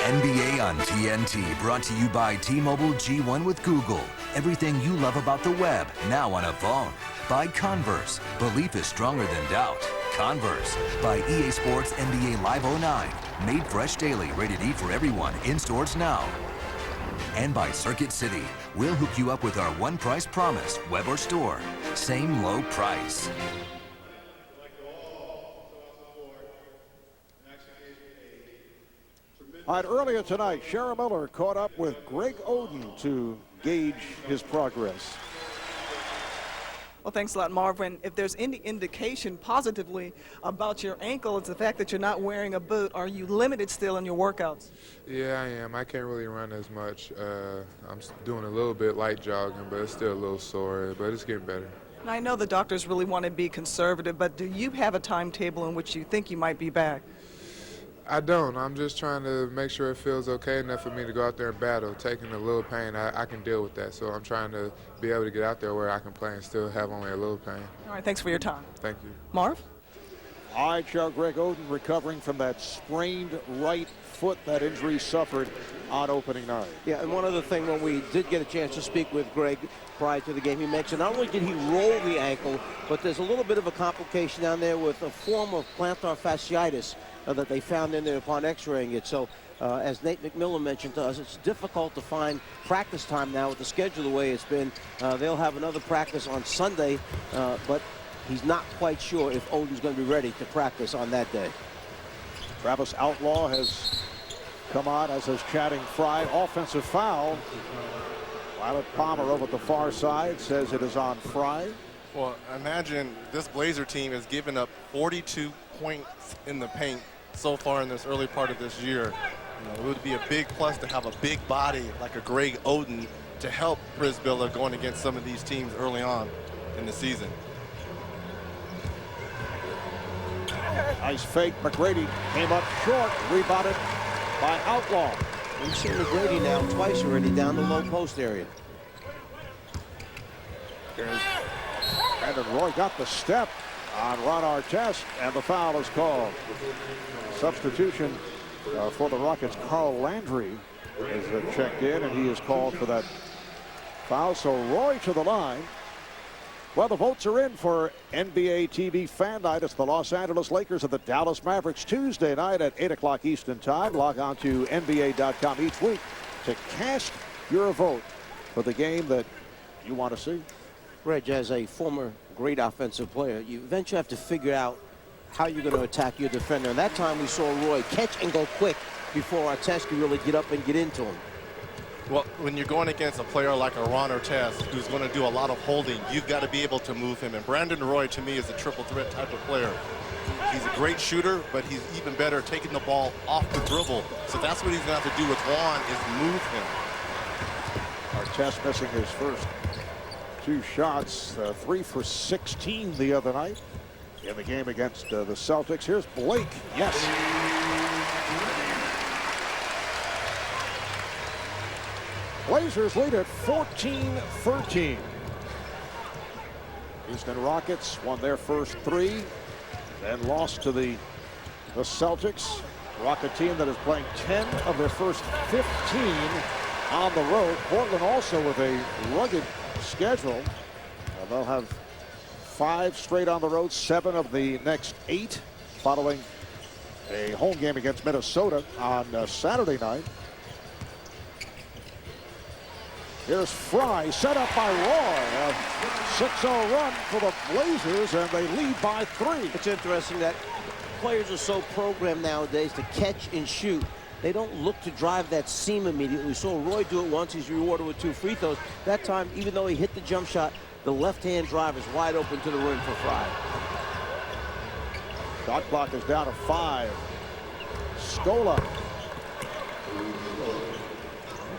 NBA on TNT, brought to you by T-Mobile G1 with Google. Everything you love about the web, now on a phone. By Converse, belief is stronger than doubt. Converse. By EA Sports NBA Live 09, made fresh daily, rated E for everyone, in stores now. And by Circuit City, we'll hook you up with our one price promise, web or store. Same low price. All right, earlier tonight, Sharon Miller caught up with Greg Oden to gauge his progress. Well, thanks a lot, Marvin. If there's any indication positively about your ankle, it's the fact that you're not wearing a boot. Are you limited still in your workouts? Yeah, I am. I can't really run as much. I'm doing a little bit light jogging, but it's still a little sore, but it's getting better. Now, I know the doctors really want to be conservative, but do you have a timetable in which you think you might be back? I don't. I'm just trying to make sure it feels okay enough for me to go out there and battle. Taking a little pain, I can deal with that. So I'm trying to be able to get out there where I can play and still have only a little pain. All right, thanks for your time. Thank you. Marv? All right, Joe, Greg Oden recovering from that sprained right foot, that injury suffered on opening night. Yeah, and one other thing, when we did get a chance to speak with Greg prior to the game, he mentioned not only did he roll the ankle, but there's a little bit of a complication down there with a form of plantar fasciitis that they found in there upon x-raying it. So as Nate McMillan mentioned to us, it's difficult to find practice time now with the schedule the way it's been. They'll have another practice on Sunday, but he's not quite sure if Oden's going to be ready to practice on that day. Travis Outlaw has come on, as is Channing Frye. Offensive foul. Violet Palmer over at the far side says it is on Frye. Well, imagine this Blazer team has given up 42 points in the paint so far in this early part of this year. It would be a big plus to have a big body like a Greg Oden to help Brisbilla going against some of these teams early on in the season. Nice fake. McGrady came up short, rebounded by Outlaw. We've seen McGrady now twice already down the low post area. Brandon Roy got the step on Ron Artest, and the foul is called. Substitution for the Rockets, Carl Landry is checked in, and he is called for that foul. So Roy to the line. Well, the votes are in for NBA TV Fan Night. It's the Los Angeles Lakers and the Dallas Mavericks Tuesday night at 8 o'clock Eastern Time. Log on to NBA.com each week to cast your vote for the game that you want to see. Reg, as a former great offensive player, you eventually have to figure out how you're going to attack your defender. And that time we saw Roy catch and go quick before Artest could really get up and get into him. Well, when you're going against a player like a Ron Artest, who's going to do a lot of holding, you've got to be able to move him. And Brandon Roy, to me, is a triple threat type of player. He's a great shooter, but he's even better taking the ball off the dribble. So that's what he's going to have to do with Juan, is move him. Artest missing his first two shots, 3 for 16 the other night in the game against the Celtics. Here's Blake. Yes. Blazers lead at 14-13. Houston Rockets won their first 3, then lost to the Celtics. Rocket team that is playing 10 of their first 15 on the road. Portland also with a rugged schedule. They'll have 5 straight on the road, 7 of the next 8 following a home game against Minnesota on Saturday night. Here's Frye, set up by Roy. A 6-0 run for the Blazers, and they lead by 3. It's interesting that players are so programmed nowadays to catch and shoot. They don't look to drive that seam immediately. We saw Roy do it once. He's rewarded with 2 free throws. That time, even though he hit the jump shot, the left-hand drive is wide open to the rim for Frye. Shot clock is down to 5. Scola.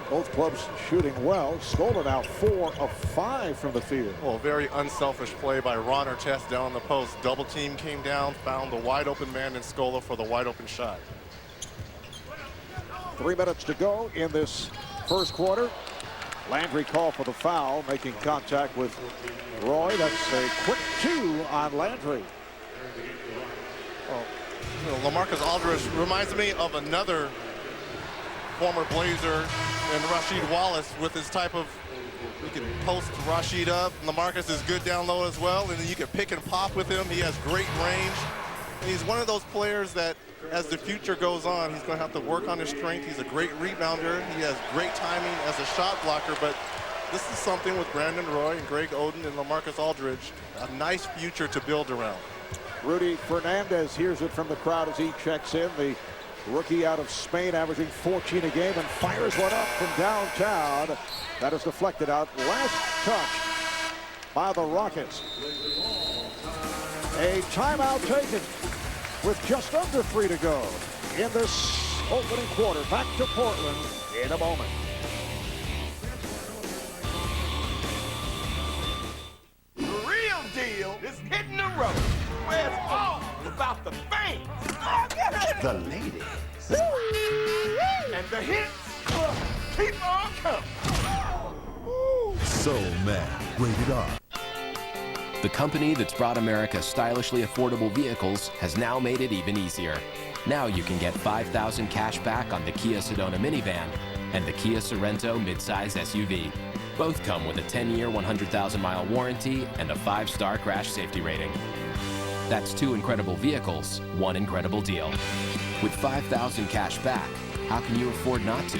Both clubs shooting well. Scola now 4 of 5 from the field. Well, very unselfish play by Ron Artest down the post. Double team came down, found the wide open man in Scola for the wide open shot. 3 minutes to go in this first quarter. Landry called for the foul, making contact with Roy. That's a quick 2 on Landry. LaMarcus Aldridge reminds me of another former Blazer and Rasheed Wallace with his type of, you can post Rasheed up. LaMarcus is good down low as well, and then you can pick and pop with him. He has great range. And he's one of those players that, as the future goes on, he's going to have to work on his strength. He's a great rebounder. He has great timing as a shot blocker, but this is something with Brandon Roy and Greg Oden and LaMarcus Aldridge, a nice future to build around. R.Fernandez hears it from the crowd as he checks in. The rookie out of Spain, averaging 14 a game, and fires one up from downtown. That is deflected out. Last touch by the Rockets. A timeout taken with just under 3 to go in this opening quarter. Back to Portland in a moment. The real deal is hitting the road, where it's all about the fans. The ladies. And the hits keep on coming. Soul Man, rated R. The company that's brought America stylishly affordable vehicles has now made it even easier. Now you can get $5,000 cash back on the Kia Sedona minivan and the Kia Sorento midsize SUV. Both come with a 10-year, 100,000-mile warranty and a 5-star crash safety rating. That's 2 incredible vehicles, 1 incredible deal. With $5,000 cash back, how can you afford not to?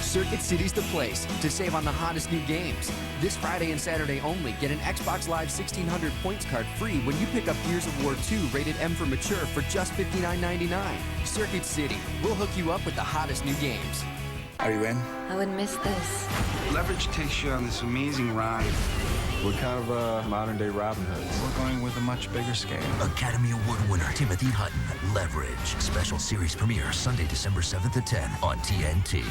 Circuit City's the place to save on the hottest new games. This Friday and Saturday only, get an Xbox Live 1600 points card free when you pick up Gears of War 2 rated M for mature for just $59.99. Circuit City, we'll hook you up with the hottest new games. Are you in? I would miss this. Leverage takes you on this amazing ride. We're kind of modern-day Robin Hoods. We're going with a much bigger scale. Academy Award winner Timothy Hutton, Leverage. Special series premiere Sunday, December 7th at 10 on TNT.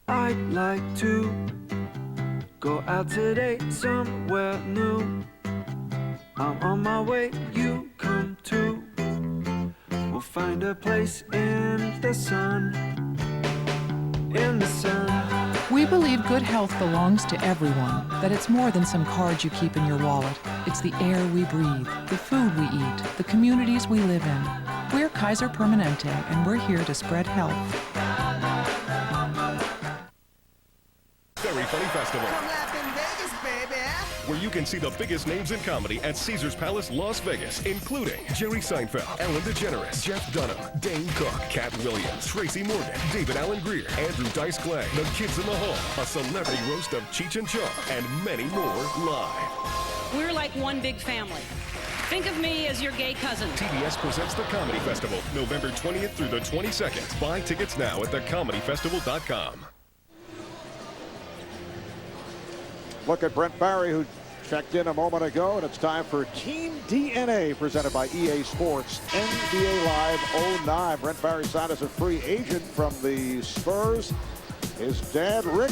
I'd like to go out today somewhere new. I'm on my way, you come too. We'll find a place in the sun. In the sun. We believe good health belongs to everyone, that it's more than some cards you keep in your wallet. It's the air we breathe, the food we eat, the communities we live in. We're Kaiser Permanente, and we're here to spread health. Very Funny Festival, Come laugh in Vegas, baby. where you can see the biggest names in comedy at Caesars Palace, Las Vegas, including Jerry Seinfeld, Ellen DeGeneres, Jeff Dunham, Dane Cook, Cat Williams, Tracy Morgan, David Allen Greer, Andrew Dice Clay, The Kids in the Hall, a celebrity roast of Cheech and Chong, and many more live. We're like one big family. Think of me as your gay cousin. TBS presents the Comedy Festival, November 20th through the 22nd. Buy tickets now at thecomedyfestival.com. Look at Brent Barry, who checked in a moment ago, and it's time for Team DNA, presented by EA Sports NBA Live 09. Brent Barry signed as a free agent from the Spurs. His dad, Rick,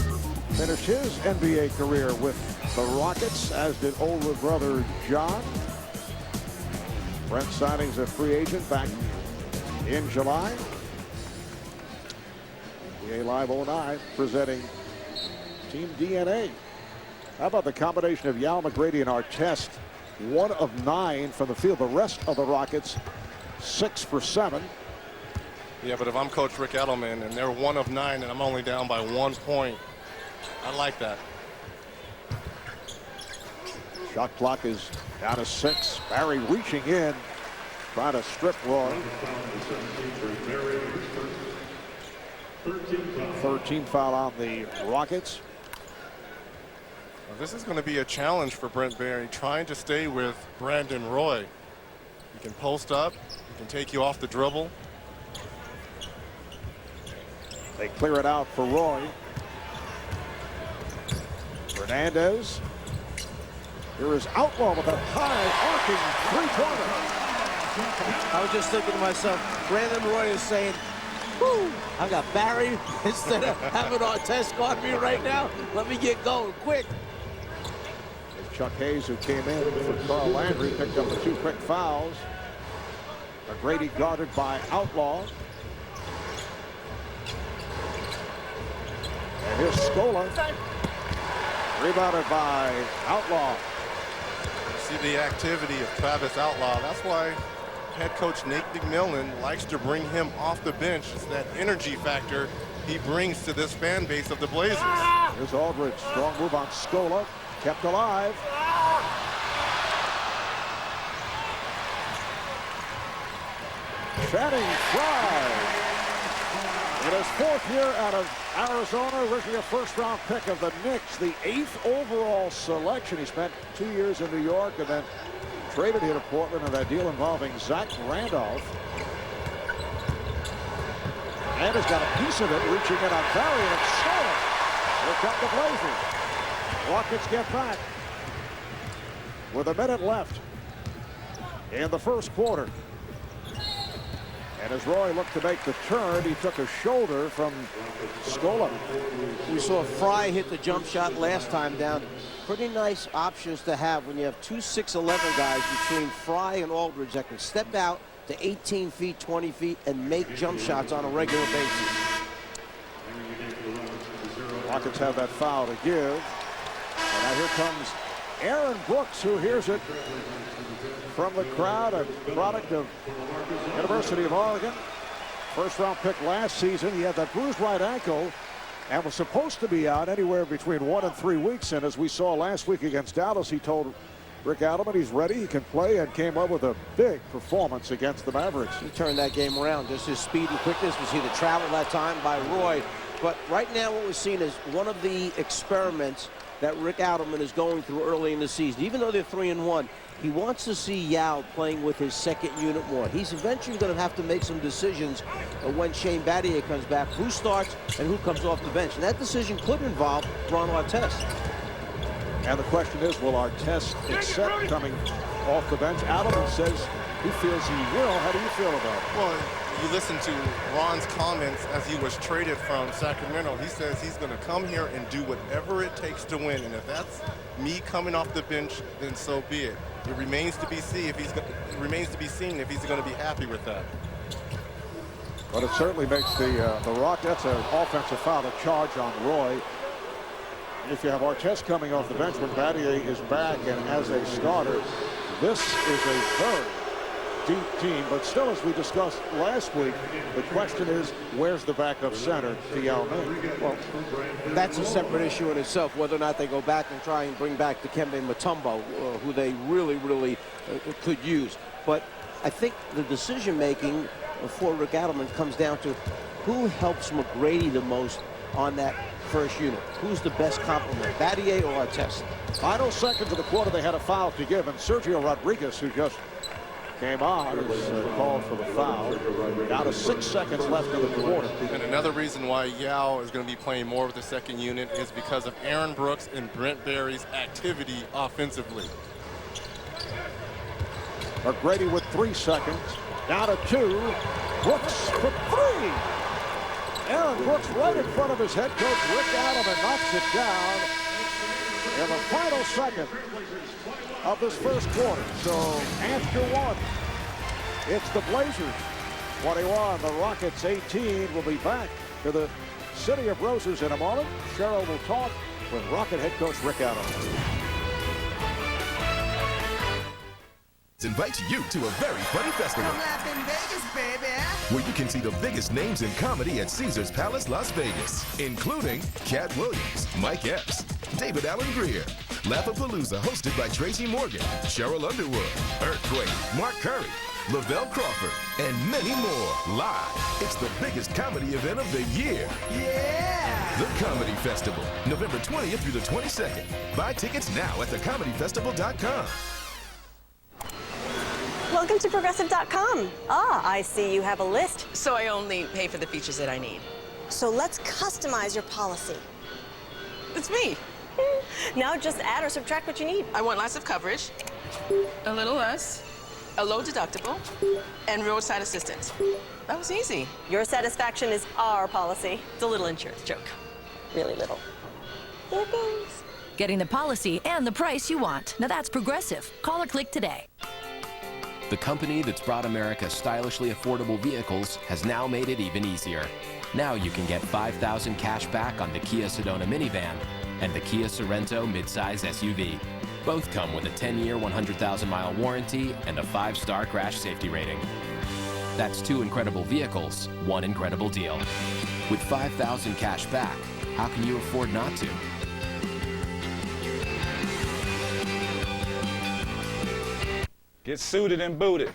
finished his NBA career with the Rockets, as did older brother John. Brent signing as a free agent back in July. EA Live 09 presenting Team DNA. How about the combination of Yao, McGrady, and Artest? 1 of 9 from the field. The rest of the Rockets, 6 for 7. Yeah, but if I'm Coach Rick Edelman and they're 1 of 9 and I'm only down by 1 point, I like that. Shot clock is down to 6. Barry reaching in, trying to strip Roy. 13th foul on the Rockets. Well, this is going to be a challenge for Brent Barry, trying to stay with Brandon Roy. He can post up, he can take you off the dribble. They clear it out for Roy. Fernandez. Here is Outlaw with a high arcing 3-pointer. I was just thinking to myself, Brandon Roy is saying, whoo, I got Barry instead of having Artest guard me right now. Let me get going quick. Chuck Hayes, who came in for Carl Landry, picked up the 2 quick fouls. McGrady guarded by Outlaw. And here's Scola. Rebounded by Outlaw. See the activity of Travis Outlaw. That's why head coach Nate McMillan likes to bring him off the bench. It's that energy factor he brings to this fan base of the Blazers. Here's Aldridge, strong move on Scola, kept alive. Channing Frye. In his 4th year out of Arizona, originally a first-round pick of the Knicks, the 8th overall selection. He spent 2 years in New York and then traded here to Portland in that deal involving Zach Randolph. And has got a piece of it reaching in on Barry and Scola. Here come the Blazers. Rockets get back with a minute left in the first quarter. And as Roy looked to make the turn, he took a shoulder from Scola. We saw Frye hit the jump shot last time down. Pretty nice options to have when you have 2 6'11" guys between Frye and Aldridge that can step out to 18 feet, 20 feet, and make jump shots on a regular basis. Rockets have that foul to give. And now here comes Aaron Brooks, who hears it from the crowd, a product of University of Oregon. First-round pick last season. He had that bruised right ankle and was supposed to be out anywhere between 1 and 3 weeks. And as we saw last week against Dallas, he told Rick Adelman he's ready, he can play, and came up with a big performance against the Mavericks. He turned that game around. Just his speed and quickness. We see the travel that time by Roy. But right now what we're seeing is one of the experiments that Rick Adelman is going through early in the season. Even though they're 3-1, he wants to see Yao playing with his second unit more. He's eventually going to have to make some decisions when Shane Battier comes back, who starts and who comes off the bench. And that decision could involve Ron Artest. And the question is, will Artest accept coming off the bench? Adelman says he feels he will. How do you feel about it? Well, you listen to Ron's comments as he was traded from Sacramento. He says he's going to come here and do whatever it takes to win. And if that's me coming off the bench, then so be it. It remains to be seen if he's going to be happy with that. But it certainly makes the Rockets an offensive foul, a charge on Roy. If you have Artest coming off the bench when Battier is back and as a starter, this is a very deep team. But still, as we discussed last week, the question is, where's the backup center, T.Outlaw? Well, that's a separate issue in itself, whether or not they go back and try and bring back Dikembe Mutombo, who they really could use. But I think the decision-making for Rick Adelman comes down to who helps McGrady the most on that first unit. Who's the best complement, Battier or Artest? Final seconds of the quarter, they had a foul to give, and Sergio Rodriguez, who just came on, is called for the foul. Down to 6 seconds left in the quarter. And another reason why Yao is going to be playing more with the second unit is because of Aaron Brooks and Brent Barry's activity offensively. McGrady with 3 seconds. Down to 2. Brooks for 3. Aaron Brooks right in front of his head coach, Rick Adelman, knocks it down in the final second of this first quarter. So after 1, it's the Blazers 21, the Rockets 18. We'll be back to the City of Roses in a moment. Cheryl will talk with Rocket head coach Rick Adelman. Invites you to a very funny festival where you can see the biggest names in comedy at Caesars Palace, Las Vegas, including Cat Williams, Mike Epps, David Allen Greer, Laugh-A-Palooza, hosted by Tracy Morgan, Cheryl Underwood, Earthquake, Mark Curry, Lavelle Crawford, and many more live. It's the biggest comedy event of the year. Yeah! The Comedy Festival, November 20th through the 22nd. Buy tickets now at thecomedyfestival.com. Welcome to Progressive.com. Ah, I see you have a list. So I only pay for the features that I need. So let's customize your policy. It's me. Now just add or subtract what you need. I want lots of coverage, a little less, a low deductible, and roadside assistance. That was easy. Your satisfaction is our policy. It's a little insurance joke. Really little. Here it goes. Getting the policy and the price you want. Now that's Progressive. Call or click today. The company that's brought America stylishly affordable vehicles has now made it even easier. Now you can get $5,000 cash back on the Kia Sedona minivan and the Kia Sorento midsize SUV. Both come with a 10-year, 100,000-mile warranty and a 5-star crash safety rating. That's 2 incredible vehicles, 1 incredible deal. With $5,000 cash back, how can you afford not to? Get suited and booted.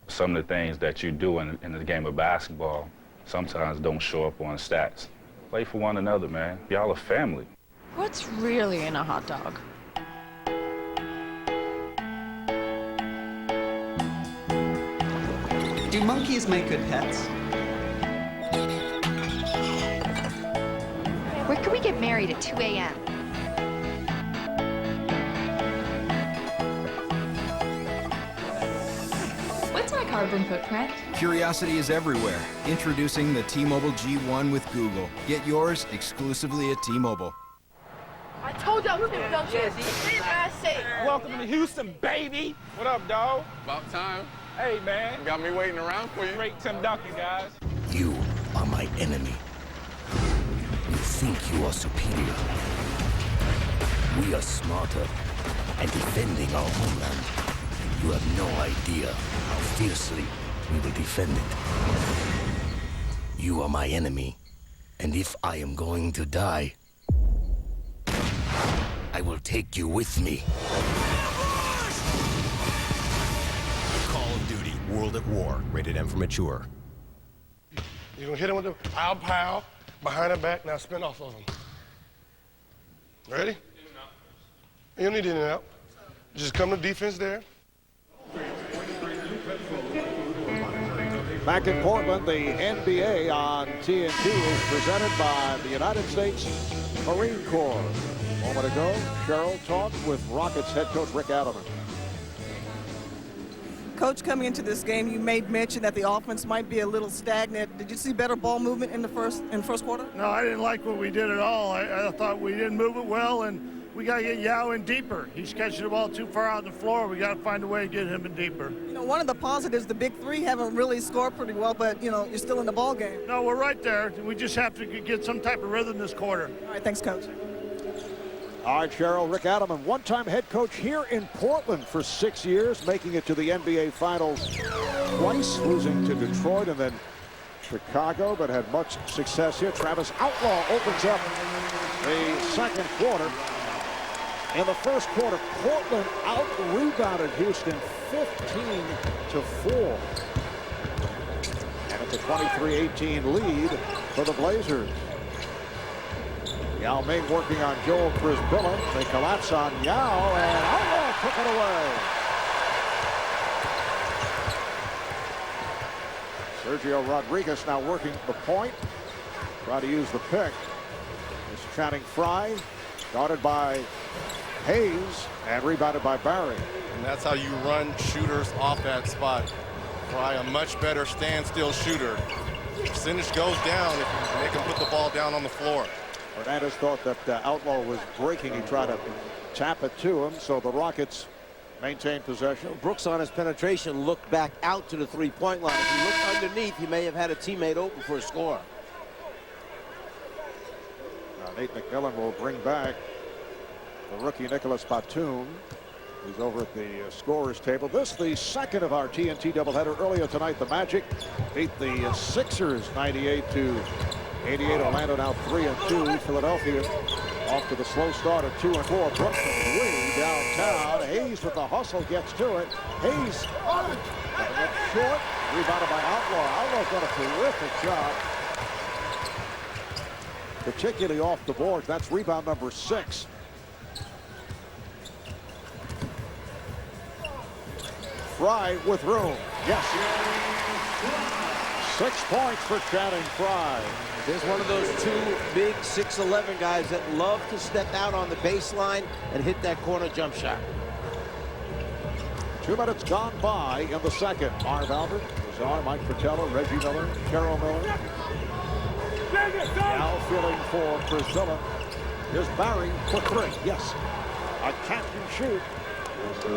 Some of the things that you do in the game of basketball sometimes don't show up on stats. Play for one another, man. Y'all a family. What's really in a hot dog? Do monkeys make good pets? Where can we get married at 2 a.m.? What's my carbon footprint? Curiosity is everywhere. Introducing the T-Mobile G1 with Google. Get yours exclusively at T-Mobile. I told y'all to don't you? Welcome to Houston, baby. What up, dawg? About time. Hey, man. Got me waiting around for you. Great Tim Duncan, guys. You are my enemy. You think you are superior. We are smarter and defending our homeland. You have no idea how fiercely we will defend it. You are my enemy, and if I am going to die, I will take you with me. Call of Duty, World at War, rated M for mature. You're gonna hit him with the pow, behind the back, now spin off of him. Ready? You don't need in and out. Just come to defense there. Back in Portland, the NBA on TNT is presented by the United States Marine Corps. A moment ago, Cheryl talked with Rockets head coach Rick Adelman. Coach, coming into this game, you made mention that the offense might be a little stagnant. Did you see better ball movement in the first quarter? No, I didn't like what we did at all. I thought we didn't move it well, and we got to get Yao in deeper. He's catching the ball too far out the floor. We got to find a way to get him in deeper. You know, one of the positives, the big three haven't really scored pretty well, but, you know, you're still in the ball game. No, we're right there. We just have to get some type of rhythm this quarter. All right, thanks, Coach. All right, Cheryl, Rick Adelman, one-time head coach here in Portland for 6 years, making it to the NBA Finals twice, losing to Detroit and then Chicago, but had much success here. Travis Outlaw opens up the second quarter. In the first quarter, Portland out-rebounded Houston 15-4. And it's a 23-18 lead for the Blazers. Yao Ming working on Joel Prisbilla. They collapse on Yao, and Outlaw took it away. Sergio Rodriguez now working the point. Try to use the pick. It's Channing Frye, guarded by Hayes, and rebounded by Barry. And that's how you run shooters off that spot. Frye, a much better standstill shooter. Percentage goes down if you make him put the ball down on the floor. Hernandez thought that Outlaw was breaking. He tried to tap it to him, so the Rockets maintain possession. Brooks on his penetration looked back out to the three-point line. If he looked underneath, he may have had a teammate open for a score. Now Nate McMillan will bring back the rookie Nicholas Batum. He's over at the scorer's table. This the second of our TNT doubleheader. Earlier tonight, the Magic beat the Sixers 98-88. Orlando now 3-2. Philadelphia off to the slow start at 2-4. Brooks way downtown. Hayes with the hustle gets to it. Hayes short. Rebounded by Outlaw. Outlaw's done a terrific job, particularly off the boards. That's rebound number 6. Frye with room. Yes. 6 points for Channing Frye. There's one of those two big 6'11" guys that love to step out on the baseline and hit that corner jump shot. 2 minutes gone by in the second. Marv Albert, Lazar, Mike Fratello, Reggie Miller, Carroll Miller. Now feeling for Priscilla. Here's Barry for 3. Yes. A catch and shoot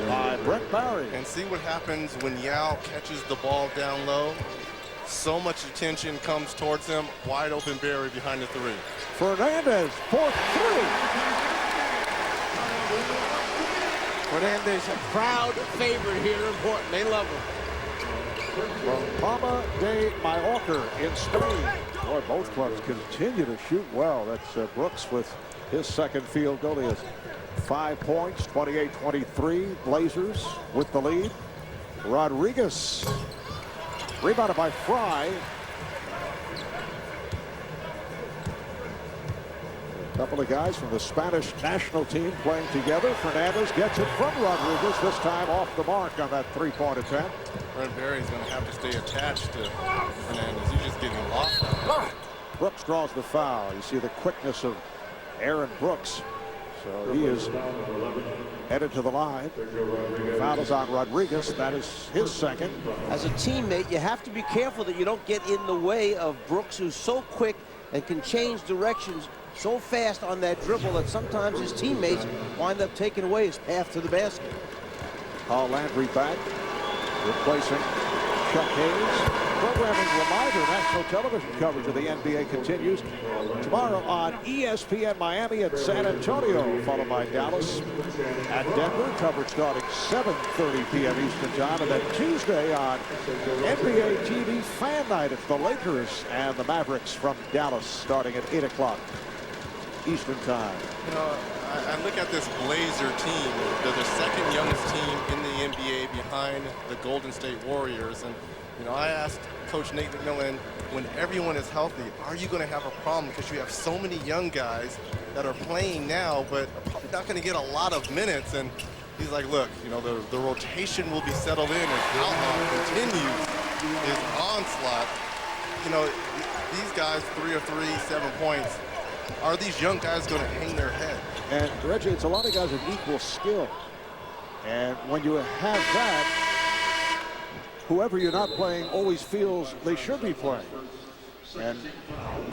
by Brent Barry. And see what happens when Yao catches the ball down low. So much attention comes towards him. Wide open Barry behind the three. Fernandez, 4-3. Fernandez, a crowd favorite here in Portland. They love him. From Palma de Mallorca in Spain. Boy, both clubs continue to shoot well. That's Brooks with his second field goal. He has 5 points, 28-23. Blazers with the lead. Rodriguez rebounded by Fry. A couple of guys from the Spanish national team playing together. Fernandez gets it from Rodriguez, this time off the mark on that three-point attempt. Brent Berry's going to have to stay attached to Fernandez. He's just getting lost. Brooks draws the foul. You see the quickness of Aaron Brooks. So he is headed to the line. Foul is on Rodriguez. That is his second. As a teammate, you have to be careful that you don't get in the way of Brooks, who's so quick and can change directions so fast on that dribble that sometimes his teammates wind up taking away his path to the basket. Landry back, replacing Chuck Hayes. Programming reminder, national television coverage of the NBA continues tomorrow on ESPN Miami and San Antonio, followed by Dallas at Denver. Coverage starting 7:30 p.m. Eastern time. And then Tuesday on NBA TV Fan Night, it's the Lakers and the Mavericks from Dallas starting at 8 o'clock Eastern time. You know, I look at this Blazer team. They're the second youngest team in the NBA behind the Golden State Warriors. And, you know, I asked Coach Nate McMillan, when everyone is healthy, are you going to have a problem? Because you have so many young guys that are playing now, but are probably not going to get a lot of minutes. And he's like, look, you know, the rotation will be settled in as Outlaw continues his onslaught. You know, these guys, 3 of 3, 7 points. Are these young guys going to hang their head? And Reggie, it's a lot of guys of equal skill. And when you have that, whoever you're not playing always feels they should be playing. And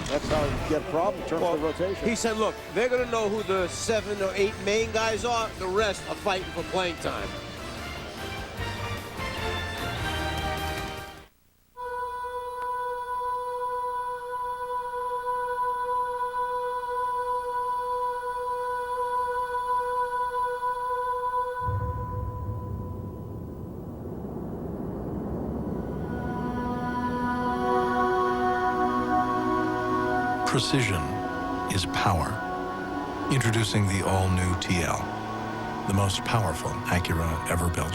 that's how you get a problem in terms of the rotation. He said, look, they're going to know who the 7 or 8 main guys are. The rest are fighting for playing time. Precision is power. Introducing the all-new TL, the most powerful Acura ever built.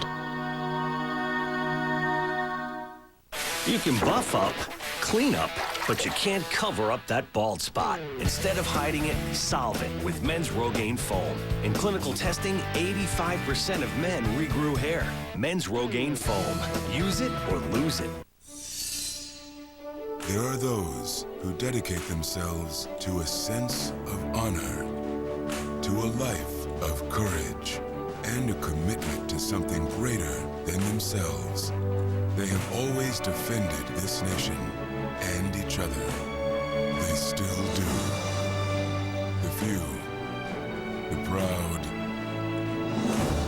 You can buff up, clean up, but you can't cover up that bald spot. Instead of hiding it, solve it with Men's Rogaine Foam. In clinical testing, 85% of men regrew hair. Men's Rogaine Foam. Use it or lose it. There are those who dedicate themselves to a sense of honor, to a life of courage, and a commitment to something greater than themselves. They have always defended this nation and each other. They still do. The few, the proud,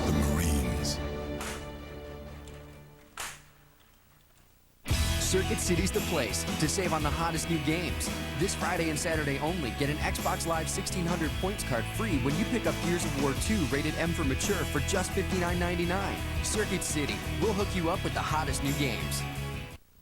the Marines. Circuit City's the place to save on the hottest new games. This Friday and Saturday only, get an Xbox Live 1600 points card free when you pick up Gears of War 2 rated M for mature for just $59.99. Circuit City, we'll hook you up with the hottest new games.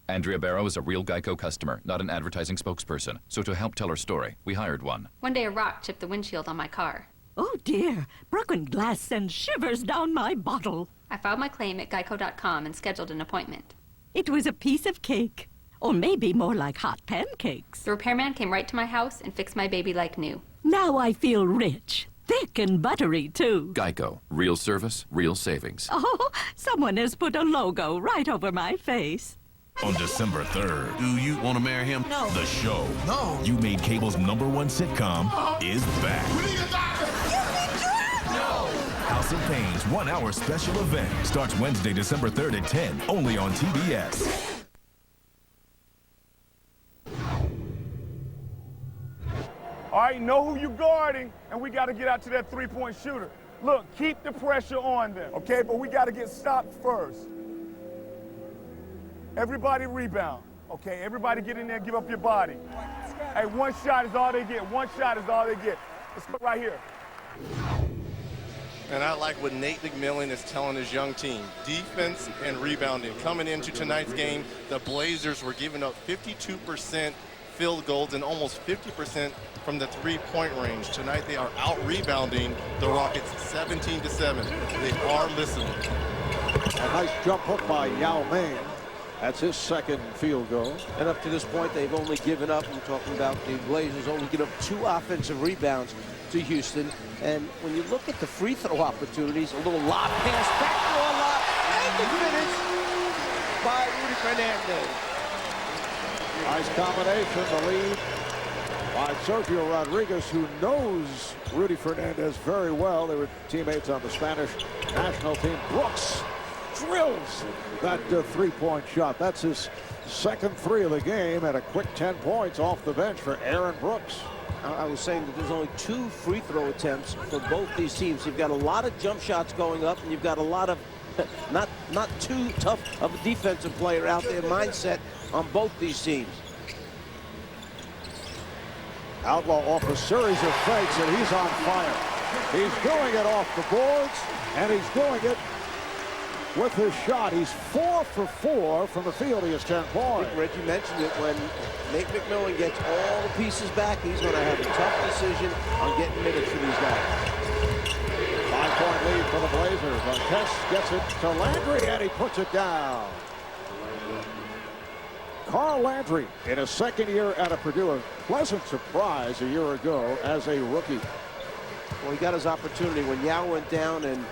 Andrea Barrow is a real Geico customer, not an advertising spokesperson. So to help tell her story, we hired one. One day a rock chipped the windshield on my car. Oh dear, broken glass sends shivers down my bottle. I filed my claim at geico.com and scheduled an appointment. It was a piece of cake. Or maybe more like hot pancakes. The repairman came right to my house and fixed my baby like new. Now I feel rich. Thick and buttery, too. Geico. Real service, real savings. Oh, someone has put a logo right over my face. On December 3rd, do you want to marry him? No. The show. No. You made cable's #1 sitcom is back. No. House of Pain's 1-hour special event starts Wednesday, December 3rd at 10, only on TBS. All right, know who you're guarding, and we got to get out to that three-point shooter. Look, keep the pressure on them, okay? But we got to get stopped first. Everybody rebound, Okay, everybody get in there and give up your body. Hey, one shot is all they get. One shot is all they get. Let's go right here. And I like what Nate McMillan is telling his young team. Defense and rebounding. Coming into tonight's game, the Blazers were giving up 52% field goals and almost 50% from the three-point range. Tonight they are out-rebounding the Rockets 17-7. They are listening. A nice jump hook by Yao Ming. That's his second field goal. And up to this point, they've only given up, I'm talking about the Blazers, only given up 2 offensive rebounds to Houston. And when you look at the free throw opportunities, a little lob pass, backdoor lob, and the finish by Rudy Fernandez. Nice combination, the lead by Sergio Rodriguez, who knows Rudy Fernandez very well. They were teammates on the Spanish national team. Brooks drills that three-point shot. That's his second 3 of the game, and a quick 10 points off the bench for Aaron Brooks. I was saying that there's only 2 free throw attempts for both these teams. You've got a lot of jump shots going up, and you've got a lot of not too tough of a defensive player out there mindset on both these teams. Outlaw off a series of fakes, and he's on fire. He's doing it off the boards, and he's doing it with his shot. He's 4 for 4 from the field. He has 10 points. Reggie mentioned it. When Nate McMillan gets all the pieces back, he's going to have a tough decision on getting minutes for these guys. 5-point lead for the Blazers. Artest gets it to Landry, and he puts it down. Carl Landry, in his second year at Purdue, a pleasant surprise a year ago as a rookie. Well, he got his opportunity when Yao went down and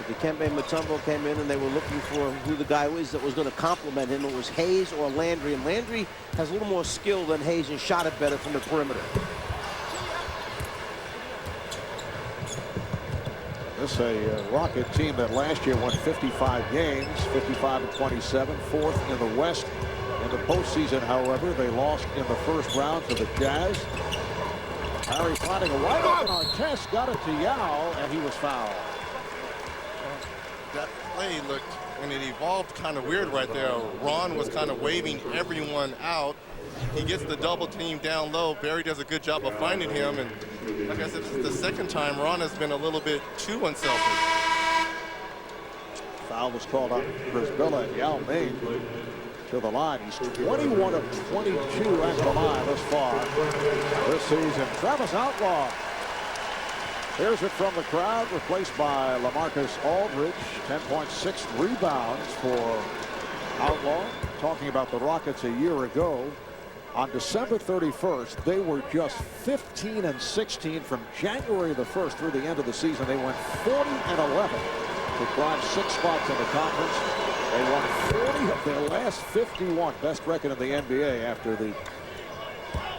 Dikembe Mutombo came in, and they were looking for who the guy was that was going to complement him. It was Hayes or Landry, and Landry has a little more skill than Hayes and shot it better from the perimeter. This is a Rocket team that last year won 55 games, 55-27, 4th in the West. In the postseason, however, they lost in the first round to the Jazz. Harry finding a wide open Artest, got it to Yao, and he was fouled. That play looked, and it evolved kind of weird right there. Ron was kind of waving everyone out. He gets the double team down low. Barry does a good job of finding him, and like I said, this is the second time Ron has been a little bit too unselfish. Foul was called on Brisbilla, and Yao Ming to the line. He's 21 of 22 at the line thus far this season. Travis Outlaw. Here's it from the crowd, replaced by L.Aldridge. 10.6 rebounds for Outlaw. Talking about the Rockets a year ago. On December 31st, they were just 15-16 from January the 1st through the end of the season. They went 40-11 to climb 6 spots in the conference. They won 40 of their last 51, best record in the NBA after the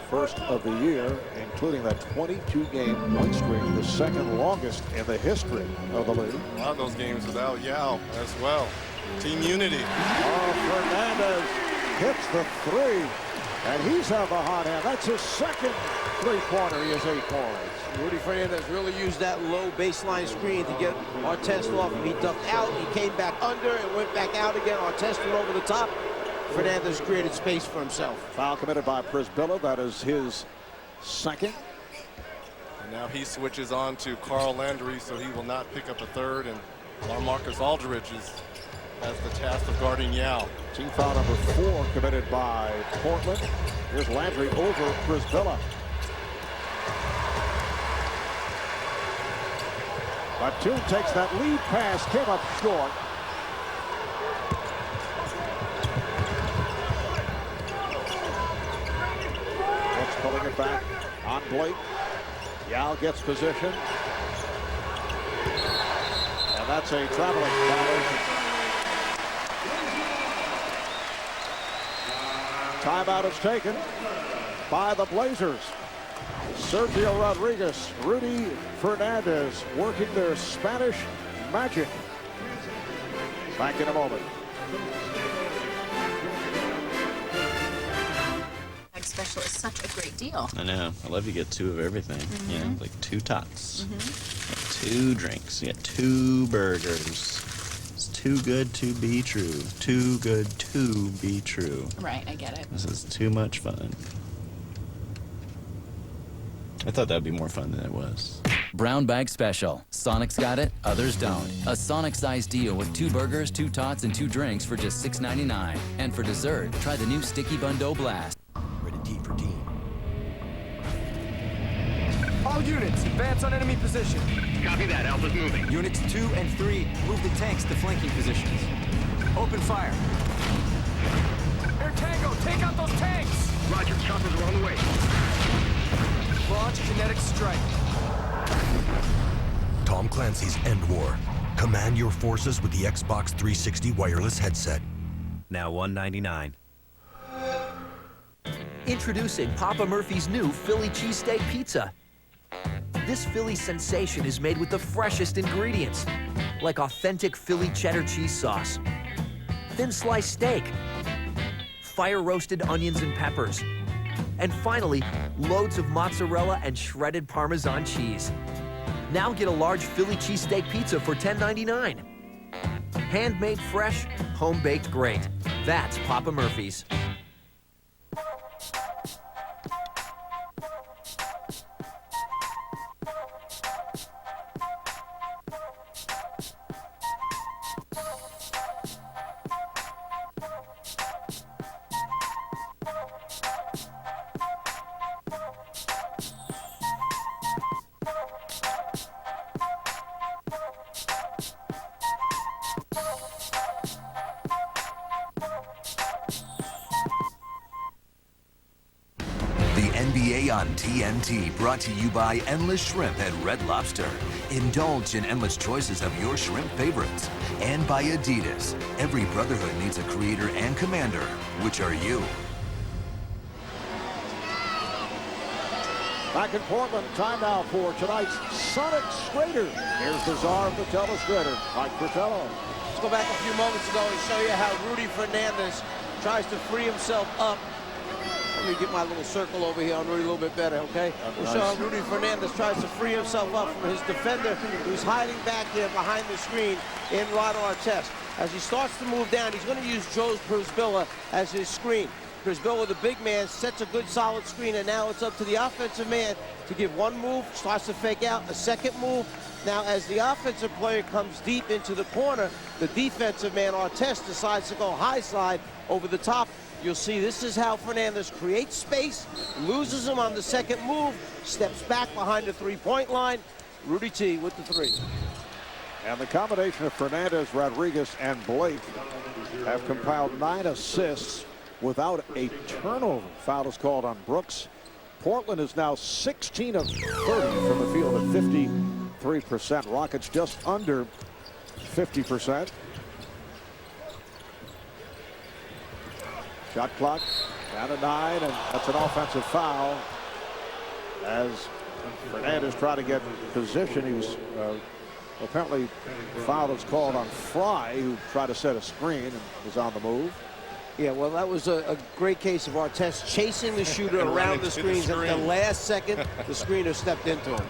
first of the year, including that 22-game win streak, the second longest in the history of the league. A lot of those games without Yao as well. Team unity. R.Fernandez hits the 3, and he's have a hot hand. That's his second three-pointer. He has 8 points. Rudy Fernandez really used that low baseline screen to get Artest off. He ducked out, he came back under and went back out again. Artest went over the top. Fernandez created space for himself. Foul committed by Brisbilla. That is his second. And now he switches on to Carl Landry, so he will not pick up a third. And L.Aldridge has the task of guarding Yao. Team foul number 4 committed by Portland. Here's Landry over Brisbilla. Batum takes that lead pass, came up short. Brooks pulling it back on Blake. Yao gets position. And that's a traveling violation. Timeout is taken by the Blazers. Sergio Rodriguez, Rudy Fernandez working their Spanish magic. Back in a moment. Special is such a great deal. I know. I love you get 2 of everything. You know, like 2 tots. 2 drinks. You get 2 burgers. It's too good to be true. Too good to be true. Right, I get it. This is too much fun. I thought that'd be more fun than it was. Brown Bag Special. Sonic's got it, others don't. A Sonic-sized deal with 2 burgers, 2 tots, and 2 drinks for just $6.99. And for dessert, try the new Sticky Bundo Blast. Rated T for teen. All units, advance on enemy position. Copy that. Alpha's moving. Units 2 and 3, move the tanks to flanking positions. Open fire. Air Tango, take out those tanks! Roger, choppers are on the way. Launch kinetic strike. Tom Clancy's End War. Command your forces with the Xbox 360 wireless headset. Now $199. Introducing Papa Murphy's new Philly cheesesteak pizza. This Philly sensation is made with the freshest ingredients, like authentic Philly cheddar cheese sauce, thin sliced steak, fire-roasted onions and peppers, and finally, loads of mozzarella and shredded Parmesan cheese. Now get a large Philly cheesesteak pizza for $10.99. Handmade fresh, home-baked great. That's Papa Murphy's. The NBA on TNT, brought to you by Endless Shrimp at Red Lobster. Indulge in endless choices of your shrimp favorites. And by Adidas. Every brotherhood needs a creator and commander. Which are you? Back in Portland, timeout for tonight's Sonic Schrader. Here's the czar of the telestrator, Mike Fratello. Let's go back a few moments ago and show you how Rudy Fernandez tries to free himself up. Let me get my little circle over here on Rudy a little bit better, okay? We'll show how Rudy Fernandez tries to free himself up from his defender who's hiding back here behind the screen in Ron Artest. As he starts to move down, he's going to use Joe Przybilla as his screen. Przybilla, the big man, sets a good solid screen, and now it's up to the offensive man to give one move, starts to fake out, a second move. Now, as the offensive player comes deep into the corner, the defensive man, Artest, decides to go high side over the top. You'll see this is how Fernandez creates space, loses him on the second move, steps back behind the three-point line. Rudy T with the three. And the combination of Fernandez, Rodriguez, and Blake have compiled 9 assists without a turnover. Foul is called on Brooks. Portland is now 16 of 30 from the field at 53%. Rockets just under 50%. Shot clock down to 9, and that's an offensive foul as Fernandez tried to get position. He was apparently foul is called on Fry, who tried to set a screen and was on the move. Yeah, well, that was a great case of Artest chasing the shooter around the screens. At the last second, the screener stepped into him.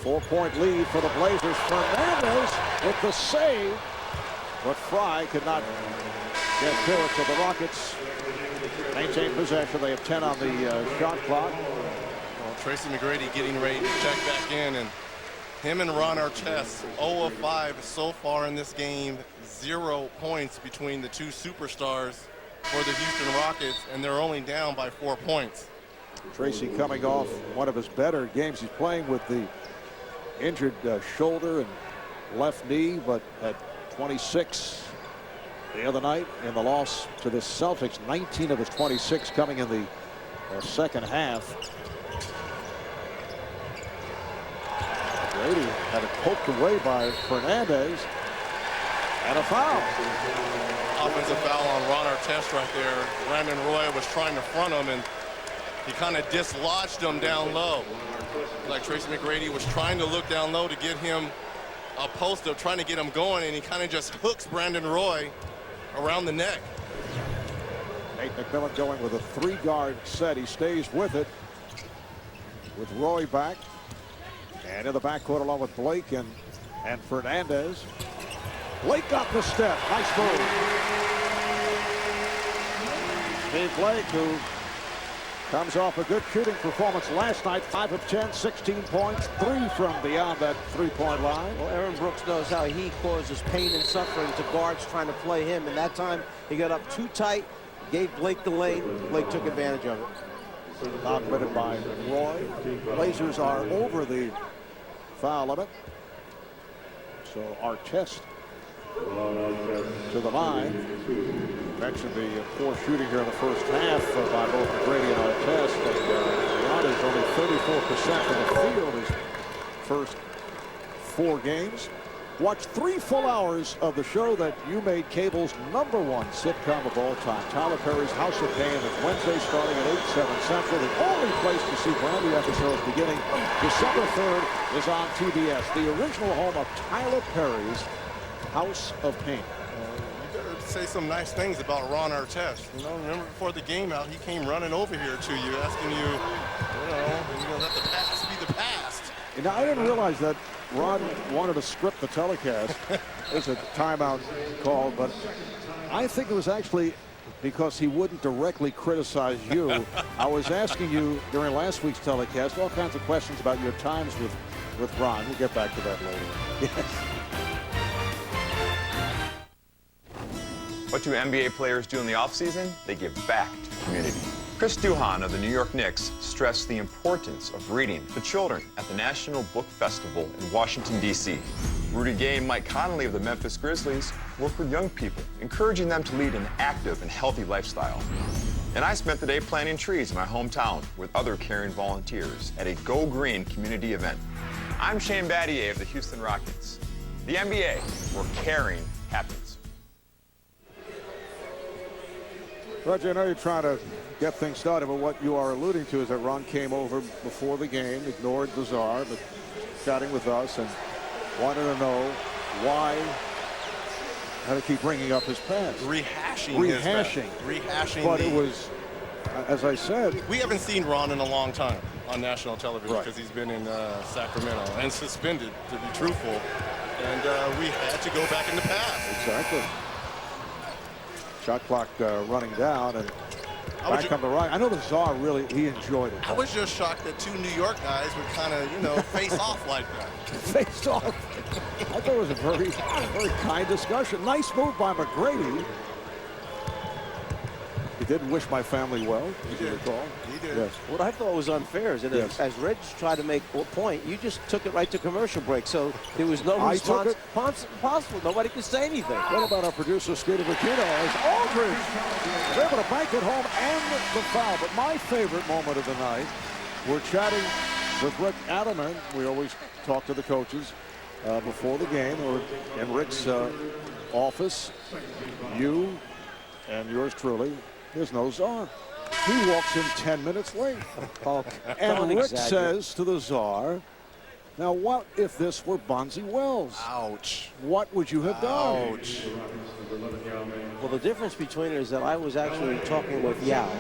4-point lead for the Blazers. Fernandez with the save, but Fry could not get to it. So the Rockets maintain possession. They have 10 on the shot clock. Well, Tracy McGrady getting ready to check back in, and him and Ron Artest 0 of 5 so far in this game. 0 points between the two superstars for the Houston Rockets, and they're only down by 4 points. Tracy coming off one of his better games. He's playing with the injured shoulder and left knee, but at 26 the other night in the loss to the Celtics. 19 of his 26 coming in the second half. Brady had it poked away by Fernandez, and a foul. Offensive foul on Ron Artest right there. Brandon Roy was trying to front him, and he kind of dislodged him down low. Like Tracy McGrady was trying to look down low to get him a post-up, trying to get him going, and he kind of just hooks Brandon Roy around the neck. Nate McMillan going with a 3-guard set. He stays with it with Roy back. And in the backcourt along with Blake and And Fernandez. Blake got the step. Nice move. Steve Blake, who comes off a good shooting performance last night. 5 of 10, 16 points, 3 from beyond that three-point line. Well, Aaron Brooks knows how he causes pain and suffering to guards trying to play him. And that time, he got up too tight, gave Blake the lane. Blake took advantage of it. Not committed by Roy. Blazers are over the foul limit. So Artest to the line. Mentioned the poor shooting here in the first half by both McGrady and Artest. Ron is only 34% from the field his first 4 games. Watch 3 full hours of the show that you made cable's #1 sitcom of all time. Tyler Perry's House of Pain is Wednesday starting at 8/7 Central. The only place to see brand new episodes beginning December 3rd is on TBS. The original home of Tyler Perry's House of Pain. You better say some nice things about Ron Artest. You know, remember before the game out, he came running over here to you, asking you, you know, let the past be the past. Now, I didn't realize that Ron wanted to script the telecast. There's a timeout call, but I think it was actually because he wouldn't directly criticize you. I was asking you during last week's telecast all kinds of questions about your times with Ron. We'll get back to that later. Yes. What do NBA players do in the offseason? They give back to the community. Chris Duhon of the New York Knicks stressed the importance of reading to children at the National Book Festival in Washington, D.C. Rudy Gay and Mike Conley of the Memphis Grizzlies work with young people, encouraging them to lead an active and healthy lifestyle. And I spent the day planting trees in my hometown with other caring volunteers at a Go Green community event. I'm Shane Battier of the Houston Rockets. The NBA, where caring happens. Roger, I know you're trying to get things started, but what you are alluding to is that Ron came over before the game, ignored the czar, but chatting with us and wanted to know why, how to keep bringing up his past. Rehashing. But it was, as I said. We haven't seen Ron in a long time on national television because he's been in Sacramento and suspended, to be truthful. And we had to go back in the past. Exactly. Shot clock running down, and back on the right. I know the czar really, he enjoyed it. I was just shocked that 2 New York guys would kind of, you know, face off like that. Face off. I thought it was a very, very kind discussion. Nice move by McGrady. He did wish my family well, as you recall. He did. Yes. What I thought was unfair is that as Reg tried to make a point, you just took it right to commercial break. So there was no response possible. Nobody could say anything. What about our producer, Scooter Vakino, as Aldridge was able to bank it home and the foul. But my favorite moment of the night, we're chatting with Rick Adderman. We always talk to the coaches before the game, or in Rick's office. You and yours truly. There's no czar. He walks in 10 minutes late. And Rick says to the czar, now what if this were Bonzi Wells? Ouch. What would you have done? Ouch. Well, the difference between it is that I was actually talking with Yao.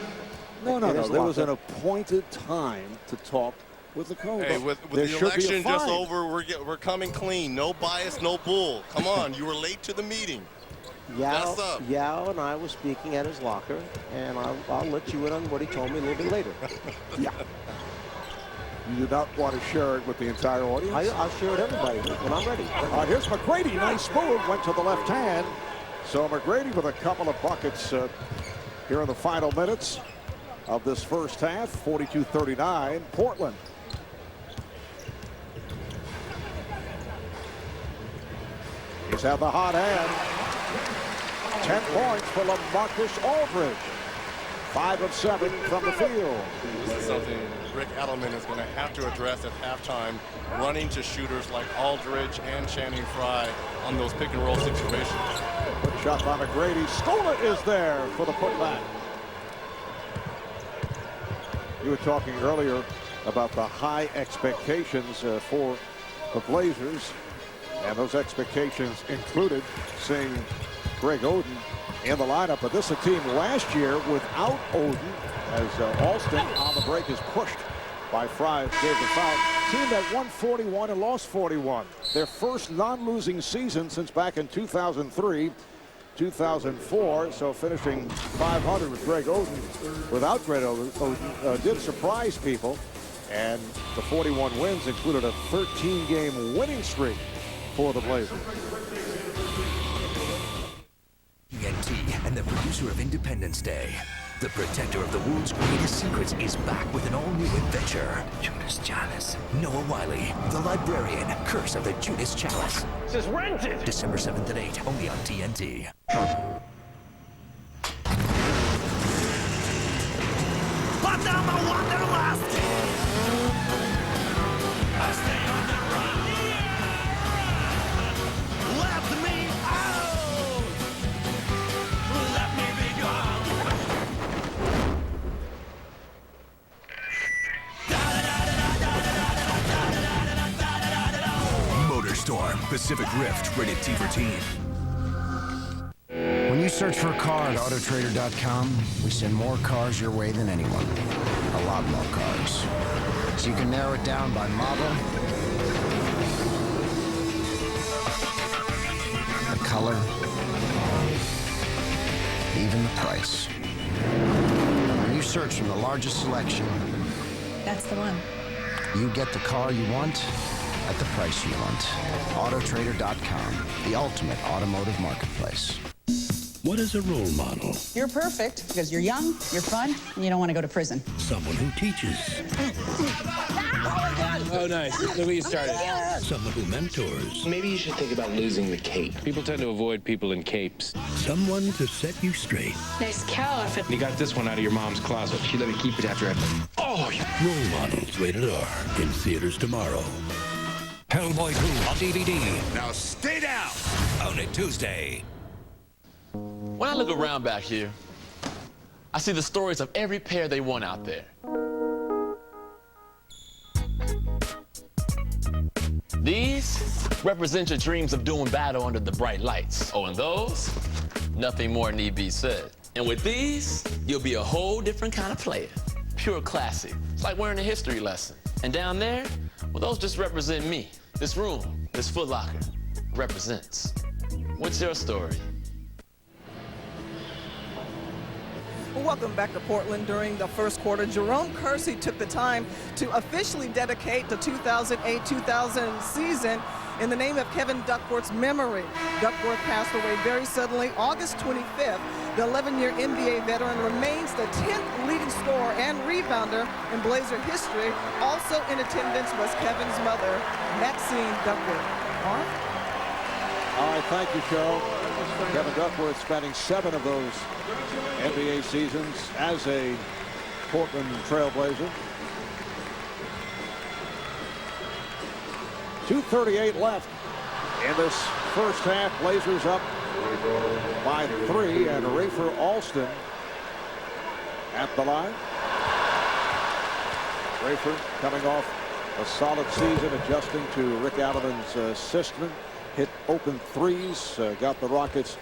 No. There was an appointed time to talk with the coach. Hey, with the election just over, we're coming clean. No bias, no bull. Come on, you were late to the meeting. Yao and I were speaking at his locker, and I'll let you in on what he told me a little bit later. Yeah. You do not want to share it with the entire audience? I'll share it with everybody when I'm ready. Here's McGrady. Nice move. Went to the left hand. So McGrady with a couple of buckets here in the final minutes of this first half. 42-39, Portland. He's had the hot hand. 10 points for LaMarcus Aldridge. 5 of 7 from the field. This is something Rick Edelman is going to have to address at halftime, running to shooters like Aldridge and Channing Frye on those pick and roll situations. Good shot by McGrady. Scola is there for the putback. You were talking earlier about the high expectations for the Blazers, and those expectations included seeing Greg Oden in the lineup. But this is a team last year without Oden, as Alston on the break is pushed by Frye. Gave the foul. team that won 41 and lost 41. Their first non-losing season since back in 2003, 2004. So finishing 500 with Greg Oden, without Greg Oden, did surprise people. And the 41 wins included a 13-game winning streak for the Blazers. TNT and the producer of Independence Day. The protector of the world's greatest secrets is back with an all-new adventure. Judas Chalice. Noah Wiley, the librarian, Curse of the Judas Chalice. This is rented! December 7th at 8, only on TNT. Put down the wanderlust! I stay on the run. Let me out! Let me be gone! Motorstorm Pacific Rift, rated T for teen. When you search for a car at Autotrader.com, we send more cars your way than anyone. A lot more cars. So you can narrow it down by model, the color, even the price. When you search from the largest selection, That's the one. you get the car you want at the price you want. Autotrader.com, the ultimate automotive marketplace. What is a role model? You're perfect because you're young, you're fun, and you don't want to go to prison. Someone who teaches. Oh, nice. Look what you started. Someone who mentors. Maybe you should think about losing the cape. People tend to avoid people in capes. Someone to set you straight. Nice cow outfit. You got this one out of your mom's closet. She let me keep it after I... Oh, Role models rated R in theaters tomorrow. Hellboy 2 on DVD. Now stay down! Only Tuesday. When I look around back here, I see the stories of every pair they won out there. These represent your dreams of doing battle under the bright lights. Oh, and those, nothing more need be said. And with these, you'll be a whole different kind of player. Pure classic. It's like wearing a history lesson. And down there, well, those just represent me. This room, this Foot Locker, represents. What's your story? Welcome back to Portland. During the first quarter, Jerome Kersey took the time to officially dedicate the 2008-2000 season in the name of Kevin Duckworth's memory. Duckworth passed away very suddenly August 25th. The 11-year NBA veteran remains the 10th leading scorer and rebounder in Blazer history. Also in attendance was Kevin's mother, Maxine Duckworth. Mark? All right, thank you, Joe. Kevin Duckworth spending 7 of those NBA seasons as a Portland Trailblazer. 2:38 left in this first half. Blazers up by 3, and Rafer Alston at the line. Rafer coming off a solid season, adjusting to Rick Allen's system. Hit open threes, got the Rockets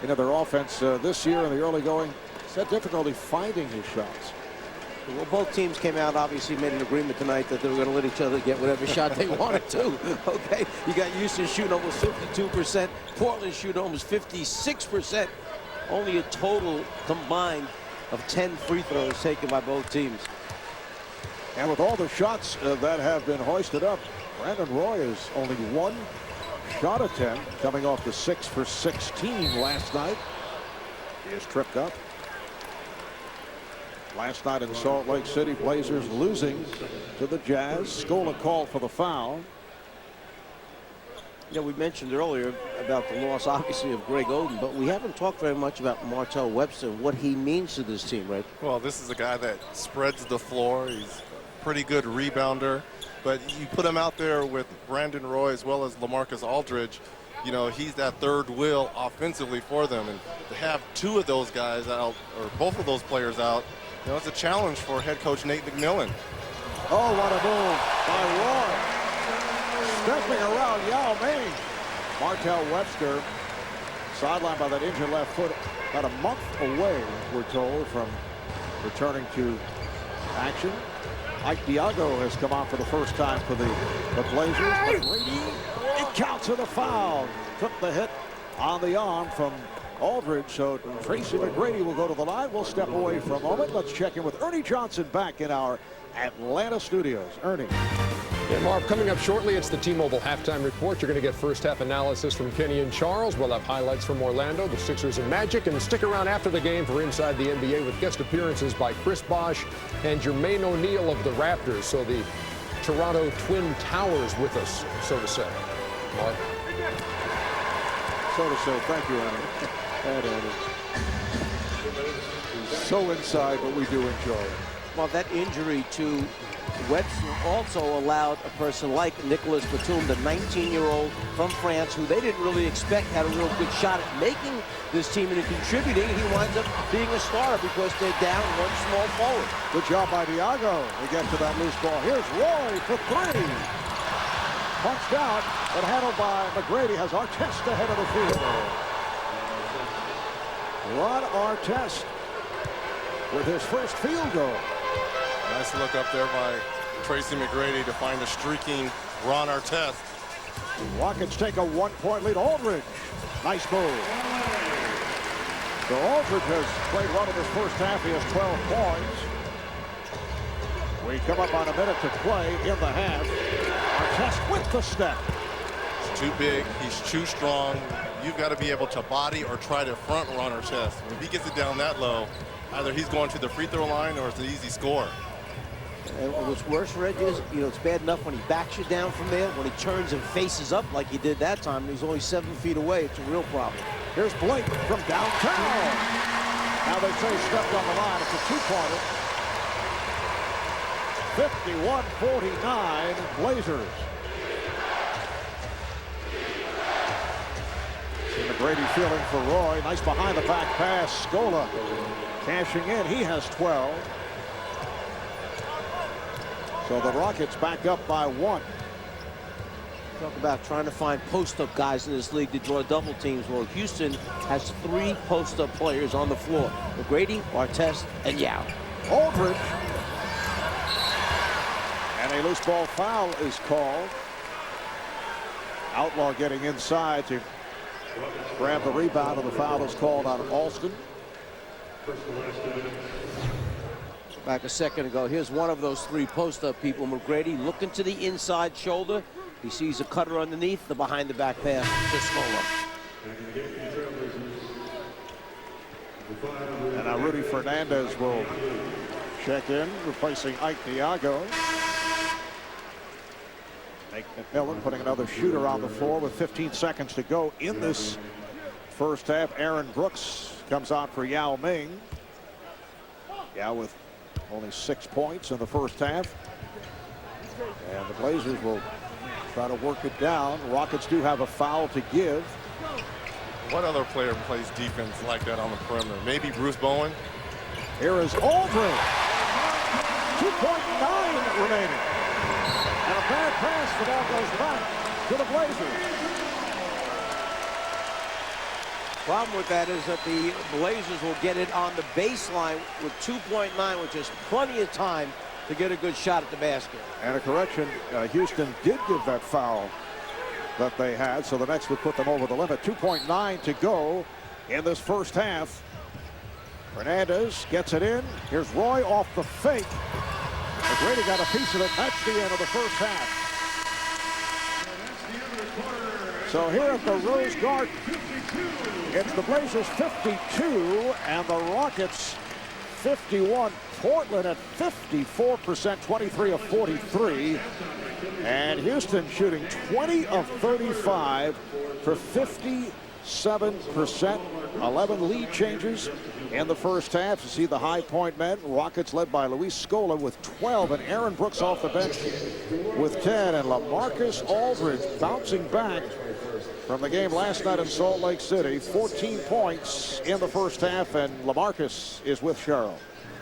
into their offense this year in the early going. He's had difficulty finding his shots. Well, both teams came out, obviously made an agreement tonight that they were going to let each other get whatever shot they wanted to. Okay, you got Houston shooting almost 52%, Portland shooting almost 56%. Only a total combined of 10 free throws taken by both teams. And with all the shots that have been hoisted up, Brandon Roy is only 1 shot attempt, coming off the 6 for 16 last night. He is tripped up. Last night in Salt Lake City, Blazers losing to the Jazz. Scola called for the foul. Yeah, we mentioned earlier about the loss, obviously, of Greg Oden, but we haven't talked very much about Martell Webster and what he means to this team, right? Well, this is a guy that spreads the floor. He's a pretty good rebounder. But you put him out there with Brandon Roy as well as L.Aldridge, you know, he's that third wheel offensively for them. And to have 2 of those guys out, or both of those players out, you know, it's a challenge for head coach Nate McMillan. Oh, what a move by Roy. Stepping around Yao Ming. Martell Webster, sidelined by that injured left foot, about a month away, we're told, from returning to action. Ike Diago has come on for the first time for the Blazers. McGrady, it counts as a foul. Took the hit on the arm from Aldridge, so Tracy McGrady will go to the line. We'll step away for a moment. Let's check in with Ernie Johnson back in our Atlanta studios. Ernie. Yeah, Marv, coming up shortly, it's the T-Mobile halftime report. You're going to get first-half analysis from Kenny and Charles. We'll have highlights from Orlando, the Sixers, and Magic. And stick around after the game for Inside the NBA with guest appearances by Chris Bosh and Jermaine O'Neal of the Raptors. So the Toronto Twin Towers with us, so to say. Marv. So to say. Thank you, Ernie. And Ernie. So inside, but we do enjoy it. Well, that injury to Webster also allowed a person like Nicolas Batum, the 19-year-old from France, who they didn't really expect had a real good shot at making this team and contributing. He winds up being a starter because they're down one small forward. Good job by Diago. We get to that loose ball. Here's Roy for three. Punched out, but handled by McGrady. Has Artest ahead of the field. Ron Artest with his first field goal. Nice look up there by Tracy McGrady to find a streaking Ron Artest. Rockets take a one-point lead. Aldridge, nice move. So Aldridge has played well in this first half. He has 12 points. We come up on a minute to play in the half. Artest with the step. He's too big. He's too strong. You've got to be able to body or try to front Ron Artest. If he gets it down that low, either he's going to the free throw line or it's an easy score. And what's worse, Reg, is, it's bad enough when he backs you down from there. When he turns and faces up like he did that time, and he's only 7 feet away, it's a real problem. Here's Blake from downtown. Now they say stepped on the line. It's a two-pointer. 51-49 Blazers. See McGrady fielding for Roy. Nice behind-the-back pass. Scola cashing in. He has 12. So the Rockets back up by 1. Talk about trying to find post-up guys in this league to draw double teams. Well, Houston has 3 post-up players on the floor. McGrady, Artest, and Yao. Aldridge. And a loose ball foul is called. Outlaw getting inside to grab the rebound, and the foul is called on Alston. Back a second ago, here's one of those 3 post-up people. McGrady looking to the inside shoulder. He sees a cutter underneath, the behind-the-back pass to Scola. And now Rudy Fernandez will check in, replacing Ike Diago. Nate McMillan putting another shooter on the floor with 15 seconds to go in this first half. Aaron Brooks comes on for Yao Ming. Yao with only 6 points in the first half. And the Blazers will try to work it down. Rockets do have a foul to give. What other player plays defense like that on the perimeter? Maybe Bruce Bowen? Here is Aldridge. 2.9 remaining. And a bad pass. The ball goes back to the Blazers. Problem with that is that the Blazers will get it on the baseline with 2.9, which is plenty of time to get a good shot at the basket. And a correction, Houston did give that foul that they had, so the Nets would put them over the limit. 2.9 to go in this first half. Fernandez gets it in. Here's Roy off the fake. McGrady got a piece of it. That's the end of the first half. So here at the Rose Garden, it's the Blazers 52 and the Rockets 51. Portland at 54%, 23 of 43. And Houston shooting 20 of 35 for 57%. 11 lead changes in the first half. You see the high point men. Rockets led by Luis Scola with 12, and Aaron Brooks off the bench with 10. And LaMarcus Aldridge bouncing back from the game last night in Salt Lake City. 14 points in the first half, and LaMarcus is with Cheryl.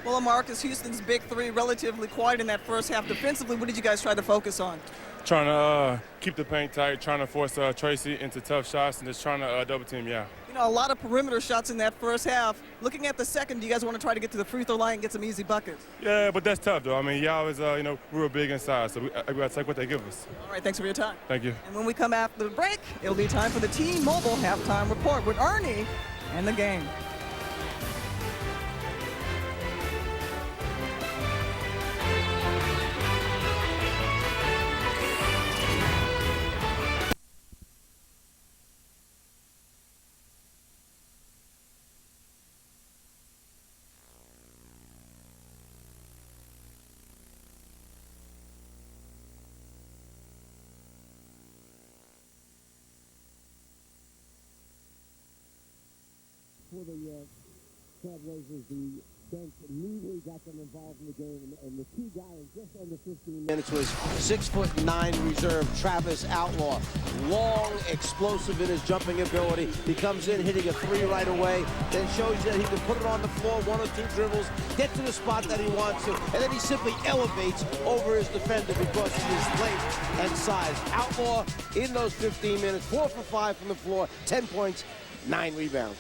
Well, Marcus, Houston's big 3 relatively quiet in that first half defensively. What did you guys try to focus on? Trying to keep the paint tight, trying to force Tracy into tough shots, and just trying to double team, yeah. You know, a lot of perimeter shots in that first half. Looking at the second, do you guys want to try to get to the free throw line and get some easy buckets? Yeah, but that's tough, though. I mean, Yao is, you know, we were big inside, so we got to take what they give us. All right, thanks for your time. Thank you. And when we come after the break, it'll be time for the T-Mobile halftime report with Ernie and the game. For the Trailblazers, the bench immediately got them involved in the game, and the key guy in just under 15 minutes was 6'9" reserve T.Outlaw. Long, explosive in his jumping ability. He comes in hitting a three right away, then shows you that he can put it on the floor, one or two dribbles, get to the spot that he wants to, and then he simply elevates over his defender because of his length and size. Outlaw in those 15 minutes, 4 for 5 from the floor, 10 points, 9 rebounds.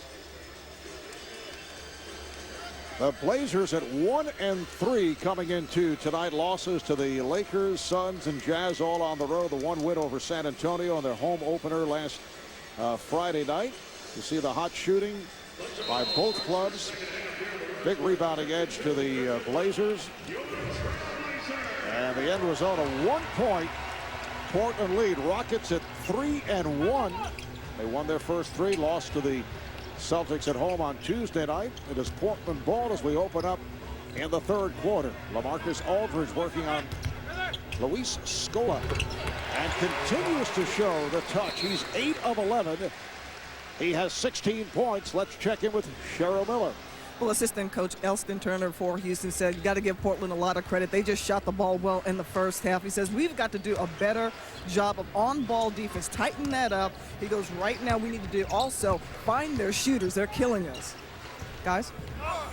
The Blazers at 1-3 coming into tonight. Losses to the Lakers, Suns, and Jazz all on the road. The one win over San Antonio in their home opener last Friday night. You see the hot shooting by both clubs. Big rebounding edge to the Blazers. And the end result, a 1-point Portland lead. Rockets at 3-1. They won their first 3, lost to the Celtics at home on Tuesday night. It is Portland ball as we open up in the third quarter. LaMarcus Aldridge working on Luis Scola and continues to show the touch. He's 8 of 11. He has 16 points. Let's check in with Cheryl Miller. Well, assistant coach Elston Turner for Houston said, you got to give Portland a lot of credit. They just shot the ball well in the first half. He says, we've got to do a better job of on-ball defense. Tighten that up. He goes, right now we need to do also find their shooters. They're killing us. Guys?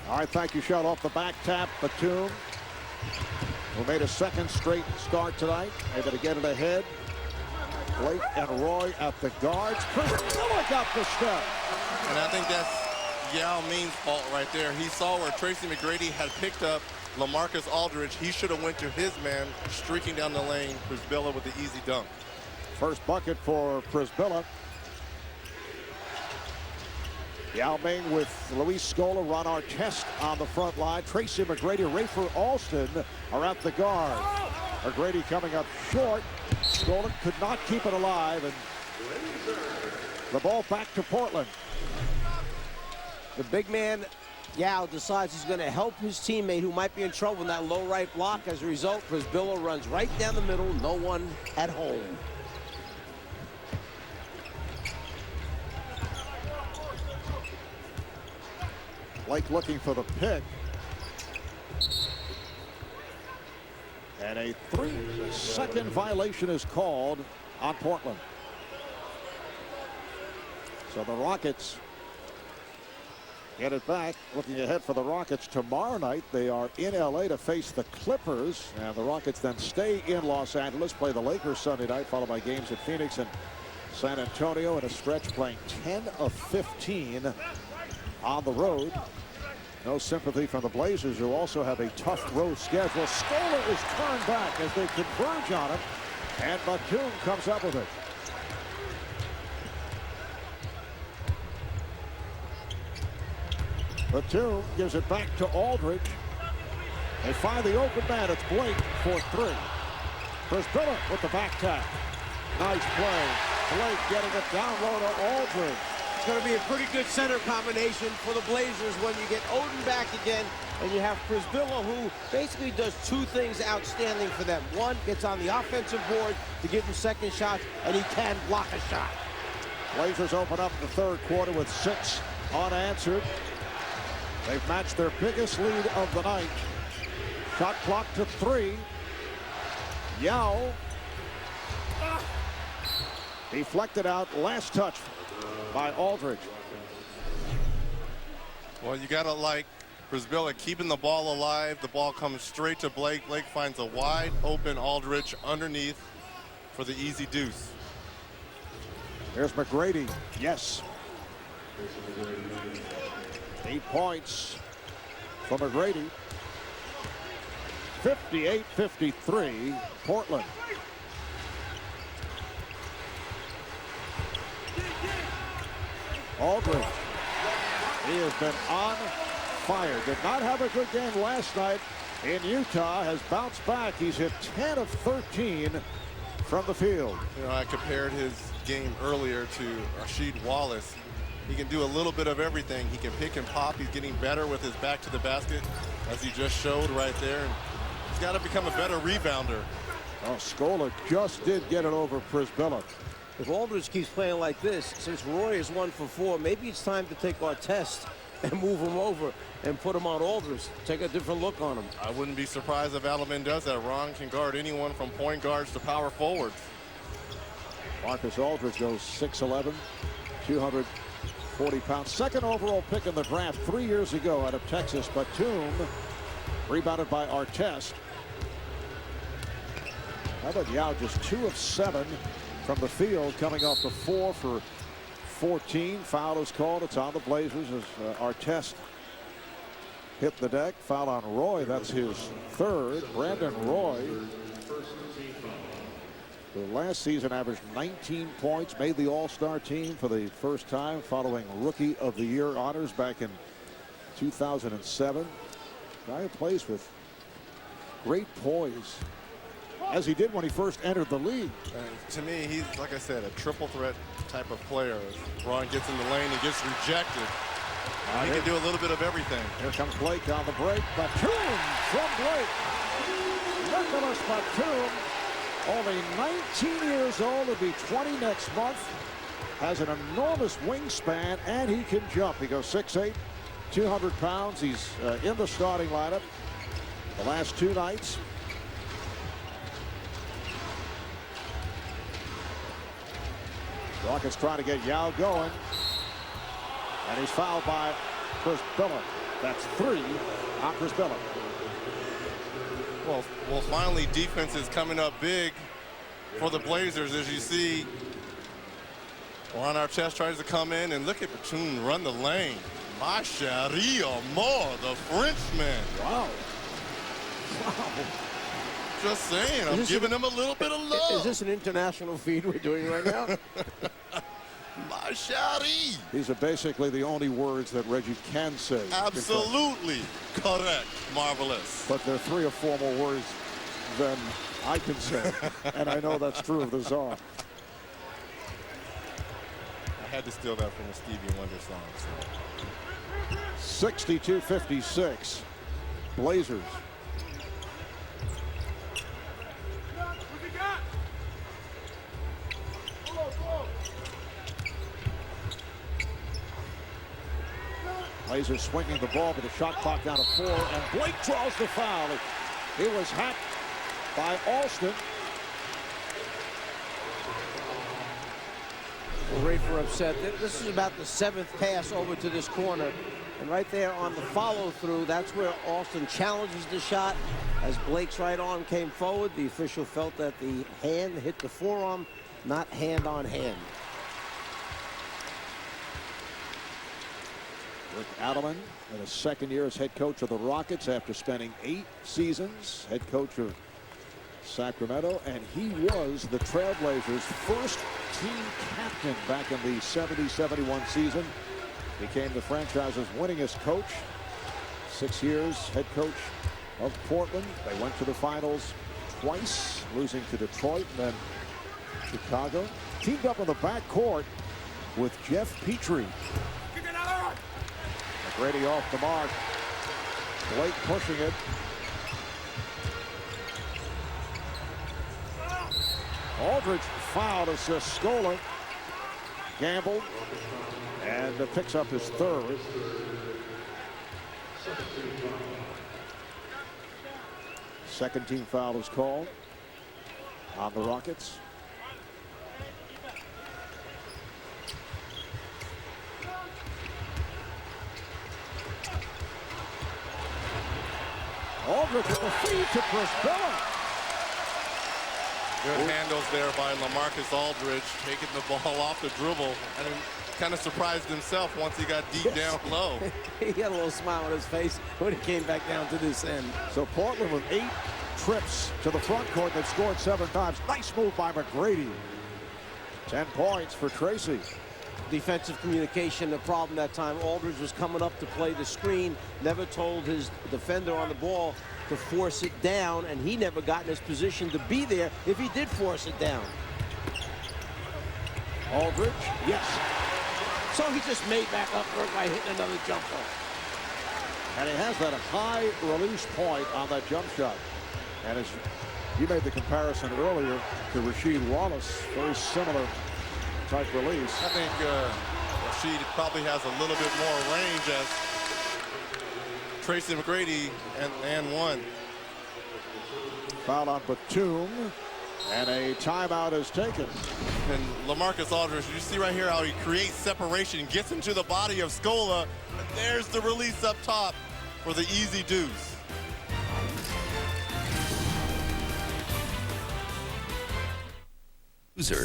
All right, thank you, Shell. Off the back tap, Batum, who made a second straight start tonight. Able to get it ahead. Blake and Roy at the guards. Priscilla got the step. And I think that's Yao Ming's fault right there. He saw where Tracy McGrady had picked up LaMarcus Aldridge. He should have went to his man, streaking down the lane. Prisbilla with the easy dunk. First bucket for Prisbilla. Yao Ming with Luis Scola, Ron Artest on the front line. Tracy McGrady, Rafer Alston are at the guard. McGrady coming up short. Scola could not keep it alive, and the ball back to Portland. The big man, Yao, decides he's going to help his teammate who might be in trouble in that low right block. As a result, Prisbilla runs right down the middle, no one at home. Blake looking for the pick. And a 3-second violation is called on Portland. So the Rockets get it back. Looking ahead for the Rockets tomorrow night. They are in L.A. to face the Clippers. And the Rockets then stay in Los Angeles, play the Lakers Sunday night, followed by games at Phoenix and San Antonio in a stretch, playing 10 of 15 on the road. No sympathy from the Blazers, who also have a tough road schedule. Scola is turned back as they converge on him, and Batum comes up with it. Batum gives it back to Aldridge. They find the open man. It's Blake for 3. Prisbilla with the back tap. Nice play. Blake getting it down low to Aldridge. It's going to be a pretty good center combination for the Blazers when you get Oden back again, and you have Prisbilla, who basically does 2 things outstanding for them. One, gets on the offensive board to give him second shots, and he can block a shot. Blazers open up the third quarter with 6 unanswered. They've matched their biggest lead of the night. Shot clock to 3. Yao deflected out. Last touch by Aldridge. Well, you got to like Prisbilla keeping the ball alive. The ball comes straight to Blake. Blake finds a wide open Aldridge underneath. for the easy deuce. Here's McGrady. Yes. 8 points for McGrady. 58-53, Portland. Aldridge. He has been on fire. Did not have a good game last night in Utah. Has bounced back. He's hit 10 of 13 from the field. You know, I compared his game earlier to Rasheed Wallace. He can do a little bit of everything. He can pick and pop. He's getting better with his back to the basket, as he just showed right there. And he's got to become a better rebounder. Oh, Scola just did get it over Prisbilla. If Aldridge keeps playing like this, since Roy is 1 for 4, maybe it's time to take our test and move him over and put him on Aldridge. Take a different look on him. I wouldn't be surprised if Alaman does that. Ron can guard anyone from point guards to power forwards. Marcus Aldridge goes 6'11", 240 pounds. Second overall pick in the draft 3 years ago out of Texas. Batum rebounded by Artest. How about Yao, just 2 of 7 from the field, coming off the 4 for 14. Foul is called. It's on the Blazers as Artest hit the deck. Foul on Roy. That's his 3rd. Brandon Roy, who last season averaged 19 points, made the All-Star team for the first time following Rookie of the Year honors back in 2007. Guy who plays with great poise, as he did when he first entered the league. And to me, he's, like I said, a triple threat type of player. As Ron gets in the lane, he gets rejected. He can do a little bit of everything. Here comes Blake on the break. Batum from Blake. Nicholas Batum, only 19 years old, will be 20 next month. Has an enormous wingspan, and he can jump. He goes 6'8", 200 pounds. He's in the starting lineup the last 2 nights. Rockets trying to get Yao going. And he's fouled by Prisbilla. That's 3 on Prisbilla. Well, finally, defense is coming up big for the Blazers. As you see, Ron Artest tries to come in, and look at Batum run the lane. My chérie amour, the Frenchman. Wow. Just saying, I'm giving him a little bit of love. Is this an international feed we're doing right now? My chérie. These are basically the only words that Reggie can say. Absolutely correct. Marvelous. But there are 3 or 4 more words than I can say. And I know that's true of the Czar. I had to steal that from a Stevie Wonder song. So. 62-56. Blazers. Blazers swinging the ball with the shot clock down to 4, and Blake draws the foul. He was hacked by Alston. Rafer upset. This is about the 7th pass over to this corner. And right there on the follow-through, that's where Alston challenges the shot. As Blake's right arm came forward, the official felt that the hand hit the forearm, not hand on hand. Rick Adelman in his 2nd year as head coach of the Rockets after spending 8 seasons head coach of Sacramento, and he was the Trailblazers' first team captain back in the 70-71 season. Became the franchise's winningest coach. 6 years head coach of Portland. They went to the finals twice, losing to Detroit and then Chicago. Teamed up in the backcourt with Jeff Petrie. McGrady off the mark. Blake pushing it. Aldridge fouled, assists Scola. Gamble and picks up his 3rd. Second team foul is called on the Rockets. Aldridge with the feed to Prisbilla. Good handles there by LaMarcus Aldridge, taking the ball off the dribble, and kind of surprised himself once he got deep down low. He had a little smile on his face when he came back down to this end. So Portland with 8 trips to the front court. They've scored 7 times. Nice move by McGrady. 10 points for Tracy. Defensive communication, the problem that time. Aldridge was coming up to play the screen, never told his defender on the ball to force it down, and he never got in his position to be there if he did force it down. Aldridge, yes. So he just made back up for it by hitting another jumper. And he has that high release point on that jump shot. And as you made the comparison earlier to Rasheed Wallace, very similar type release. I think Rasheed probably has a little bit more range as Tracy McGrady and one. Foul on Batum, and a timeout is taken. And LaMarcus Aldridge, you see right here how he creates separation, gets into the body of Scola. And there's the release up top for the easy deuce.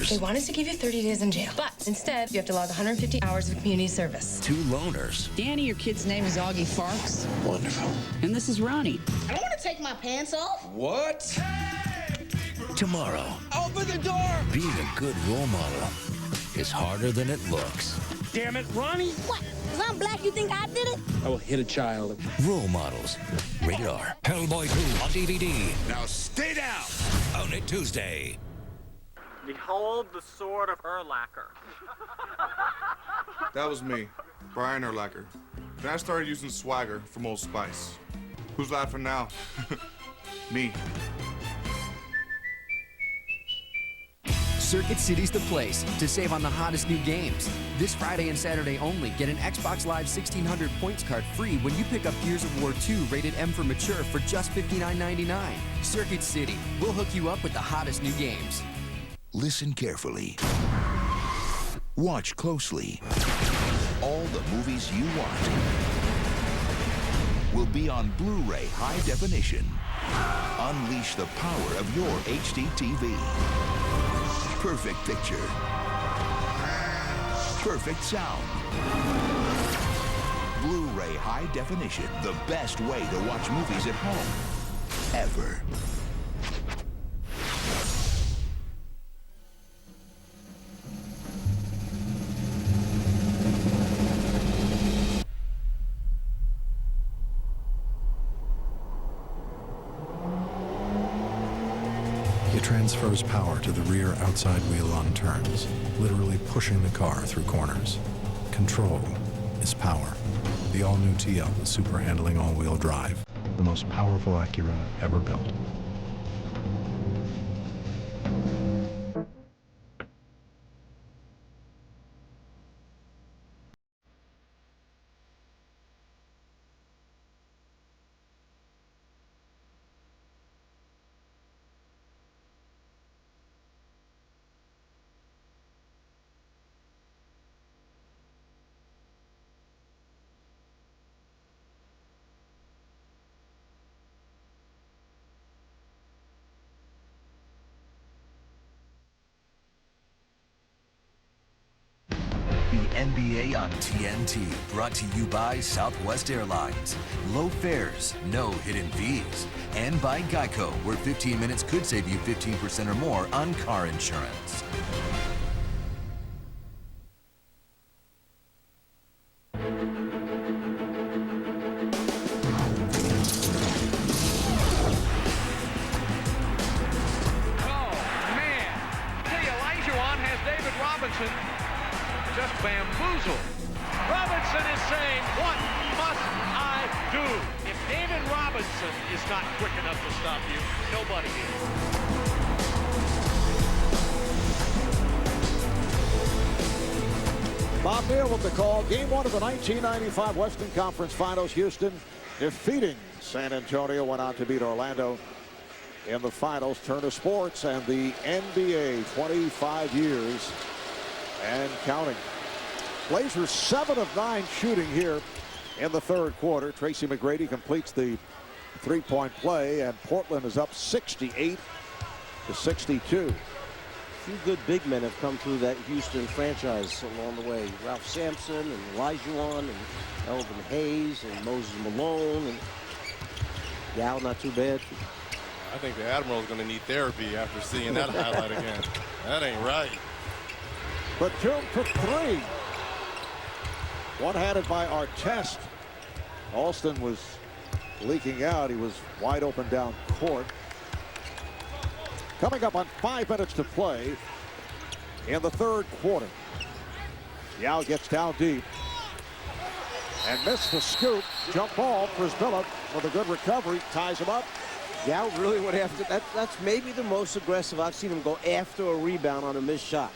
They want us to give you 30 days in jail, but instead you have to log 150 hours of community service. 2 loners. Danny, your kid's name is Augie Farks. Wonderful. And this is Ronnie. I don't want to take my pants off. What? Tomorrow, Open the door! being a good role model is harder than it looks. Damn it, Ronnie! What? Because I'm black, you think I did it? I will hit a child. Role models. Rated R. Hellboy 2 on DVD. Now stay down. Own it Tuesday. Behold the sword of Urlacher. That was me, Brian Urlacher. Then I started using swagger from Old Spice. Who's laughing now? Me. Circuit City's the place to save on the hottest new games. This Friday and Saturday only, get an Xbox Live 1600 points card free when you pick up Gears of War 2 rated M for mature for just $59.99. Circuit City, we'll hook you up with the hottest new games. Listen carefully. Watch closely. All the movies you want will be on Blu-ray high definition. Unleash the power of your HD TV. Perfect picture. Perfect sound. Blu-ray high definition, the best way to watch movies at home ever. It transfers power to the rear outside wheel on turns, literally pushing the car through corners. Control is power. The all-new T.Outlaw with super handling all-wheel drive. The most powerful Acura ever built. NBA on TNT, brought to you by Southwest Airlines. Low fares, no hidden fees. And by Geico, where 15 minutes could save you 15% or more on car insurance. Just bamboozled. Robinson is saying, what must I do? If David Robinson is not quick enough to stop you, nobody is. Bob Neal with the call. Game 1 of the 1995 Western Conference Finals. Houston defeating San Antonio. Went on to beat Orlando in the finals. Turner Sports and the NBA, 25 years and counting. Blazers 7 of 9 shooting here in the third quarter. Tracy McGrady completes the three-point play, and Portland is up 68-59. to 62. A few good big men have come through that Houston franchise along the way. Ralph Sampson and Olajuwon and Elvin Hayes and Moses Malone and Yao, not too bad. I think the Admiral's going to need therapy after seeing that highlight again. That ain't right. Batum for three. One-handed by Artest. Alston was leaking out. He was wide open down court. Coming up on 5 minutes to play in the third quarter. Yao gets down deep and missed the scoop. Jump ball. Prisbilla with a good recovery. Ties him up. Yao really went after that. That's maybe the most aggressive I've seen him go after a rebound on a missed shot.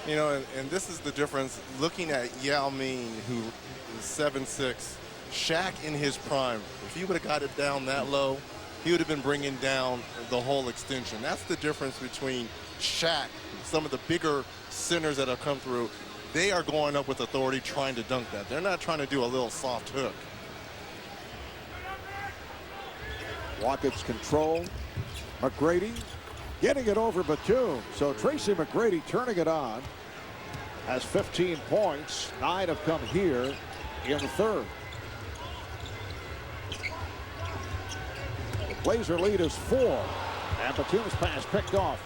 You know, and this is the difference. Looking at Yao Ming, who is 7'6", Shaq in his prime. If he would have got it down that low, he would have been bringing down the whole extension. That's the difference between Shaq, some of the bigger centers that have come through. They are going up with authority trying to dunk that. They're not trying to do a little soft hook. Rockets control. McGrady getting it over Batum. So Tracy McGrady turning it on. Has 15 points. 9 have come here in the third. The Blazer lead is 4. And Batum's pass picked off.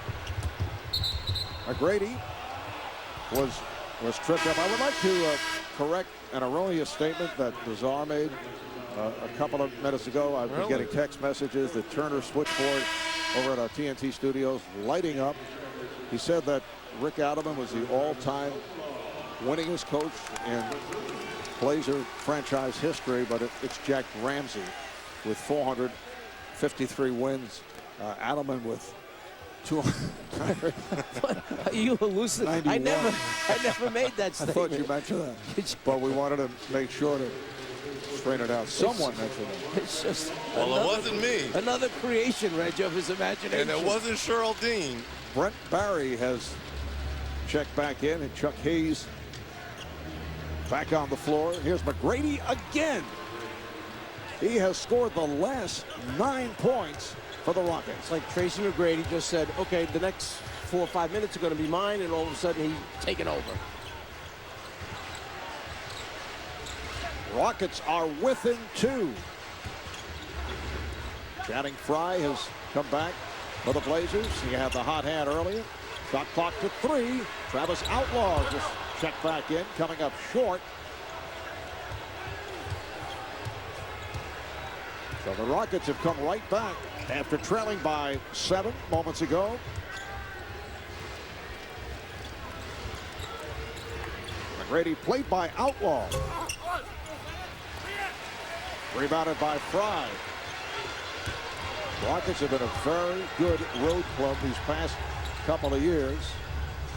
McGrady was tripped up. I would like to correct an erroneous statement that Lazar made a couple of minutes ago. I've been getting text messages that Turner switchboard over at our TNT studios lighting up. He said that Rick Adelman was the all-time winningest coach in Blazer franchise history, but it's Jack Ramsey with 453 wins. Adelman with 200. You hallucinate. I never made that statement. I thought you mentioned that. But we wanted to make sure to straighten it out. Someone mentioned it. It's just well, it wasn't me. Another creation, Reg, of his imagination. And it wasn't Cheryl Dean. Brent Barry has checked back in, and Chuck Hayes back on the floor. Here's McGrady again. He has scored the last 9 points for the Rockets. It's like Tracy McGrady just said, okay, the next 4 or 5 minutes are going to be mine, and all of a sudden he's taken over. Rockets are within 2. Channing Frye has come back for the Blazers. He had the hot hand earlier. Shot clock to 3. Travis Outlaw just checked back in, coming up short. So the Rockets have come right back after trailing by 7 moments ago. McGrady played by Outlaw. Rebounded by Frye. Rockets have been a very good road club these past couple of years.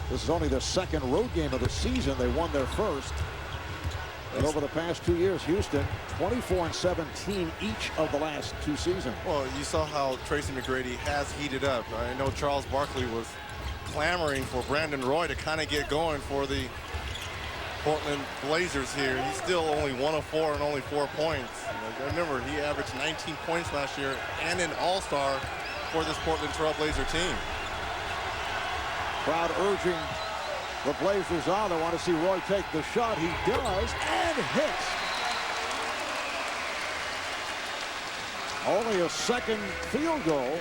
This is only their second road game of the season. They won their first. And over the past 2 years, Houston 24-17 each of the last 2 seasons. Well, you saw how Tracy McGrady has heated up. I know Charles Barkley was clamoring for Brandon Roy to kind of get going for the Portland Blazers here. He's still only 1 of 4 and only 4 points. Remember, he averaged 19 points last year and an all-star for this Portland Trail Blazer team. Crowd urging the Blazers on. They want to see Roy take the shot. He does and hits. Only a second field goal.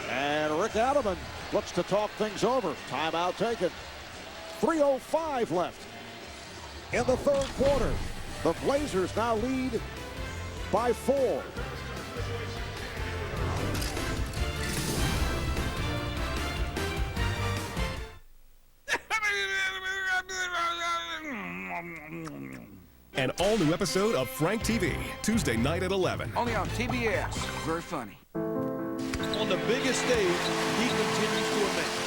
And Rick Adelman looks to talk things over. Timeout taken. 3:05 left in the third quarter. The Blazers now lead by 4. An all-new episode of Frank TV, Tuesday night at 11. Only on TBS. Very funny. On the biggest stage, he continues to amaze.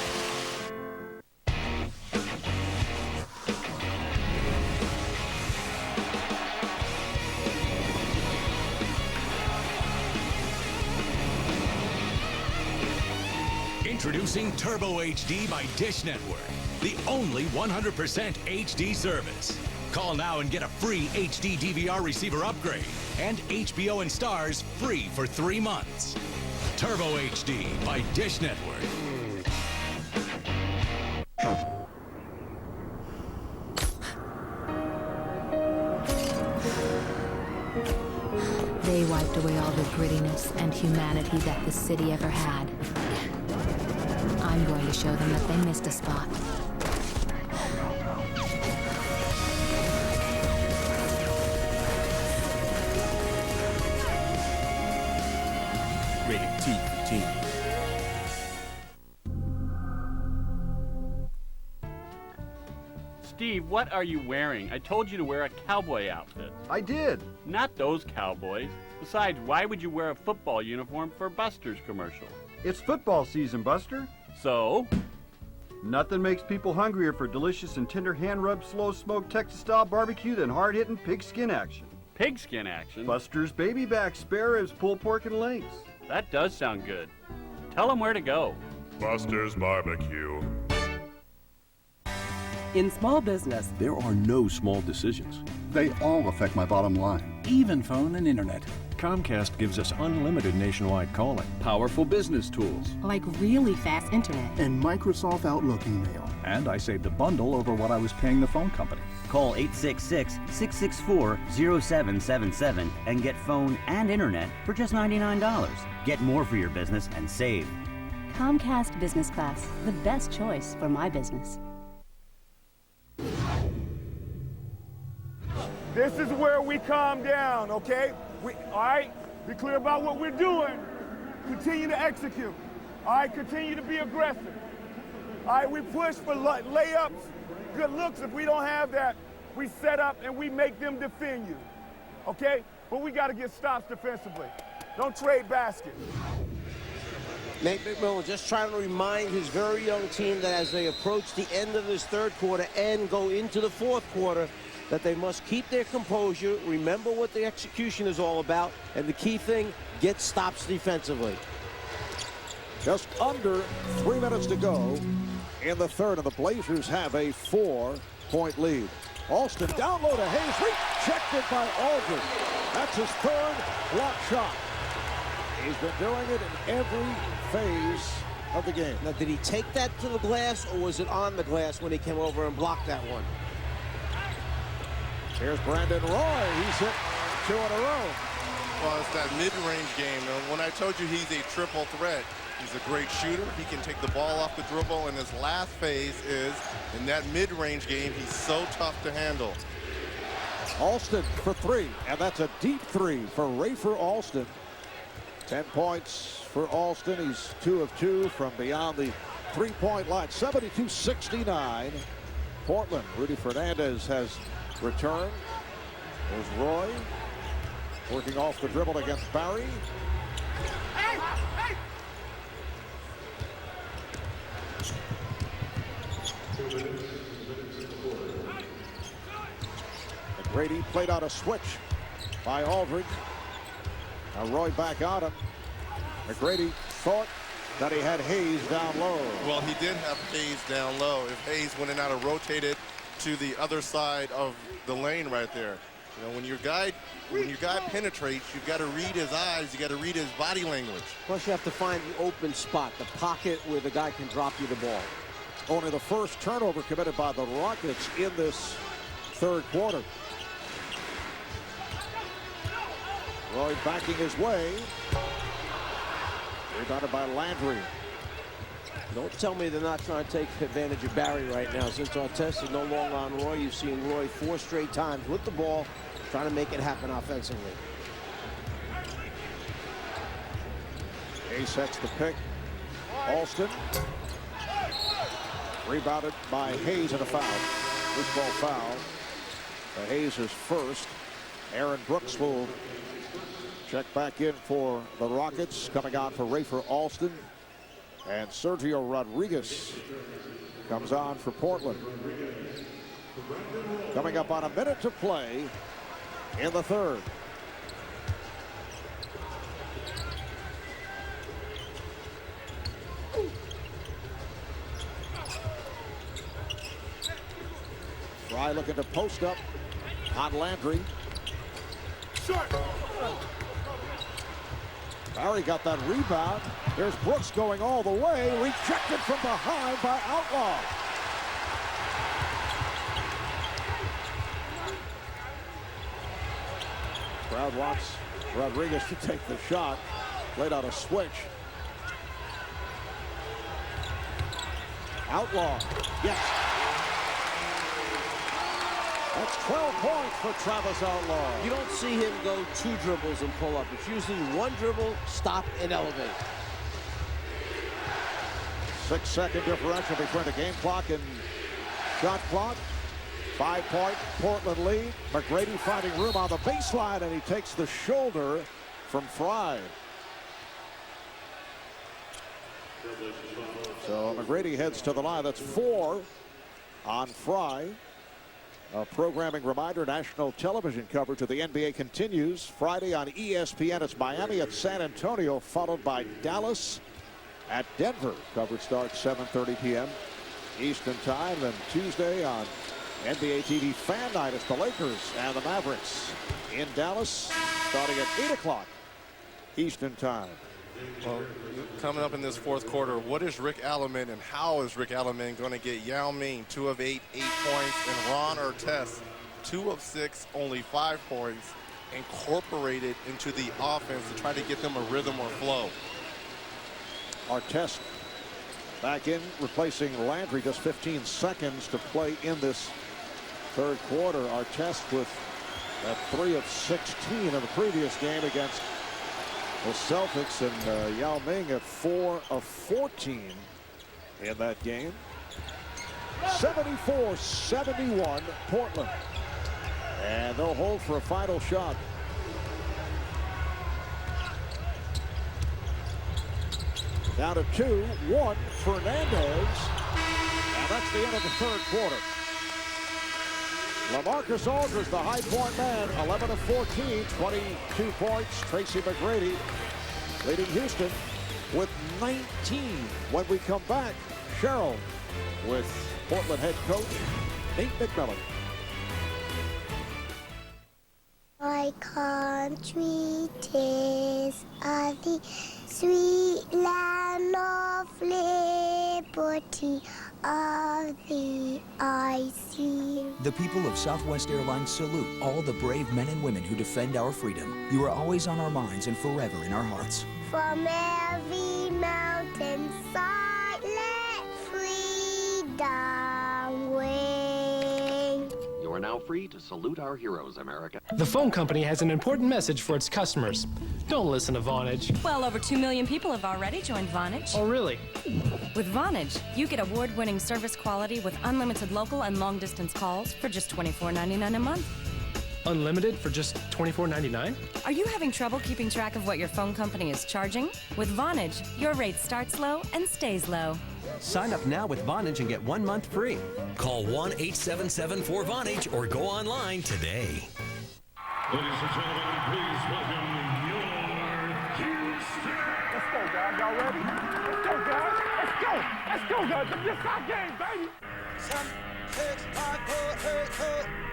Introducing Turbo HD by Dish Network, the only 100% HD service. Call now and get a free HD DVR receiver upgrade and HBO and Stars free for 3 months. Turbo HD by Dish Network. wiped away all the grittiness and humanity that this city ever had. I'm going to show them that they missed a spot. Rated T for Teen. Steve, what are you wearing? I told you to wear a cowboy outfit. I did. Not those cowboys. Besides, why would you wear a football uniform for Buster's commercial? It's football season, Buster. So? Nothing makes people hungrier for delicious and tender hand-rubbed, slow-smoked Texas-style barbecue than hard-hitting pigskin action. Pigskin action? Buster's baby back, spare ribs, pulled pork, and links. That does sound good. Tell them where to go. Buster's Barbecue. In small business, there are no small decisions. They all affect my bottom line. Even phone and internet. Comcast gives us unlimited nationwide calling, powerful business tools, Like really fast internet. And Microsoft Outlook email. and I saved a bundle over what I was paying the phone company. Call 866-664-0777 and get phone and internet for just $99. Get more for your business and save. Comcast Business Class, the best choice for my business. This is where we calm down, okay? All right? Be clear about what we're doing. Continue to execute. All right? Continue to be aggressive. All right? We push for layups, good looks. If we don't have that, we set up and we make them defend you, okay? But we got to get stops defensively. Don't trade baskets. Nate McMillan just trying to remind his very young team that as they approach the end of this third quarter and go into the fourth quarter, that they must keep their composure, remember what the execution is all about, and the key thing, get stops defensively. Just under 3 minutes to go in the third, and the Blazers have a 4-point lead. Alston down low to Hayes, rejected by Aldridge. That's his third block shot. He's been doing it in every phase of the game. Now, did he take that to the glass, or was it on the glass when he came over and blocked that one? Here's Brandon Roy. He's hit 2 in a row. Well, it's that mid-range game. And when I told you he's a triple threat, he's a great shooter. He can take the ball off the dribble. And his last phase is, in that mid-range game, he's so tough to handle. Alston for 3, and that's a deep 3 for Rafer Alston. 10 points for Alston. He's 2 of 2 from beyond the three-point line. 72-69. Portland. Rudy Fernandez has returned. There's Roy working off the dribble against Barry. McGrady played out a switch by Aldridge. Now Roy back on him. McGrady thought that he had Hayes down low. Well, he did have Hayes down low. If Hayes went in out and rotated to the other side of the lane right there. You know, when your guy penetrates, you've got to read his eyes, you got to read his body language. Plus, you have to find the open spot, the pocket where the guy can drop you the ball. Only the first turnover committed by the Rockets in this third quarter. Roy backing his way. Rebounded by Landry. Don't tell me they're not trying to take advantage of Barry right now. Since Artest is no longer on Roy, you've seen Roy 4 straight times with the ball, trying to make it happen offensively. Hayes sets the pick. Alston. Rebounded by Hayes and a foul. Loose ball foul. Hayes is first. Aaron Brooks will check back in for the Rockets. Coming on for Rafer Alston. And Sergio Rodriguez comes on for Portland. Coming up on a minute to play in the third. Fry looking to post up on Landry. Short. Barry got that rebound. There's Brooks going all the way. Rejected from behind by Outlaw. Crowd wants Rodriguez to take the shot. Played on a switch. Outlaw. Yes. That's 12 points for Travis Outlaw. You don't see him go 2 dribbles and pull up. It's usually 1 dribble, stop, and elevate. 6-second differential between the game clock and shot clock. 5-point Portland lead. McGrady finding room on the baseline, and he takes the shoulder from Fry. So McGrady heads to the line. That's 4 on Fry. A programming reminder, national television coverage of the NBA continues. Friday on ESPN, it's Miami at San Antonio, followed by Dallas at Denver. Coverage starts 7:30 p.m. Eastern time. Then Tuesday on NBA TV Fan Night, it's the Lakers and the Mavericks in Dallas, starting at 8 o'clock Eastern time. Well, coming up in this fourth quarter, what is Rick Alleman and how is Rick Alleman going to get Yao Ming 2 of 8, 8 points, and Ron Artest 2 of 6, only 5 points, incorporated into the offense to try to get them a rhythm or flow? Artest back in, replacing Landry. Just 15 seconds to play in this third quarter. Artest with that 3 of 16 in the previous game against the Celtics, and Yao Ming at 4 of 14 in that game. 74-71 Portland. And they'll hold for a final shot. Down to 2-1 Fernandez. And that's the end of the third quarter. LaMarcus Aldridge, the high point man, 11 of 14, 22 points. Tracy McGrady leading Houston with 19. When we come back, Cheryl with Portland head coach Nate McMillan. My country, 'tis of the sweet land of liberty, of the icy. The people of Southwest Airlines salute all the brave men and women who defend our freedom. You are always on our minds and forever in our hearts. From every mountain side, let freedom wing. You are now free to salute our heroes, America. The phone company has an important message for its customers. Don't listen to Vonage. Well, over 2 million people have already joined Vonage. Oh, really? With Vonage, you get award-winning service quality with unlimited local and long-distance calls for just $24.99 a month. Unlimited for just $24.99? Are you having trouble keeping track of what your phone company is charging? With Vonage, your rate starts low and stays low. Sign up now with Vonage and get 1 month free. Call 1-877-4-VONAGE or go online today. Ladies and gentlemen, please welcome your Houston. Let's go, guys. Y'all ready? Let's go, guys. Let's go. Let's go, guys. This is our game, baby.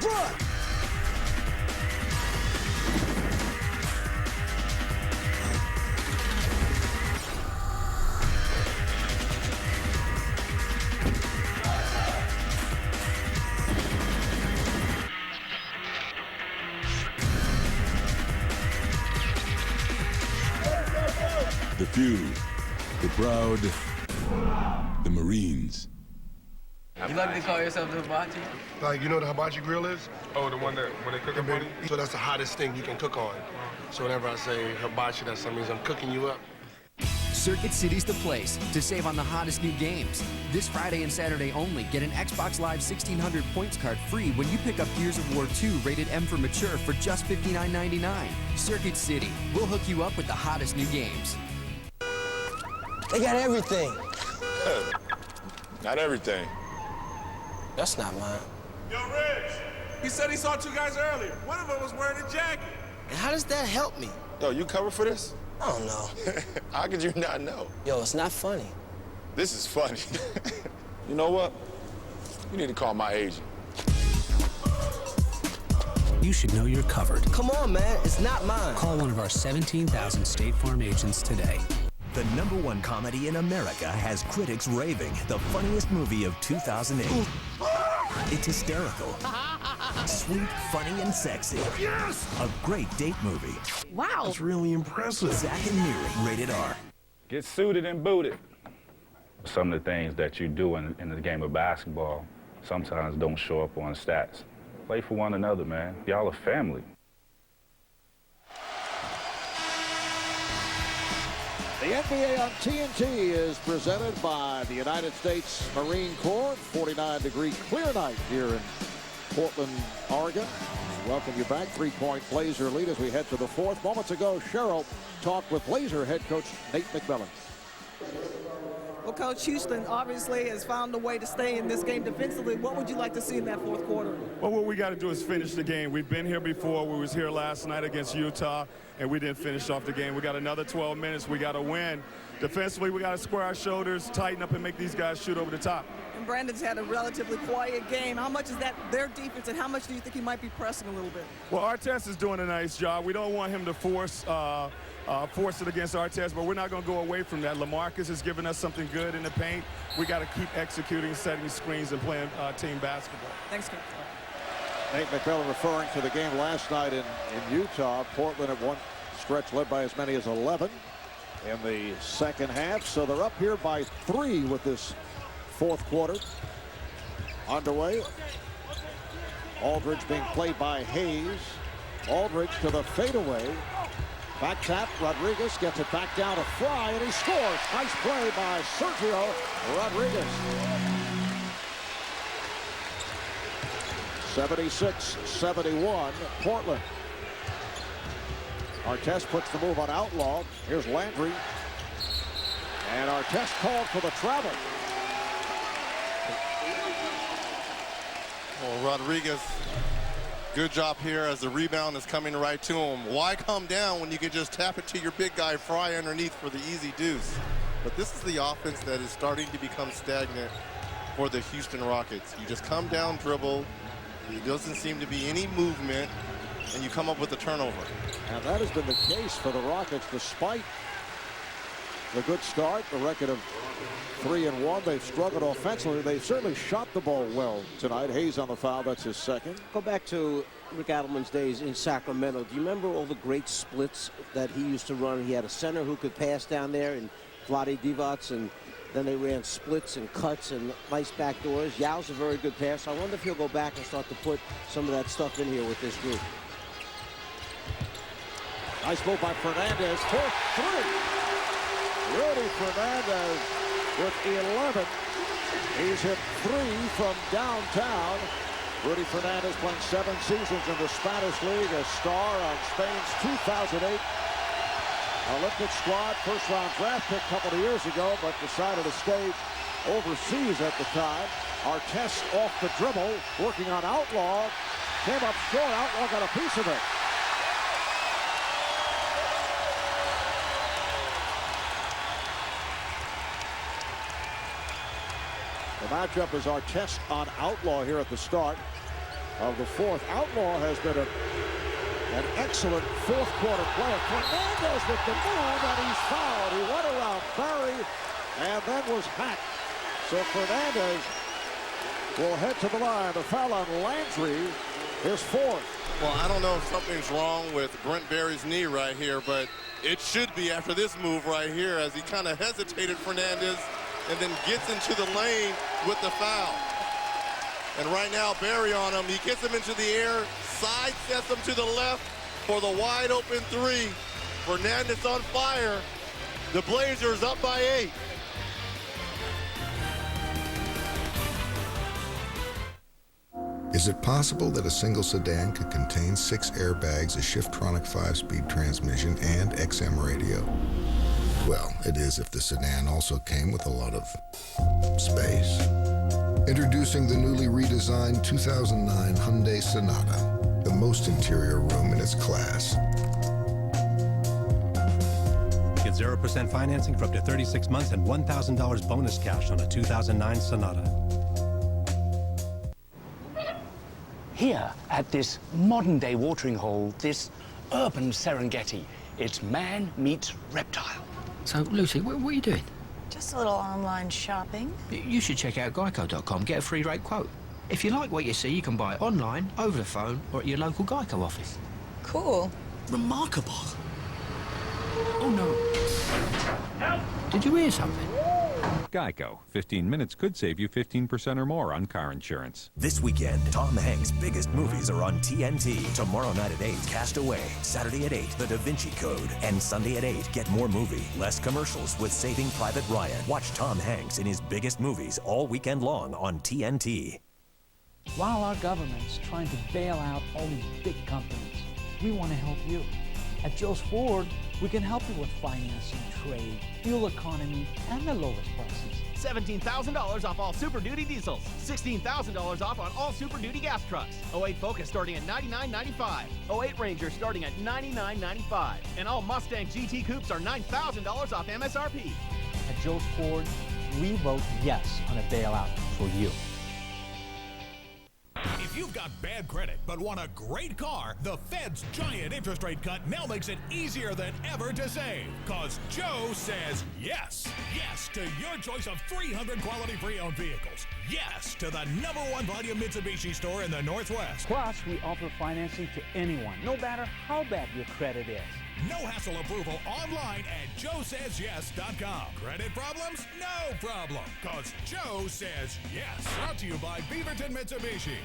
Run! The few, the proud, the Marines. You like to call yourself the hibachi? Like, you know what the hibachi grill is? Oh, the one that when they cook it, buddy? So that's the hottest thing you can cook on. So whenever I say hibachi, that means I'm cooking you up. Circuit City's the place to save on the hottest new games. This Friday and Saturday only, get an Xbox Live 1600 points card free when you pick up Gears of War 2 rated M for mature for just $59.99. Circuit City, we'll hook you up with the hottest new games. They got everything. Not everything. That's not mine. Yo, Rich, he said he saw 2 guys earlier. One of them was wearing a jacket. And how does that help me? Yo, you covered for this? I don't know. How could you not know? Yo, it's not funny. This is funny. You know what? You need to call my agent. You should know you're covered. Come on, man. It's not mine. Call one of our 17,000 State Farm agents today. The #1 comedy in America has critics raving the funniest movie of 2008. It's hysterical. Sweet, funny, and sexy. Yes! A great date movie. Wow. That's really impressive. Zack and Miri, rated R. Get suited and booted. Some of the things that you do in the game of basketball sometimes don't show up on stats. Play for one another, man. Y'all are family. The NBA on TNT is presented by the United States Marine Corps. 49-degree clear night here in Portland, Oregon. Welcome you back. 3-point Blazer lead as we head to the fourth. Moments ago, Cheryl talked with Blazer head coach Nate McMillan. Well, Coach, Houston obviously has found a way to stay in this game defensively. What would you like to see in that fourth quarter? Well, what we got to do is finish the game. We've been here before. We was here last night against Utah, and we didn't finish off the game. We got another 12 minutes. We got to win. Defensively, we got to square our shoulders, tighten up, and make these guys shoot over the top. And Brandon's had a relatively quiet game. How much is that their defense, and how much do you think he might be pressing a little bit? Well, Artest is doing a nice job. We don't want him to force it against Artest, but we're not going to go away from that. LaMarcus has given us something good in the paint. We got to keep executing, setting screens, and playing team basketball. Thanks, Coach. Nate McMillan referring to the game last night in Utah. Portland at one stretch led by as many as 11 in the second half. So they're up here by 3 with this fourth quarter underway. Aldridge being played by Hayes. Aldridge to the fadeaway. Back tap, Rodriguez gets it back down to Fry, and he scores. Nice play by Sergio Rodriguez. 76-71, Portland. Artest puts the move on Outlaw. Here's Landry. And Artest called for the travel. Well, Rodriguez, good job here as the rebound is coming right to him. Why come down when you can just tap it to your big guy, Fry underneath for the easy deuce? But this is the offense that is starting to become stagnant for the Houston Rockets. You just come down, dribble. There doesn't seem to be any movement, and you come up with a turnover. And that has been the case for the Rockets despite the good start, the record of 3-1. They've struggled offensively. They've certainly shot the ball well tonight. Hayes on the foul. That's his second. Go back to Rick Adelman's days in Sacramento. Do you remember all the great splits that he used to run? He had a center who could pass down there, and Vlade Divac, and then they ran splits and cuts and nice backdoors. Yao's a very good passer. I wonder if he'll go back and start to put some of that stuff in here with this group. Nice move by Fernandez for 3. Rudy Fernandez with 11. He's hit 3 from downtown. Rudy Fernandez playing 7 seasons in the Spanish League, a star on Spain's 2008 Olympic squad, first-round draft pick a couple of years ago, but decided to stay overseas at the time. Artest off the dribble, working on Outlaw. Came up short. Outlaw got a piece of it. The matchup is Artest on Outlaw here at the start of the fourth. Outlaw has been an excellent fourth quarter player. Fernandez with the move, and he's fouled. He went around Barry and then was hacked. So Fernandez will head to the line. The foul on Landry is 4th. Well, I don't know if something's wrong with Brent Barry's knee right here, but it should be after this move right here as he kind of hesitated, Fernandez, and then gets into the lane with the foul. And right now, Barry on him. He gets him into the air, side sets him to the left for the wide open 3. Fernandez on fire. The Blazers up by 8. Is it possible that a single sedan could contain 6 airbags, a Shiftronic 5-speed transmission, and XM radio? Well, it is if the sedan also came with a lot of space. Introducing the newly redesigned 2009 Hyundai Sonata, the most interior room in its class. Get 0% financing for up to 36 months and $1,000 bonus cash on a 2009 Sonata. Here at this modern-day watering hole, this urban Serengeti, it's man meets reptile. So, Lucy, what are you doing? Just a little online shopping. You should check out Geico.com, get a free rate quote. If you like what you see, you can buy it online, over the phone, or at your local Geico office. Cool. Remarkable. Oh, no. Did you hear something? Geico. 15 minutes could save you 15% or more on car insurance. This weekend, Tom Hanks' biggest movies are on TNT. Tomorrow night at 8, Castaway. Saturday at 8, The Da Vinci Code. And Sunday at 8, get more movie, less commercials with Saving Private Ryan. Watch Tom Hanks in his biggest movies all weekend long on TNT. While our government's trying to bail out all these big companies, we want to help you. At Joe's Ford, we can help you with financing, trade, fuel economy, and the lowest prices. $17,000 off all Super Duty diesels. $16,000 off on all Super Duty gas trucks. 08 Focus starting at $99.95. 08 Ranger starting at $99.95. And all Mustang GT Coupes are $9,000 off MSRP. At Joe's Ford, we vote yes on a bailout for you. If you've got bad credit but want a great car, the Fed's giant interest rate cut now makes it easier than ever to save. Cause Joe says yes. Yes to your choice of 300 quality pre-owned vehicles. Yes to the #1 volume Mitsubishi store in the Northwest. Plus, we offer financing to anyone, no matter how bad your credit is. No hassle approval online at joesays.yes.com. Credit problems? No problem. Cause Joe says yes. Brought to you by Beaverton Mitsubishi.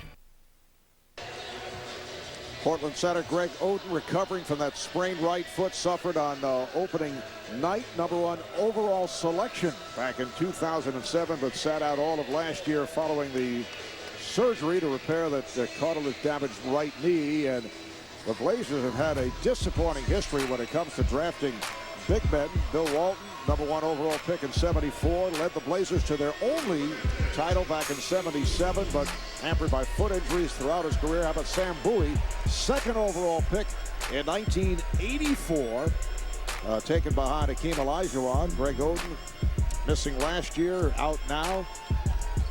Portland center Greg Oden recovering from that sprained right foot suffered on opening night. #1 overall selection back in 2007, but sat out all of last year following the surgery to repair that cartilage damaged right knee. And the Blazers have had a disappointing history when it comes to drafting big men. Bill Walton, #1 overall pick in '74, led the Blazers to their only title back in '77, but hampered by foot injuries throughout his career. How about Sam Bowie, 2nd overall pick in 1984, taken behind Hakeem Olajuwon. Greg Oden missing last year, out now.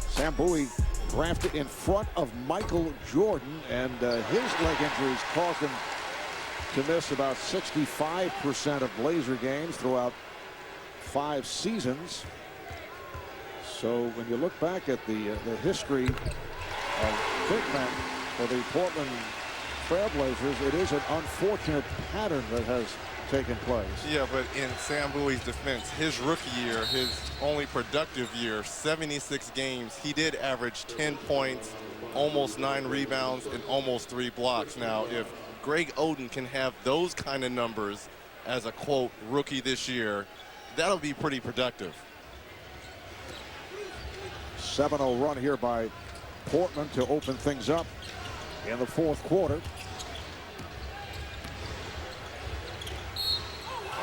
Sam Bowie drafted in front of Michael Jordan, and his leg injuries caused him to miss about 65% of Blazer games throughout 5 seasons. So when you look back at the history of big men for the Portland Trailblazers, it is an unfortunate pattern that has taken place. Yeah, but in Sam Bowie's defense, his rookie year, his only productive year, 76 games, he did average 10 points, almost 9 rebounds, and almost 3 blocks. Now, if Greg Oden can have those kind of numbers as a, quote, rookie this year, that'll be pretty productive. 7-0 run here by Portland to open things up in the 4th quarter.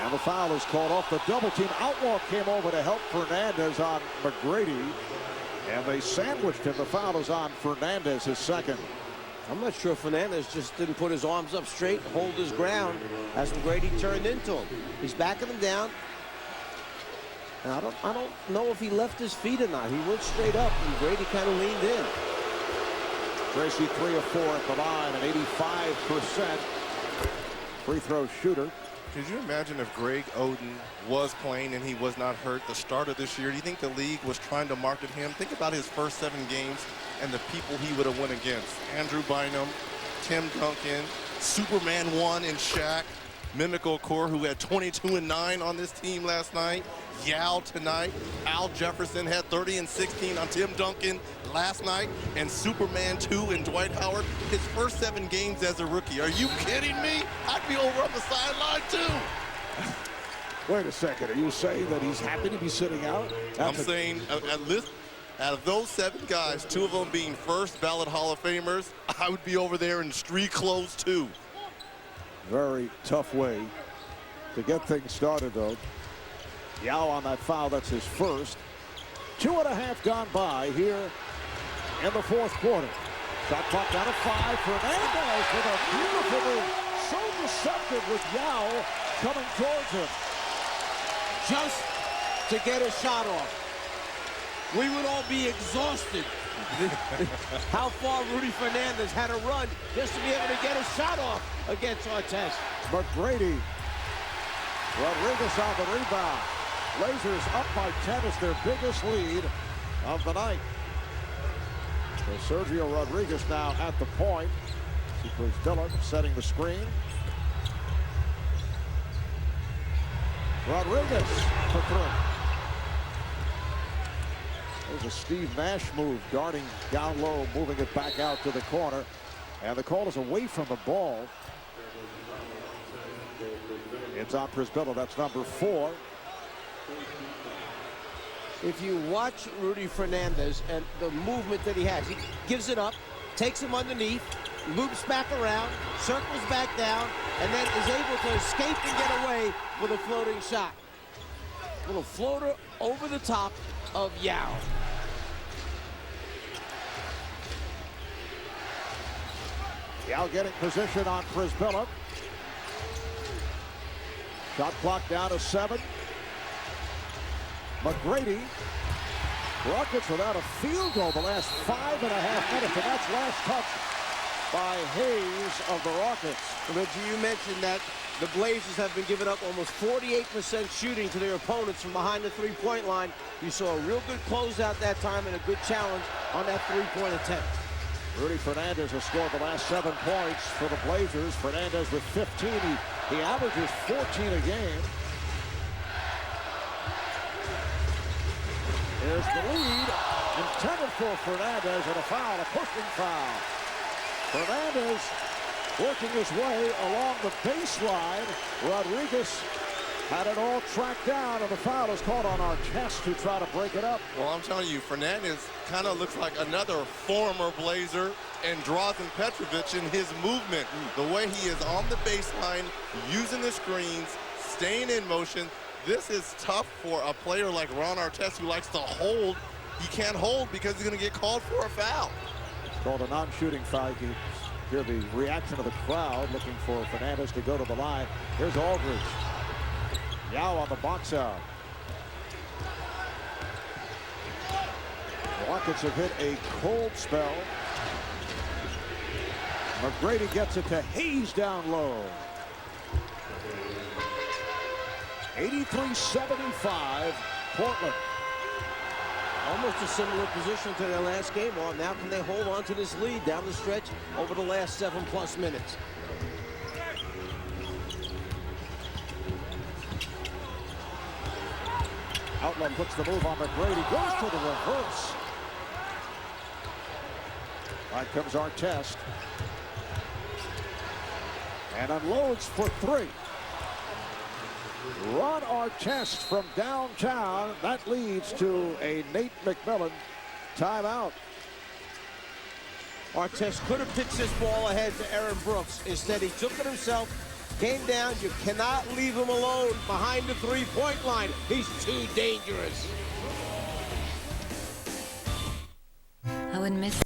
And the foul is called off the double team. Outlaw came over to help Fernandez on McGrady, and they sandwiched him. The foul is on Fernandez, his 2nd. I'm not sure Fernandez just didn't put his arms up straight, hold his ground as McGrady turned into him. He's backing him down. And I don't know if he left his feet or not. He went straight up, and Grady kind of leaned in. Tracy 3 of 4 at the line, an 85% free throw shooter. Could you imagine if Greg Oden was playing and he was not hurt the start of this year? Do you think the league was trying to market him? Think about his first 7 games and the people he would have went against. Andrew Bynum, Tim Duncan, Superman 1 in Shaq, Mimico Core, who had 22 and 9 on this team last night. Yao tonight. Al Jefferson had 30 and 16 on Tim Duncan last night. And Superman 2 and Dwight Howard, his first 7 games as a rookie. Are you kidding me? I'd be over on the sideline too. Wait a second. Are you saying that he's happy to be sitting out? I'm saying at least out of those 7 guys, 2 of them being first ballot Hall of Famers, I would be over there in street clothes too. Very tough way to get things started, though. Yao on that foul, that's his first. 2.5 gone by here in the 4th quarter. Shot clock down to 5. Fernandez with a beautiful move. So deceptive with Yao coming towards him. Just to get a shot off. We would all be exhausted. How far Rudy Fernandez had to run just to be able to get a shot off against Artest. McGrady. Rodriguez on the rebound. Blazers up by 10 is their biggest lead of the night. So Sergio Rodriguez now at the point. Sequence Dillon setting the screen. Rodriguez for three. There's a Steve Nash move, darting down low, moving it back out to the corner. And the call is away from the ball. It's on Prisbilla. That's number 4. If you watch Rudy Fernandez and the movement that he has, he gives it up, takes him underneath, loops back around, circles back down, and then is able to escape and get away with a floating shot. Little floater over the top of Yao. Yao getting position on Prisbilla. Shot clock down to 7. McGrady. Rockets without a field goal the last 5.5 minutes, and that's last touch by Hayes of the Rockets. Reggie, you mentioned that the Blazers have been giving up almost 48% shooting to their opponents from behind the three-point line. You saw a real good closeout that time and a good challenge on that three-point attempt. Rudy Fernandez has scored the last 7 points for the Blazers. Fernandez with 15. He averages 14 a game. Here's the lead. Intended for Fernandez, and a foul, a pushing foul. Fernandez working his way along the baseline. Rodriguez had it all tracked down, and the foul is called on Artest to try to break it up. Well, I'm telling you, Fernandez kind of looks like another former Blazer and Drazen Petrovic in his movement. The way he is on the baseline, using the screens, staying in motion. This is tough for a player like Ron Artest, who likes to hold. He can't hold because he's going to get called for a foul. It's called a non-shooting foul. You can hear the reaction of the crowd looking for Fernandez to go to the line. Here's Aldridge. Yao on the box out. The Rockets have hit a cold spell. McGrady gets it to Hayes down low. 83-75, Portland. Almost a similar position to their last game. Well, now can they hold on to this lead down the stretch over the last 7+ minutes? Outlaw puts the move on McGrady, goes to the reverse. Right comes Artest. And unloads for 3. Ron Artest from downtown. That leads to a Nate McMillan timeout. Artest could have pitched this ball ahead to Aaron Brooks. Instead, he took it himself, came down. You cannot leave him alone behind the three-point line. He's too dangerous. I wouldn't miss.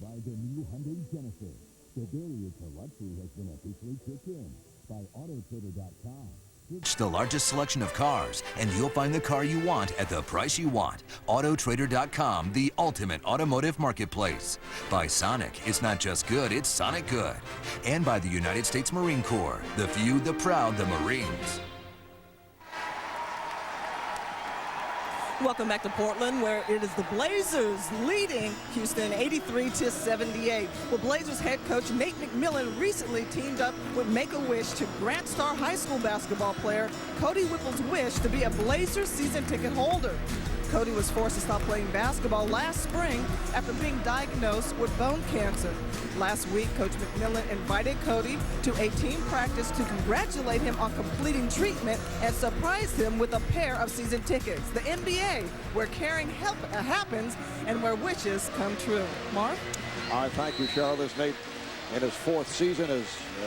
By the new Hyundai Genesis. The barrier to luxury has been officially kicked in by Autotrader.com. It's the largest selection of cars, and you'll find the car you want at the price you want. Autotrader.com, the ultimate automotive marketplace. By Sonic, it's not just good, it's Sonic good. And by the United States Marine Corps, the few, the proud, the Marines. Welcome back to Portland, where it is the Blazers leading Houston 83-78. Well, Blazers head coach Nate McMillan recently teamed up with Make-A-Wish to grant star high school basketball player Cody Whipple's wish to be a Blazers season ticket holder. Cody was forced to stop playing basketball last spring after being diagnosed with bone cancer. Last week, Coach McMillan invited Cody to a team practice to congratulate him on completing treatment and surprised him with a pair of season tickets. The NBA, where caring happens and where wishes come true. Mark? All right, thank you, Cheryl. This is Nate in his 4th season as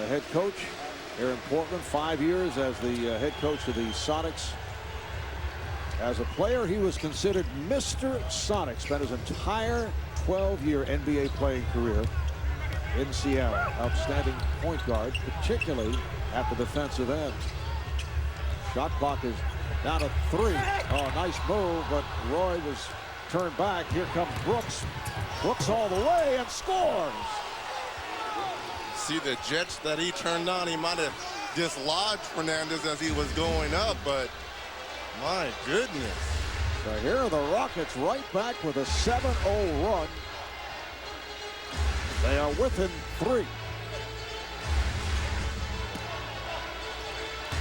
head coach here in Portland. 5 years as the head coach of the Sonics. As a player, he was considered Mr. Sonic. Spent his entire 12-year NBA playing career in Seattle. Outstanding point guard, particularly at the defensive end. Shot clock is down to 3. Oh, nice move, but Roy was turned back. Here comes Brooks. Brooks all the way and scores. See the jets that he turned on. He might have dislodged Fernandez as he was going up, but my goodness. So here are the Rockets right back with a 7-0 run. They are within 3.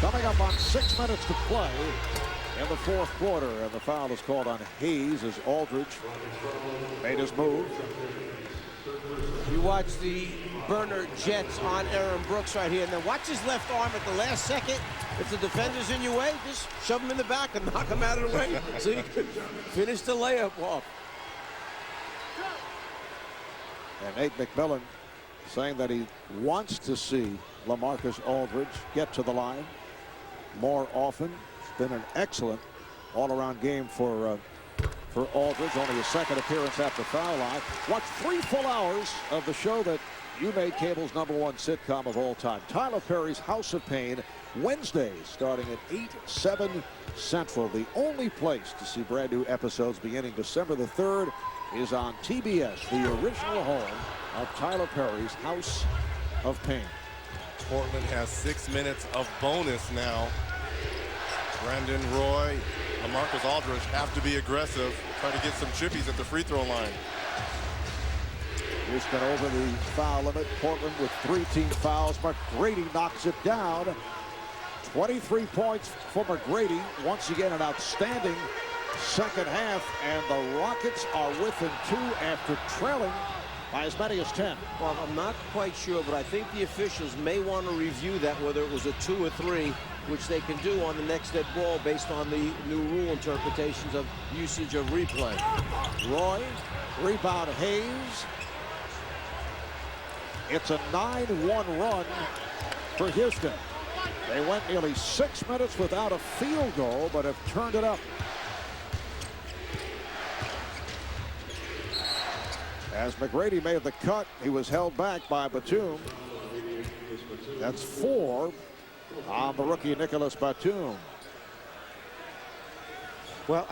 Coming up on 6 minutes to play in the fourth quarter, and the foul is called on Hayes as Aldridge made his move. You watch the burner jets on Aaron Brooks right here, and then watch his left arm at the last second. If the defender's in your way, just shove him in the back and knock him out of the way so you can finish the layup off. And Nate McMillan saying that he wants to see LaMarcus Aldridge get to the line more often. It's been an excellent all-around game for Aldridge. Only his second appearance at the foul line. Watch 3 full hours of the show that you made cable's #1 sitcom of all time, Tyler Perry's House of Pain, Wednesdays starting at 8, 7 Central. The only place to see brand new episodes beginning December the 3rd is on TBS, the original home of Tyler Perry's House of Pain. Portland has 6 minutes of bonus now. Brandon Roy, LaMarcus Aldridge have to be aggressive, try to get some chippies at the free throw line. Houston over the foul limit. Portland with 3 team fouls. McGrady knocks it down. 23 points for McGrady. Once again, an outstanding second half, and the Rockets are within 2 after trailing by as many as 10. Well, I'm not quite sure, but I think the officials may want to review that, whether it was a 2 or 3, which they can do on the next dead ball based on the new rule interpretations of usage of replay. Roy, rebound Hayes. It's a 9-1 run for Houston. They went nearly 6 minutes without a field goal, but have turned it up. As McGrady made the cut, he was held back by Batum. That's 4 on the rookie Nicholas Batum. Well,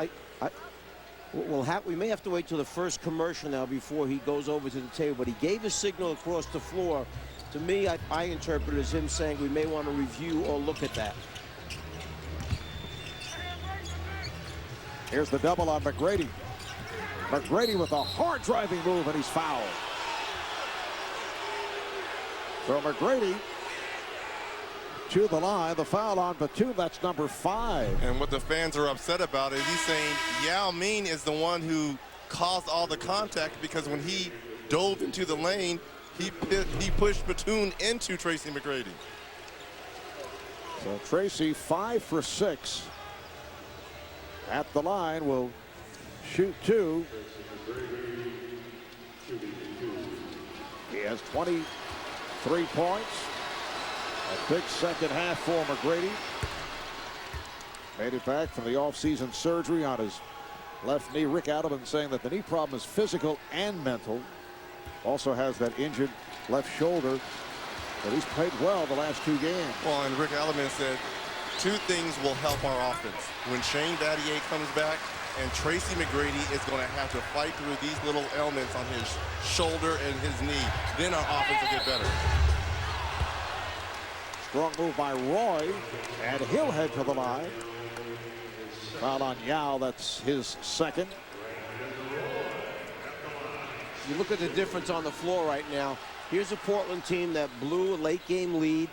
we may have to wait till the first commercial now before he goes over to the table, but he gave a signal across the floor. To me, I interpret it as him saying we may want to review or look at that. Here's the double on McGrady. McGrady with a hard driving move, and he's fouled. So McGrady to the line. The foul on Batum, that's number 5. And what the fans are upset about is he's saying Yao Ming is the one who caused all the contact, because when he dove into the lane, he pushed Batum into Tracy McGrady. So Tracy 5 for 6 at the line, will shoot 2. He has 23 points. A big second half for McGrady. Made it back from the offseason surgery on his left knee. Rick Adelman saying that the knee problem is physical and mental. Also has that injured left shoulder, but he's played well the last 2 games. Well, and Rick Adelman said 2 things will help our offense. When Shane Battier comes back, and Tracy McGrady is going to have to fight through these little ailments on his shoulder and his knee. Then our offense will get better. Strong move by Roy, and he'll head to the line. Foul on Yao, that's his second. You look at the difference on the floor right now. Here's a Portland team that blew a late game lead.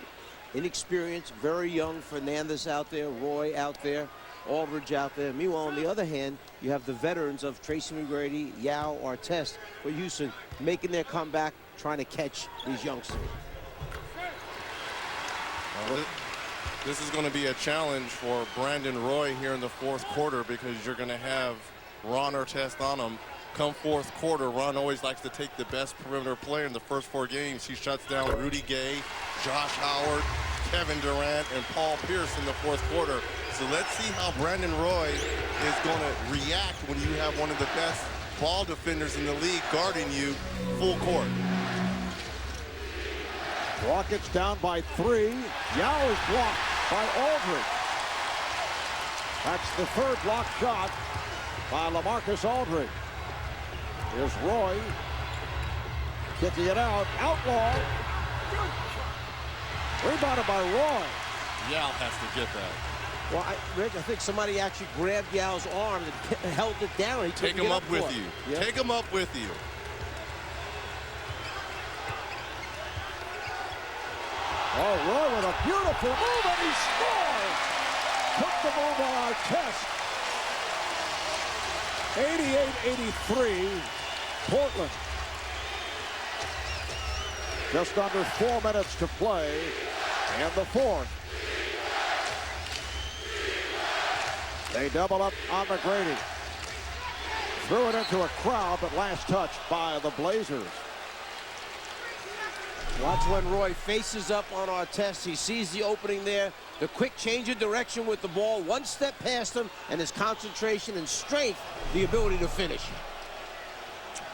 Inexperienced, very young. Fernandez out there, Roy out there, Aldridge out there. Meanwhile, on the other hand, you have the veterans of Tracy McGrady, Yao, Artest for Houston making their comeback, trying to catch these youngsters. This is going to be a challenge for Brandon Roy here in the fourth quarter, because you're going to have Ron Artest on him. Come fourth quarter, Ron always likes to take the best perimeter player in the first 4 games. He shuts down Rudy Gay, Josh Howard, Kevin Durant, and Paul Pierce in the fourth quarter. So let's see how Brandon Roy is going to react when you have one of the best ball defenders in the league guarding you full court. Rockets down by 3. Yao is blocked by Aldridge. That's the 3rd block shot by LaMarcus Aldridge. Here's Roy kicking it out. Outlaw. Rebounded by Roy. Yao has to get that. Well, Rich, I think somebody actually grabbed Yao's arm and held it down. He Take him up with you. Yep. Take him up with you. Oh, Roy with a beautiful move, and he scores! Took the move on our test. 88-83, Portland. Just under 4 minutes to play in the fourth. They double up on McGrady. Threw it into a crowd, but last touch by the Blazers. Watch when Roy faces up on our test. He sees the opening there. The quick change of direction with the ball. One step past him, and his concentration and strength, the ability to finish.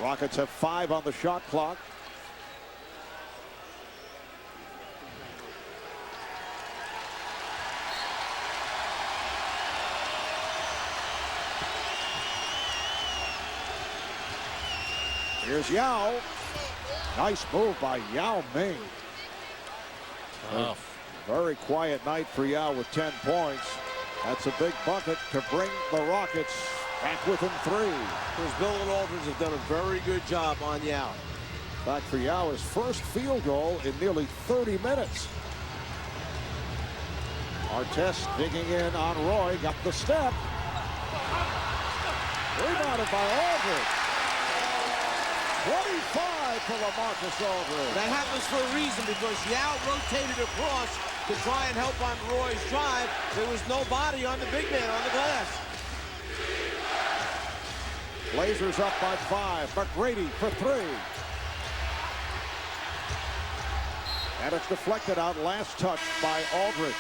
Rockets have 5 on the shot clock. Here's Yao. Nice move by Yao Ming. Very quiet night for Yao with 10 points. That's a big bucket to bring the Rockets back within 3. Bill and Aldridge have done a very good job on Yao. Back for Yao, his first field goal in nearly 30 minutes. Artest digging in on Roy. Got the step. Rebounded by Aldridge. 25 for LaMarcus Aldridge. That happens for a reason, because Yao rotated across to try and help on Roy's drive. There was no body on the big man on the glass. Blazers up by 5. McGrady for 3. And it's deflected out. Last touch by Aldridge.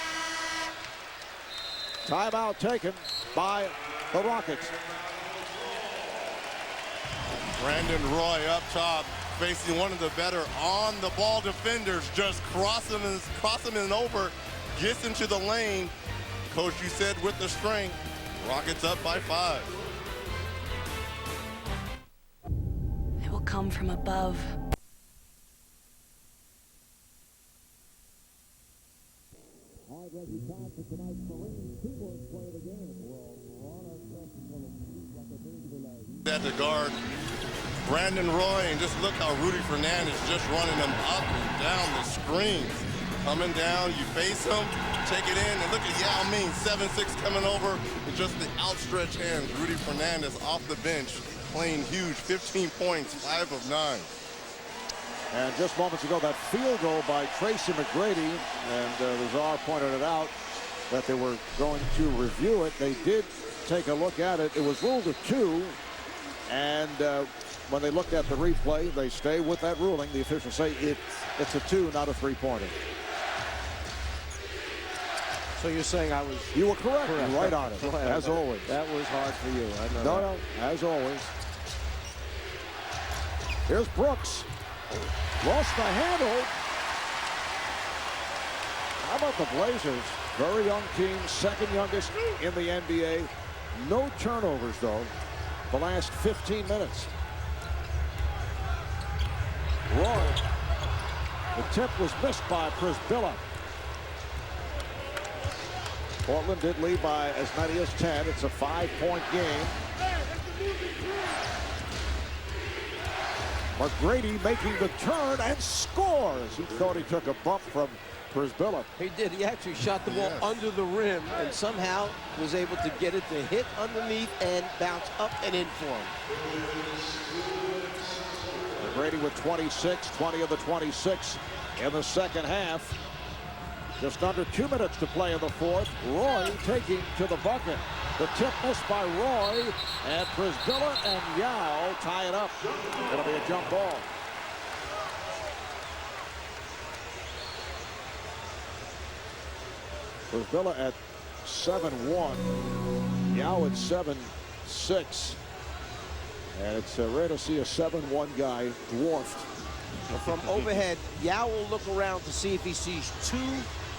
Timeout taken by the Rockets. Brandon Roy up top, facing one of the better on-the-ball defenders, just cross him and over, gets into the lane. Coach, you said with the strength. Rockets up by 5. It will come from above. At the guard, Brandon Roy, and just look how R.Fernandez just running him up and down the screens. Coming down, you face him, take it in, and look at Yao Ming, 7'6", coming over with just the outstretched hands. R.Fernandez off the bench, playing huge, 15 points, 5 of 9. And just moments ago, that field goal by Tracy McGrady, and the czar pointed it out that they were going to review it. They did take a look at it. It was ruled a 2, and when they looked at the replay, they stay with that ruling. The officials say it's a 2, not a 3-pointer. So you're saying I was... You were correct. You're right on it, as always. That was hard for you. I know. No, as always. Here's Brooks. Lost the handle. How about the Blazers? Very young team, second youngest in the NBA. No turnovers, though, the last 15 minutes. Roy. The tip was missed by Prisbilla. Portland did lead by as many as 10. It's a 5-point game. McGrady making the turn and scores. He thought he took a bump from Prisbilla. He did. He actually shot the ball under the rim and somehow was able to get it to hit underneath and bounce up and in for him. McGrady with 26, 20 of the 26 in the second half. Just under 2 minutes to play in the fourth. Roy taking to the bucket. The tip missed by Roy, and Prisbilla and Yao tie it up. It'll be a jump ball. Prisbilla at 7-1. Yao at 7-6. And it's rare to see a 7-1 guy dwarfed. From overhead, Yao will look around to see if he sees 2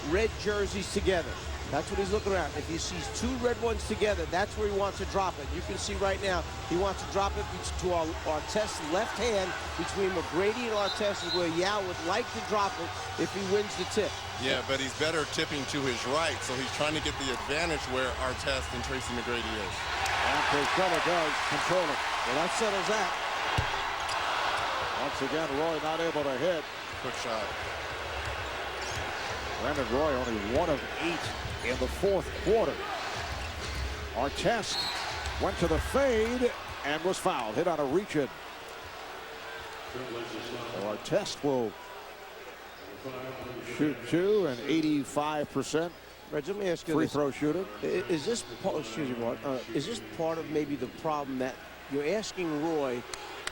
red jerseys together. That's what he's looking at. If he sees two red ones together, that's where he wants to drop it. You can see right now, he wants to drop it to Artest's left hand. Between McGrady and Artest is where Yao would like to drop it if he wins the tip. Yeah, but he's better tipping to his right, so he's trying to get the advantage where Artest and Tracy McGrady is. And Priscilla does control it. Well, that settles that. Once again, Roy not able to hit. Quick shot. Brandon Roy only 1 of 8 in the fourth quarter. Artest went to the fade and was fouled. Hit on a reach-in. So Artest will shoot 2 and 85%. Reg, let me ask you free this. throw shooter. Is this is this part of maybe the problem that you're asking Roy,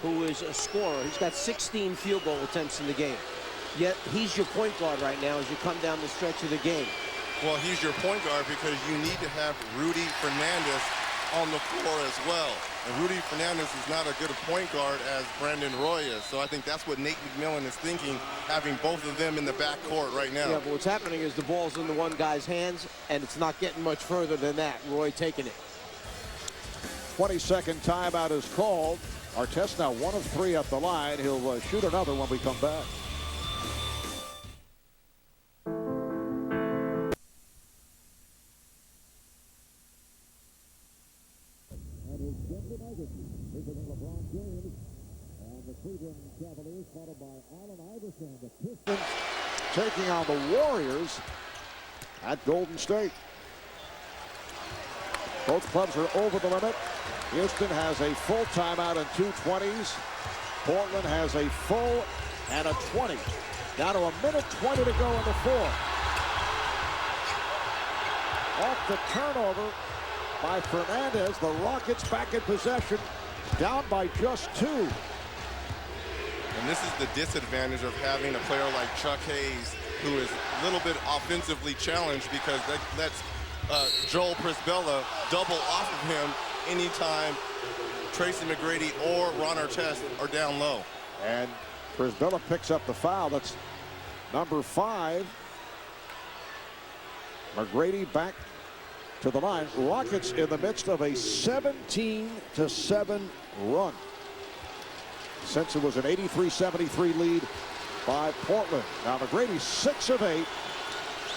who is a scorer? He's got 16 field goal attempts in the game. Yet he's your point guard right now as you come down the stretch of the game. Well, he's your point guard because you need to have Rudy Fernandez on the floor as well. And Rudy Fernandez is not a good point guard as Brandon Roy is. So I think that's what Nate McMillan is thinking, having both of them in the backcourt right now. Yeah, but what's happening is the ball's in the one guy's hands, and it's not getting much further than that. Roy taking it. 20-second timeout is called. Artest now 1 of 3 at the line. He'll shoot another when we come back. Taking on the Warriors at Golden State. Both clubs are over the limit. Houston has a full timeout and 2 20s. Portland has a full and a 20. Down to 1:20 to go in the fourth. Off the turnover by Fernandez. The Rockets back in possession, down by just 2. And this is the disadvantage of having a player like Chuck Hayes, who is a little bit offensively challenged, because that lets Joel Prisbilla double off of him anytime Tracy McGrady or Ron Artest are down low. And Prisbilla picks up the foul. That's number 5. McGrady back to the line. Rockets in the midst of a 17-7 run, since it was an 83-73 lead by Portland. Now McGrady 6 of 8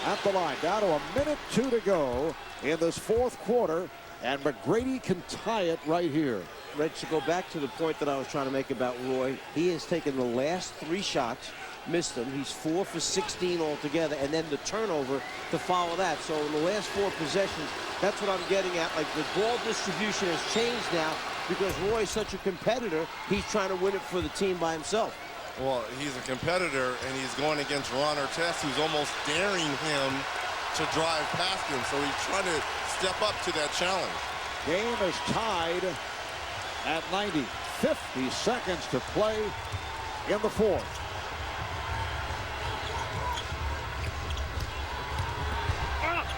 at the line. Down to 1:02 to go in this fourth quarter, and McGrady can tie it right here. Reg, to go back to the point that I was trying to make about Roy, he has taken the last 3 shots, missed them. He's 4 for 16 altogether, and then the turnover to follow that. So in the last 4 possessions, that's what I'm getting at. Like, the ball distribution has changed now because Roy is such a competitor. He's trying to win it for the team by himself. Well, he's a competitor, and he's going against Ron Artest, who's almost daring him to drive past him. So he's trying to step up to that challenge. Game is tied at 90. 50 seconds to play in the fourth.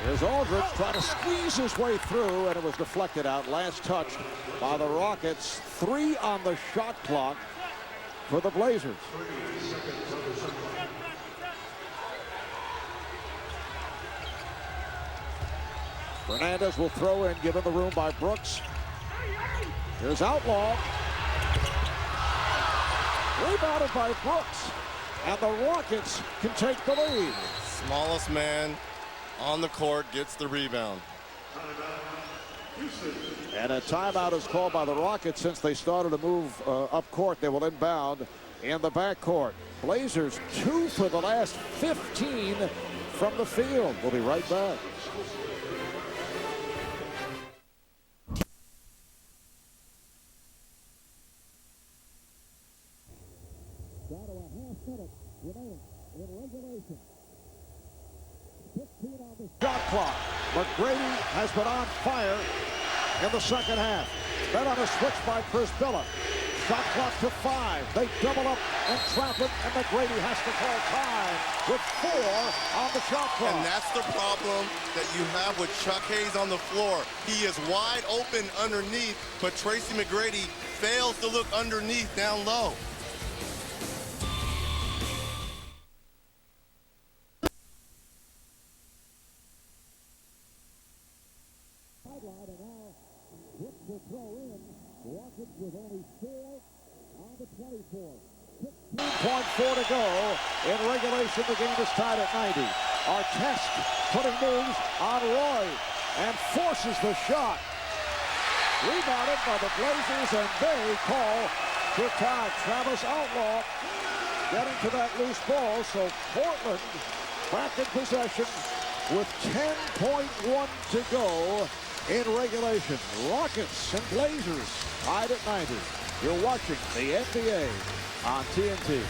Here's Aldridge trying to squeeze his way through, and it was deflected out. Last touch by the Rockets. 3 on the shot clock for the Blazers. Fernandez will throw in, given the room by Brooks. Here's Outlaw. Rebounded by Brooks. And the Rockets can take the lead. Smallest man on the court gets the rebound. And a timeout is called by the Rockets since they started to move up court. They will inbound in the backcourt. Blazers 2 for the last 15 from the field. We'll be right back. Down to a half minute remaining in regulation. 15 on the Shot clock. McGrady has been on fire in the second half. Then on a switch by Prisbilla. Shot clock to 5. They double up and trap it, and McGrady has to call time with 4 on the shot clock. And that's the problem that you have with Chuck Hayes on the floor. He is wide open underneath, but Tracy McGrady fails to look underneath down low. .4 to go. In regulation, the game is tied at 90. Artest putting moves on Roy and forces the shot. Rebounded by the Blazers, and they call for time. Travis Outlaw getting to that loose ball, so Portland back in possession with 10.1 to go in regulation. Rockets and Blazers tied at 90. You're watching the NBA on TNT.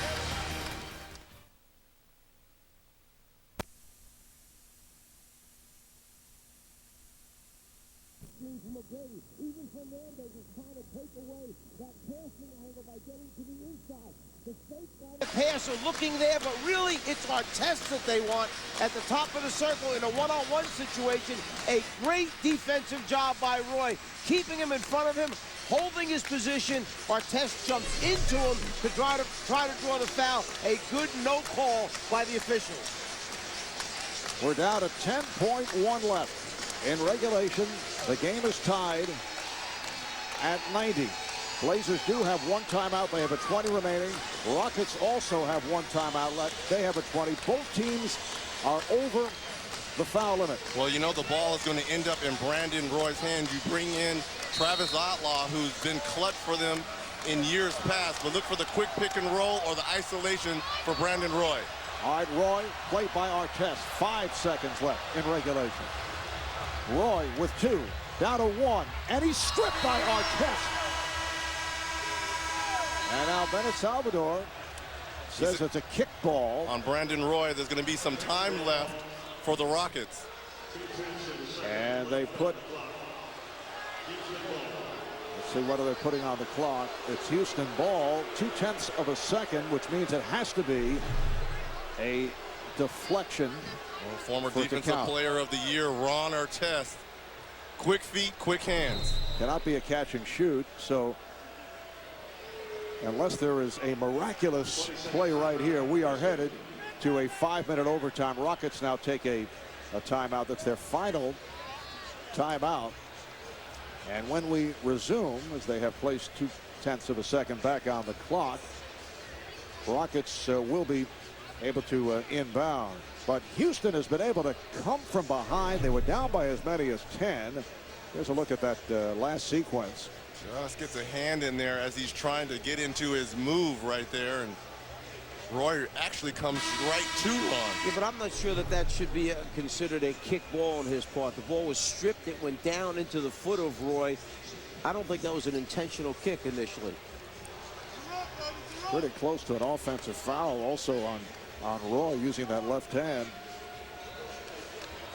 McGrady, even Fernandez is trying to take away that passing angle by getting to the inside. The passer looking there, but really it's Artest that they want at the top of the circle in a one-on-one situation. A great defensive job by Roy, keeping him in front of him, holding his position. Artest jumps into him to try to draw the foul. A good no call by the officials. We're down to 10.1 left in regulation. The game is tied at 90. Blazers do have one timeout. They have a 20 remaining. Rockets also have one timeout left. They have a 20. Both teams are over the foul limit. Well, you know the ball is going to end up in Brandon Roy's hand. You bring in Travis Outlaw, who's been clutch for them in years past, but look for the quick pick and roll or the isolation for Brandon Roy. All right, Roy, played by Artest. 5 seconds left in regulation. Roy with 2, down to 1, and he's stripped by Artest. And now Bennett Salvador says it's a kick ball. On Brandon Roy, there's going to be some time left for the Rockets. And they put, let's see, what are they putting on the clock? It's Houston ball, 0.2 of a second, which means it has to be a deflection. Well, former defensive player of the year, Ron Artest. Quick feet, quick hands. Cannot be a catch and shoot, so unless there is a miraculous play right here, we are headed to a 5-minute overtime. Rockets now take a timeout. That's their final timeout. And when we resume, as they have placed 0.2 of a second back on the clock, Rockets will be able to inbound. But Houston has been able to come from behind. They were down by as many as 10. Here's a look at that last sequence. Just gets a hand in there as he's trying to get into his move right there, and Roy actually comes right to Ron. Yeah, but I'm not sure that should be considered a kick ball on his part. The ball was stripped. It went down into the foot of Roy. I don't think that was an intentional kick initially. Pretty close to an offensive foul also on Roy using that left hand.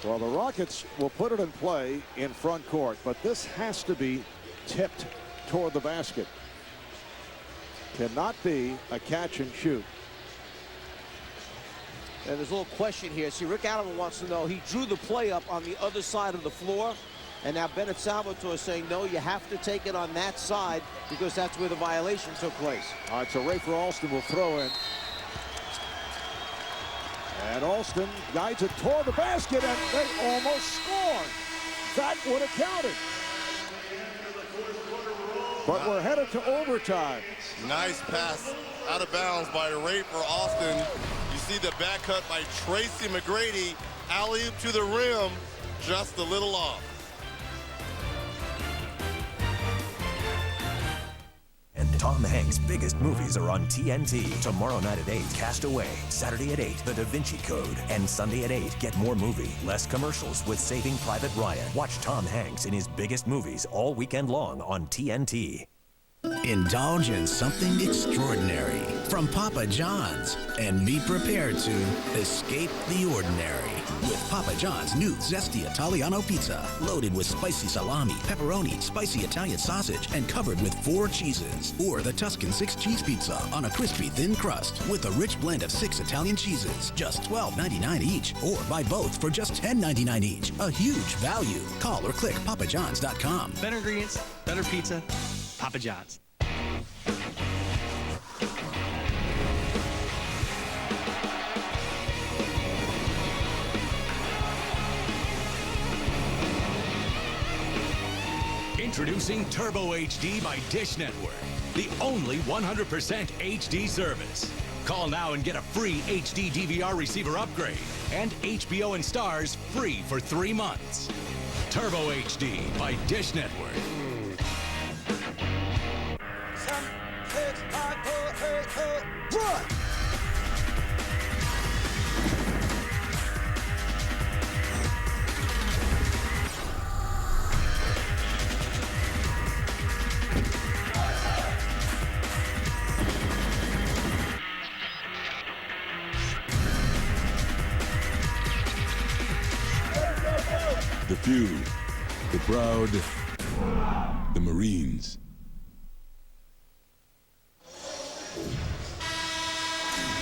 Well, the Rockets will put it in play in front court, but this has to be tipped toward the basket. Cannot be a catch and shoot. And there's a little question here. See, Rick Allen wants to know, he drew the play up on the other side of the floor, and now Bennett Salvatore is saying, no, you have to take it on that side because that's where the violation took place. All right, so Rafer Alston will throw in. And Alston guides it toward the basket, and they almost scored. That would have counted. But we're headed to overtime. Nice pass out of bounds by Rafer Alston. You see the back cut by Tracy McGrady. Alley-oop to the rim, just a little off. And Tom Hanks' biggest movies are on TNT. Tomorrow night at 8, Castaway. Saturday at 8, The Da Vinci Code. And Sunday at 8, get more movie, less commercials with Saving Private Ryan. Watch Tom Hanks in his biggest movies all weekend long on TNT. Indulge in something extraordinary from Papa John's and be prepared to escape the ordinary with Papa John's new Zesty Italiano Pizza, loaded with spicy salami, pepperoni, spicy Italian sausage, and covered with 4 cheeses. Or the Tuscan 6-cheese pizza on a crispy thin crust with a rich blend of 6 Italian cheeses, just $12.99 each. Or buy both for just $10.99 each. A huge value. Call or click papajohns.com. Better ingredients, better pizza, Papa John's. Introducing Turbo HD by Dish Network. the only 100% HD service. Call now and get a free HD DVR receiver upgrade and HBO and Stars free for 3 months. Turbo HD by Dish Network. Run! The few, the proud, the Marines.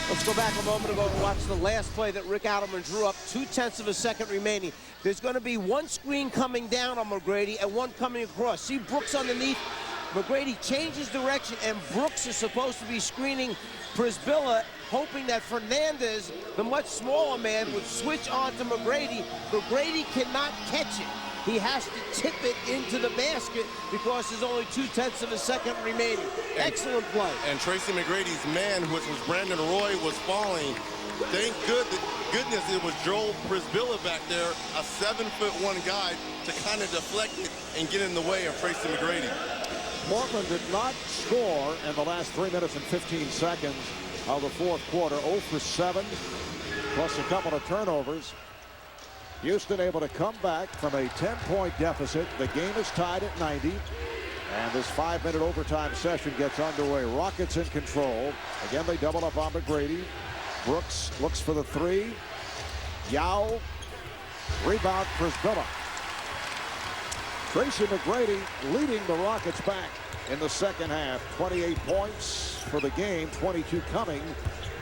Let's go back a moment ago and watch the last play that Rick Aldridge drew up. 0.2 of a second remaining. There's going to be one screen coming down on McGrady and one coming across. See Brooks underneath. McGrady changes direction, and Brooks is supposed to be screening Przybilla, hoping that Fernandez, the much smaller man, would switch on to McGrady. McGrady cannot catch it. He has to tip it into the basket because there's only 0.2 of a second remaining. Excellent play. And Tracy McGrady's man, which was Brandon Roy, was falling. Thank goodness it was Joel Przybilla back there, a 7'1" guy, to kind of deflect it and get in the way of Tracy McGrady. Portland did not score in the last 3 minutes and 15 seconds of the fourth quarter. 0 for 7, plus a couple of turnovers. Houston able to come back from a 10-point deficit. The game is tied at 90. And this 5-minute overtime session gets underway. Rockets in control. Again, they double up on McGrady. Brooks looks for the three. Yao. Rebound for Przybilla. Tracy McGrady leading the Rockets back in the second half. 28 points for the game, 22 coming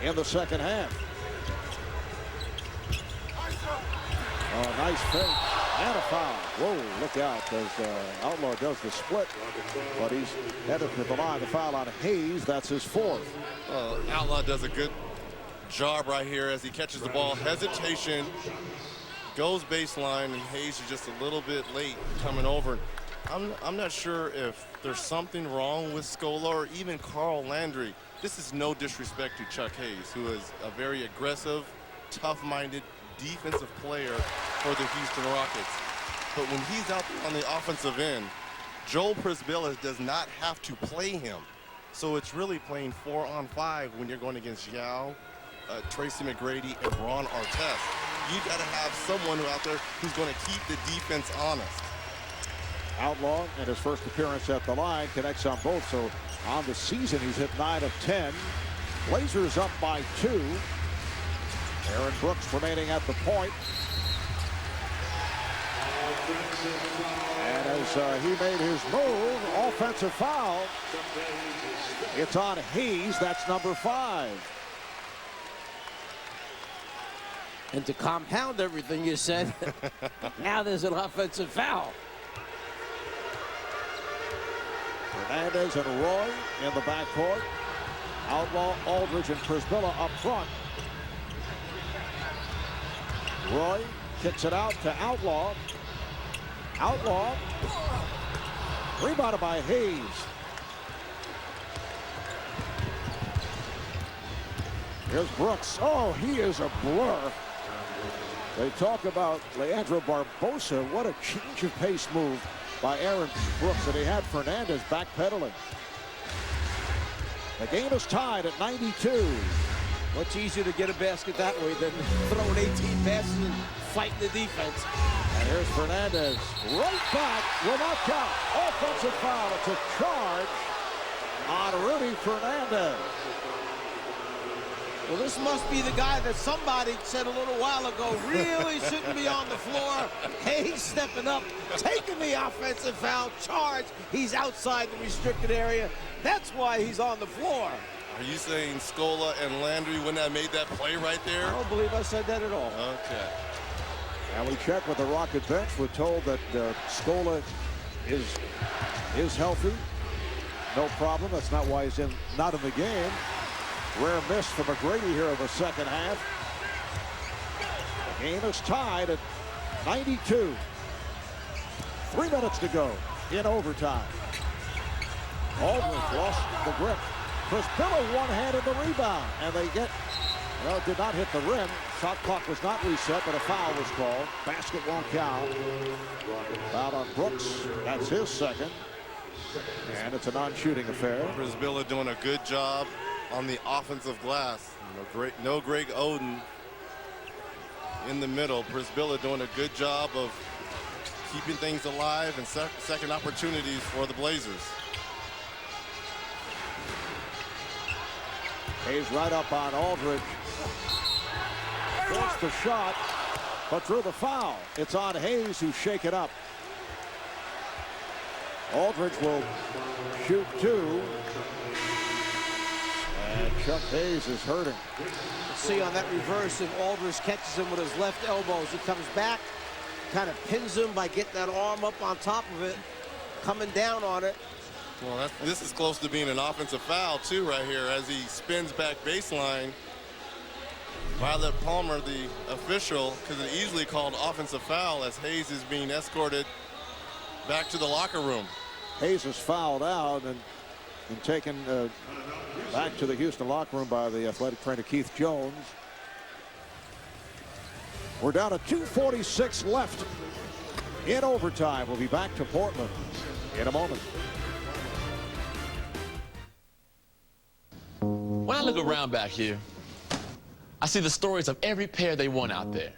in the second half. Oh, nice fake and a foul. Whoa, look out as Outlaw does the split, but he's headed to the line. The foul on Hayes, that's his fourth. Outlaw does a good job right here as he catches the ball. Hesitation. Goes baseline, and Hayes is just a little bit late coming over. I'm not sure if there's something wrong with Scola or even Carl Landry. This is no disrespect to Chuck Hayes, who is a very aggressive, tough-minded defensive player for the Houston Rockets. But when he's out on the offensive end, Joel Przybilla does not have to play him. So it's really playing 4-on-5 when you're going against Yao, Tracy McGrady, and Ron Artest. You got to have someone out there who's going to keep the defense honest. Outlaw in his first appearance at the line connects on both. So on the season, he's hit 9 of 10. Blazers up by 2. Aaron Brooks remaining at the point. And as he made his move, offensive foul. It's on Hayes. That's number 5. And to compound everything you said, now there's an offensive foul. Fernandez and Roy in the backcourt. Outlaw, Aldridge, and Przybilla up front. Roy kicks it out to Outlaw. Outlaw. Rebounded by Hayes. Here's Brooks. Oh, he is a blur. They talk about Leandro Barbosa. What a change of pace move by Aaron Brooks, and he had Fernandez backpedaling. The game is tied at 92. Much easier to get a basket that way than throwing 18 passes and fighting the defense. And here's Fernandez. Right back. Will not count. Offensive foul. It's a charge on Rudy Fernandez. Well, this must be the guy that somebody said a little while ago really shouldn't be on the floor. Hayes stepping up, taking the offensive foul charge. He's outside the restricted area. That's why he's on the floor. Are you saying Scola and Landry wouldn't have made that play right there? I don't believe I said that at all. Okay. And we check with the Rocket bench. We're told that Scola is healthy. No problem. That's not why he's not in the game. Rare miss from McGrady here in the second half. The game is tied at 92. 3 minutes to go in overtime. Aldridge lost the grip. Prisbilla one-handed the rebound, and they get, well, it did not hit the rim. Shot clock was not reset, but a foul was called. Basket won't count. Foul on Brooks. That's his second. And it's a non-shooting affair. Prisbilla doing a good job on the offensive glass. No Greg Oden in the middle. Prisbilla doing a good job of keeping things alive and second opportunities for the Blazers. Hayes right up on Aldridge. Forced the shot, but drew the foul. It's on Hayes, who shake it up. Aldridge will shoot two. And Chuck Hayes is hurting. See on that reverse, if Aldridge catches him with his left elbow, as he comes back, kind of pins him by getting that arm up on top of it, coming down on it. Well, this is close to being an offensive foul, too, right here, as he spins back baseline. Violet Palmer, the official, because it easily called offensive foul as Hayes is being escorted back to the locker room. Hayes is fouled out and taken back to the Houston locker room by the athletic trainer Keith Jones. We're down to 2:46 left in overtime. We'll be back to Portland in a moment. When I look around back here, I see the stories of every pair they won out there.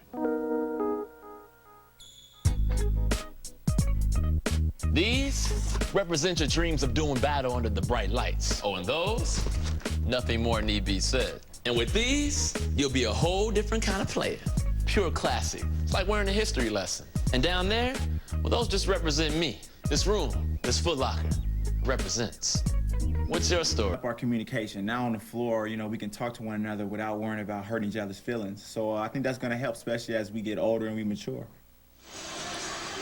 These represent your dreams of doing battle under the bright lights. Oh, and those, nothing more need be said. And with these, you'll be a whole different kind of player. Pure classic. It's like wearing a history lesson. And down there, well, those just represent me. This room, this Foot Locker, represents. What's your story? Our communication. Now on the floor, you know, we can talk to one another without worrying about hurting each other's feelings. So I think that's going to help, especially as we get older and we mature.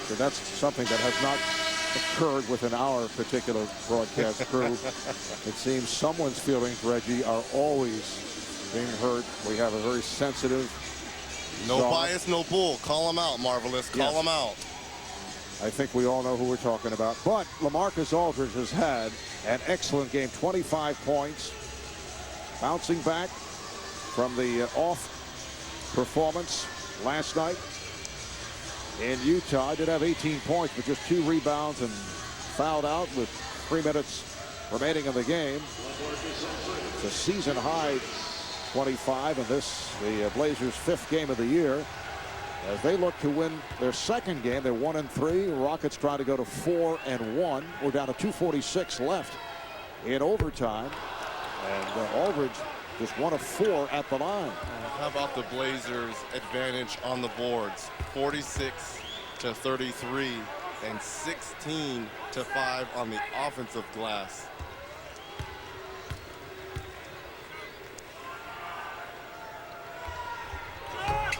So that's something that has not occurred within our particular broadcast crew. It seems someone's feelings, Reggie, are always being hurt. We have a very sensitive. No bias, no bull. Call them out, Marvelous. Call them out. I think we all know who we're talking about. But LaMarcus Aldridge has had an excellent game, 25 points. Bouncing back from the off performance last night in Utah. Did have 18 points, but just 2 rebounds and fouled out with 3 minutes remaining in the game. It's a season high 25, and this the Blazers' 5th game of the year. As they look to win their second game, they're 1-3. Rockets trying to go to 4-1. We're down to 2:46 left in overtime. And Aldridge just 1 of 4 at the line. How about the Blazers' advantage on the boards? 46-33 and 16-5 on the offensive glass.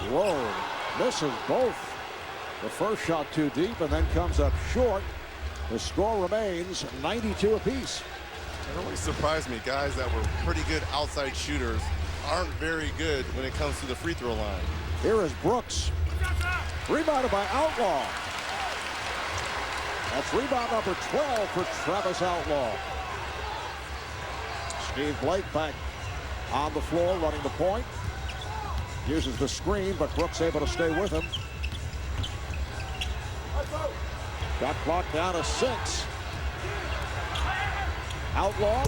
Whoa. Misses both. The first shot too deep and then comes up short. The score remains 92 apiece. It always surprised me. Guys that were pretty good outside shooters aren't very good when it comes to the free throw line. Here is Brooks. Rebounded by Outlaw. That's rebound number 12 for Travis Outlaw. Steve Blake back on the floor running the point. Uses the screen, but Brooks able to stay with him. Shot clock down to 6. Outlaw.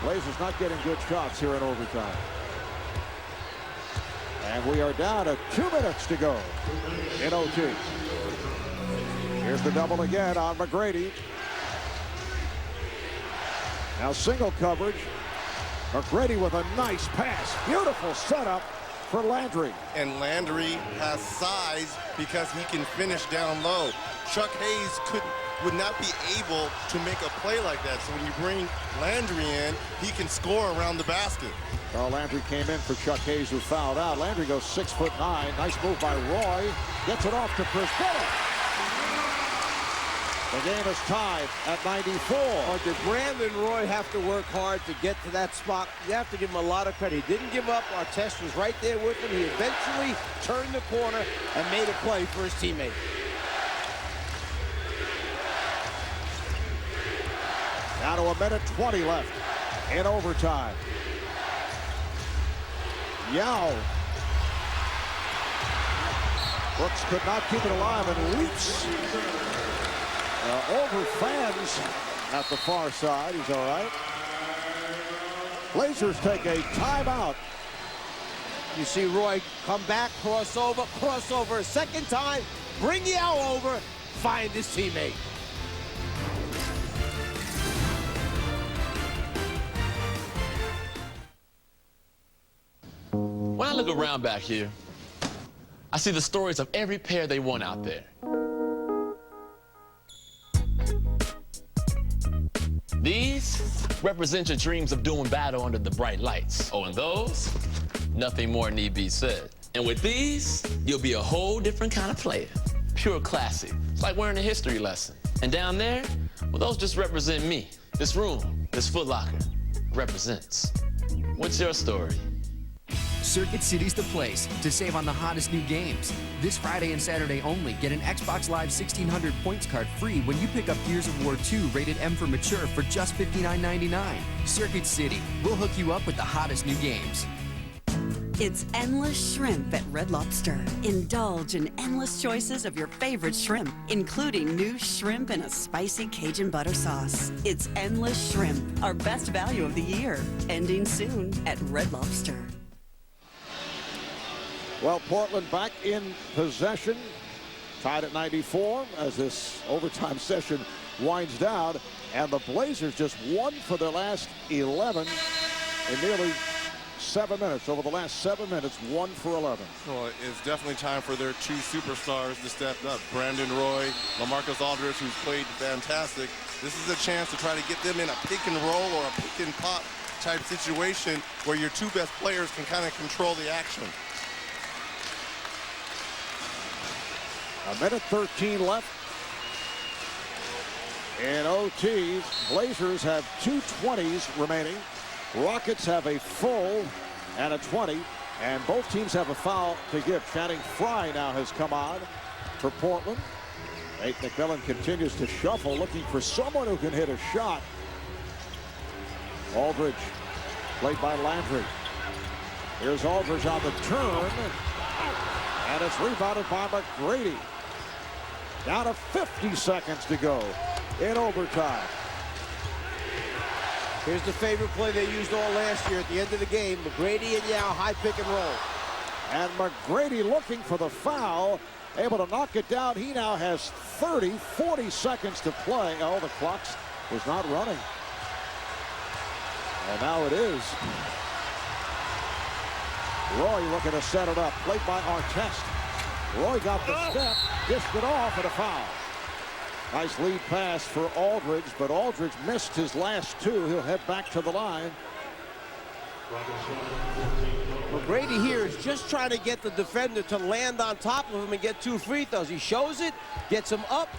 Blazers not getting good shots here in overtime. And we are down to 2 minutes to go in OT. Here's the double again on McGrady. Now single coverage. McGrady with a nice pass. Beautiful setup for Landry. And Landry has size because he can finish down low. Chuck Hayes would not be able to make a play like that. So when you bring Landry in, he can score around the basket. Well, Landry came in for Chuck Hayes, who fouled out. Landry goes 6'9". Nice move by Roy. Gets it off to Prisbilla. The game is tied at 94. Oh, did Brandon Roy have to work hard to get to that spot? You have to give him a lot of credit. He didn't give up. Artest was right there with him. He eventually turned the corner and made a play for his teammate. Down to a minute 20 left in overtime. Yao. Brooks could not keep it alive and leaps over fans at the far side. He's all right. Blazers take a timeout. You see Roy come back, crossover a second time, bring Yao over, find his teammate. When I look around back here, I see the stories of every pair they won out there. These represent your dreams of doing battle under the bright lights. Oh, and those, nothing more need be said. And with these, you'll be a whole different kind of player. Pure classic. It's like wearing a history lesson. And down there, well, those just represent me. This room, this Foot Locker, represents. What's your story? Circuit City's the place to save on the hottest new games. This Friday and Saturday only, get an Xbox Live 1600 points card free when you pick up Gears of War 2 rated M for mature for just $59.99. Circuit City, we'll hook you up with the hottest new games. It's endless shrimp at Red Lobster. Indulge in endless choices of your favorite shrimp, including new shrimp in a spicy Cajun butter sauce. It's endless shrimp, our best value of the year. Ending soon at Red Lobster. Well, Portland back in possession, tied at 94 as this overtime session winds down, and the Blazers just won for their last 11 in nearly 7 minutes. Over the last 7 minutes, 1 for 11. Well, it's definitely time for their two superstars to step up. Brandon Roy, L.Aldridge, who's played fantastic. This is a chance to try to get them in a pick and roll or a pick and pop type situation where your two best players can kind of control the action. A minute 13 left in OT. Blazers have 2 20s remaining. Rockets have a full and a 20, and both teams have a foul to give. Channing Frye now has come on for Portland. Nate McMillan continues to shuffle, looking for someone who can hit a shot. Aldridge, played by Landry. Here's Aldridge on the turn, and it's rebounded by McGrady. Down to 50 seconds to go in overtime. Here's the favorite play they used all last year at the end of the game. McGrady and Yao, high pick and roll. And McGrady looking for the foul, able to knock it down. He now has 40 seconds to play. Oh, the clock was not running. And now it is. Roy looking to set it up, played by Artest. Roy got the step, dished it off, and a foul. Nice lead pass for Aldridge, but Aldridge missed his last 2. He'll head back to the line. McGrady here is just trying to get the defender to land on top of him and get 2 free throws. He shows it, gets him up,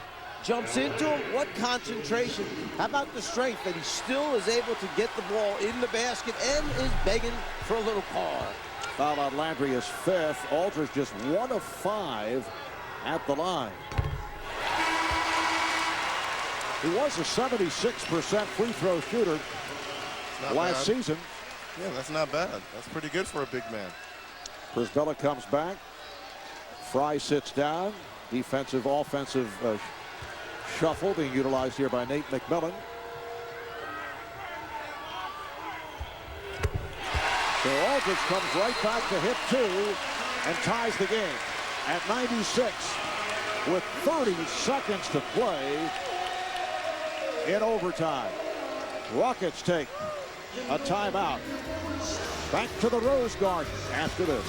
jumps into him. What concentration. How about the strength that he still is able to get the ball in the basket and is begging for a little call. Foul on Landry is 5th. Aldridge just 1 of 5 at the line. He was a 76% free throw shooter last season. Yeah, that's not bad. That's pretty good for a big man. Brisbella comes back. Frye sits down. Defensive, offensive shuffle being utilized here by Nate McMillan. So Aldridge comes right back to hit 2 and ties the game at 96 with 30 seconds to play in overtime. Rockets take a timeout. Back to the Rose Garden after this.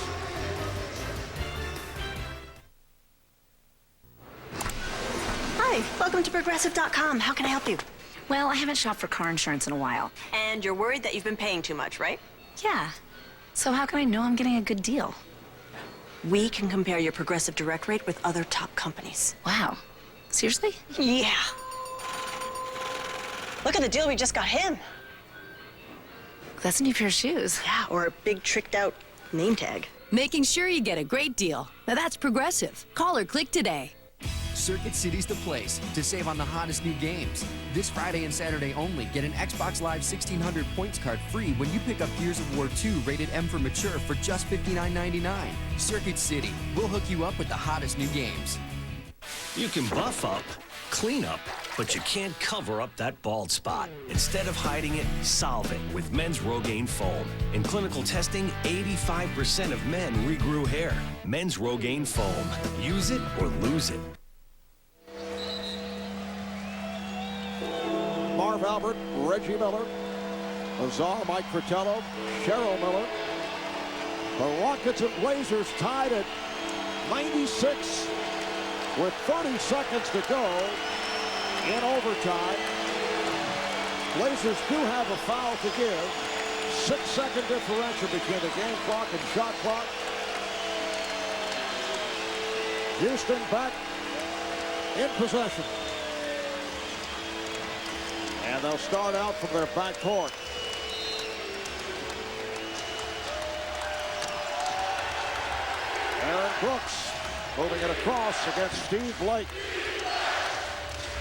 Hi, welcome to Progressive.com. How can I help you? Well, I haven't shopped for car insurance in a while. And you're worried that you've been paying too much, right? Yeah. So how can I know I'm getting a good deal? We can compare your Progressive Direct rate with other top companies. Wow. Seriously? Yeah. Look at the deal we just got him. That's a new pair of shoes. Yeah, or a big tricked out name tag. Making sure you get a great deal. Now that's Progressive. Call or click today. Circuit City's the place to save on the hottest new games. This Friday and Saturday only, get an Xbox Live 1600 points card free when you pick up Gears of War 2 rated M for mature for just $59.99. Circuit City, we'll hook you up with the hottest new games. You can buff up, clean up, but you can't cover up that bald spot. Instead of hiding it, solve it with Men's Rogaine Foam. In clinical testing, 85% of men regrew hair. Men's Rogaine Foam. Use it or lose it. Marv Albert, Reggie Miller, Azar, Mike Fratello, Cheryl Miller. The Rockets and Blazers tied at 96 with 30 seconds to go in overtime. Blazers do have a foul to give. 6-second differential between the game clock and shot clock. Houston back in possession. And they'll start out from their backcourt. Aaron Brooks moving it across against Steve Blake.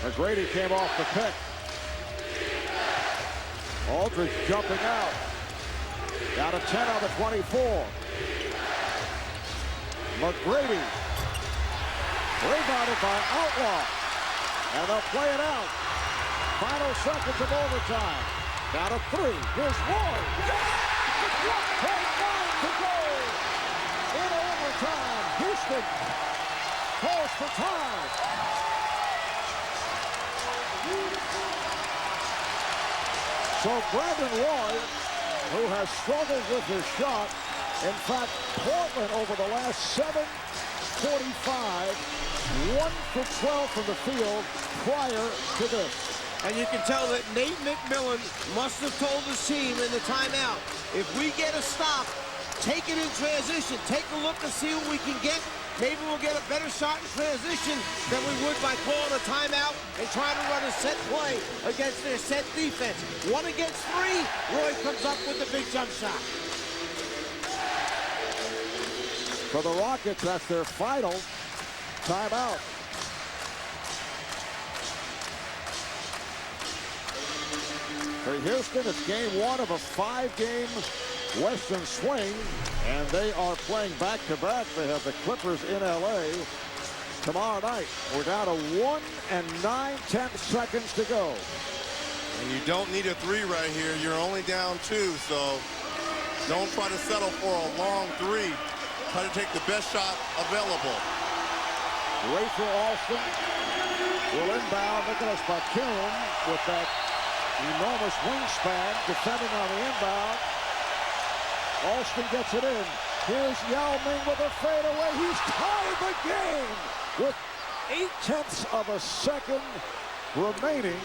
McGrady came off the pick. Aldridge jumping out. Down to 10 on the 24. McGrady rebounded by Outlaw. And they'll play it out. Final seconds of overtime. Down to 3. Here's Roy. Yes! 1.9 to go in overtime. Houston calls for time. So Brandon Roy, who has struggled with his shot, in fact, Portland over the last 7:45, 1 for 12 from the field prior to this. And you can tell that Nate McMillan must have told the team in the timeout, if we get a stop, take it in transition. Take a look and see what we can get. Maybe we'll get a better shot in transition than we would by calling a timeout and trying to run a set play against their set defense. 1 against 3, Roy comes up with a big jump shot. For the Rockets, that's their final timeout. For Houston, it's game 1 of a 5-game Western swing, and they are playing back-to-back. They have the Clippers in L.A. tomorrow night. We're down to 1 and 9/10 seconds to go. And you don't need a 3 right here. You're only down 2, so don't try to settle for a long 3. Try to take the best shot available. Rayford Alston will inbound. Nicholas Batum with that enormous wingspan defending on the inbound. Alston gets it in. Here's Yao Ming with a fadeaway. He's tied the game with 0.8 of a second remaining.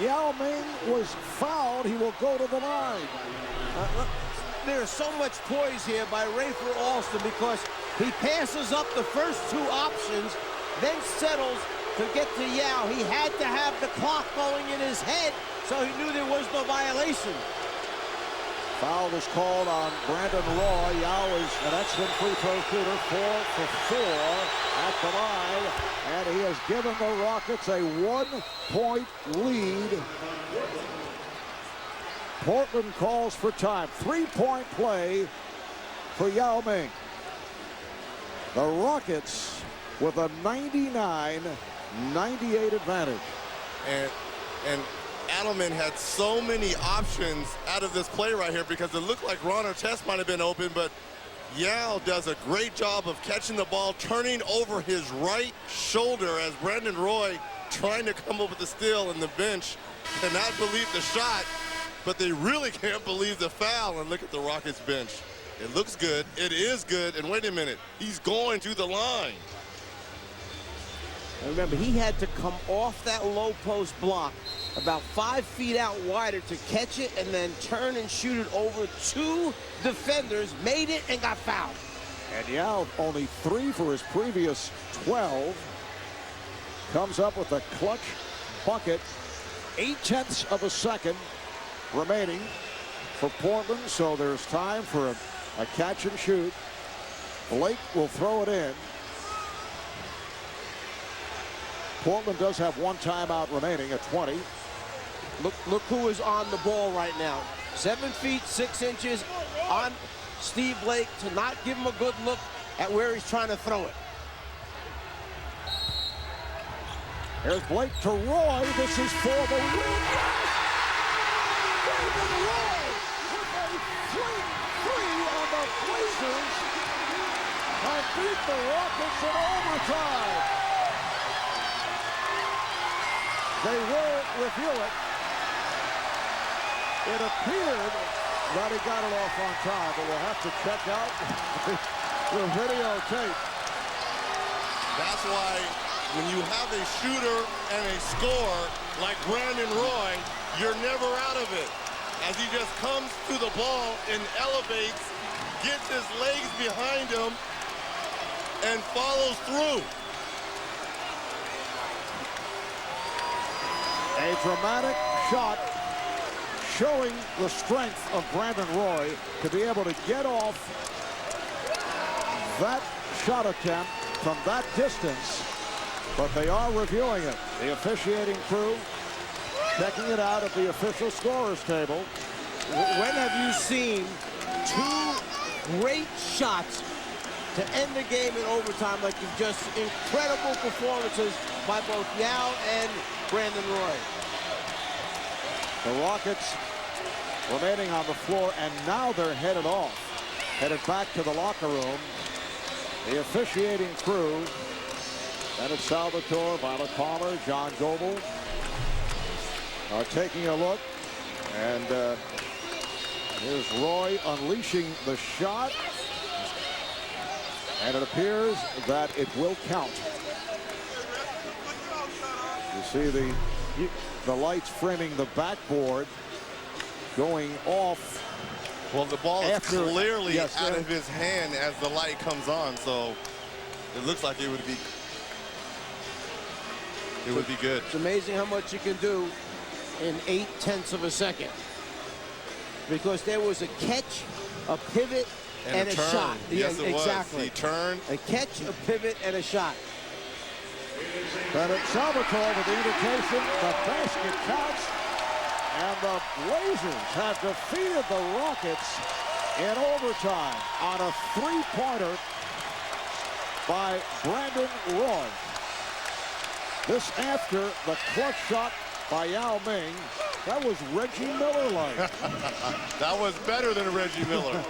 Yao Ming was fouled. He will go to the line. There's so much poise here by Rayford Alston because he passes up the first 2 options, then settles to get to Yao. He had to have the clock going in his head, so he knew there was no violation. Foul was called on Brandon Roy. Yao is an excellent free throw shooter, 4 for 4 at the line, and he has given the Rockets a 1-point lead. Portland calls for time. 3-point play for Yao Ming. The Rockets with a 99-98 advantage. And Adelman had so many options out of this play right here because it looked like Ron Artest might have been open, but Yao does a great job of catching the ball, turning over his right shoulder as Brandon Roy trying to come up with the steal, and the bench cannot believe the shot, but they really can't believe the foul. And look at the Rockets bench. It looks good. It is good. And wait a minute. He's going to the line. And remember, he had to come off that low post block about 5 feet out wider to catch it and then turn and shoot it over 2 defenders, made it, and got fouled. And Yao, only 3 for his previous 12, comes up with a clutch bucket. 0.8 of a second remaining for Portland, so there's time for a catch and shoot. Blake will throw it in. Portland does have one timeout remaining at 20. Look who is on the ball right now. 7 feet 6 inches on Steve Blake to not give him a good look at where he's trying to throw it. Here's Blake to Roy. This is for the win. Brandon Roy with a fling three on the Blazers and beat the Rockets in overtime. They will review it. It appeared that he got it off on time, but we'll have to check out the videotape. That's why when you have a shooter and a scorer like Brandon Roy, you're never out of it. As he just comes to the ball and elevates, gets his legs behind him, and follows through. A dramatic shot showing the strength of Brandon Roy to be able to get off that shot attempt from that distance, but they are reviewing it. The officiating crew checking it out at the official scorer's table. When have you seen two great shots to end the game in overtime like you've just incredible performances by both Yao and Brandon Roy? The Rockets remaining on the floor, and now they're headed back to the locker room. The officiating crew, Bennett Salvatore, Violet Palmer, John Goebel, are taking a look, and here's Roy unleashing the shot, and it appears that it will count. You see the lights framing the backboard going off. Well, the ball is clearly out of his hand as the light comes on, so it looks like it would be good. It's amazing how much you can do in 0.8 of a second, because there was a catch, a pivot, and a shot. Yes, yeah, it exactly. was. He turned. A catch, a pivot, and a shot. Bennett Salvatore with the indication the basket counts, and the Blazers have defeated the Rockets in overtime on a three-pointer by Brandon Roy. This after the clutch shot by Yao Ming. That was Reggie Miller-like. That was better than Reggie Miller.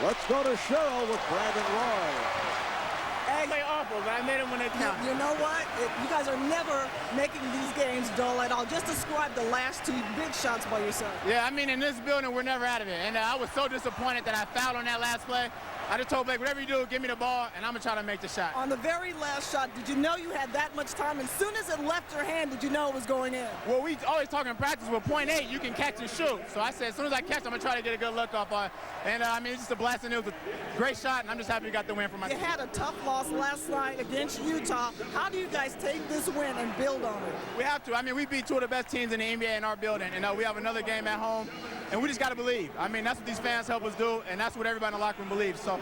Let's go to Cheryl with Brandon Roy. Play awful, but I made them when they count. You know what? You guys are never making these games dull at all. Just describe the last two big shots by yourself. Yeah, I mean, in this building, we're never out of it. And I was so disappointed that I fouled on that last play. I just told Blake, whatever you do, give me the ball, and I'm going to try to make the shot. On the very last shot, did you know you had that much time? As soon as it left your hand, did you know it was going in? Well, we always talk in practice with .8, you can catch and shoot. So I said, as soon as I catch, I'm going to try to get a good look off on it. And, I mean, it's just a blast, and it was a great shot, and I'm just happy we got the win for my team. You had a tough loss last night against Utah. How do you guys take this win and build on it? We have to. I mean, we beat two of the best teams in the NBA in our building, and we have another game at home, and we just got to believe. I mean, that's what these fans help us do, and that's what everybody in the locker room believes. So,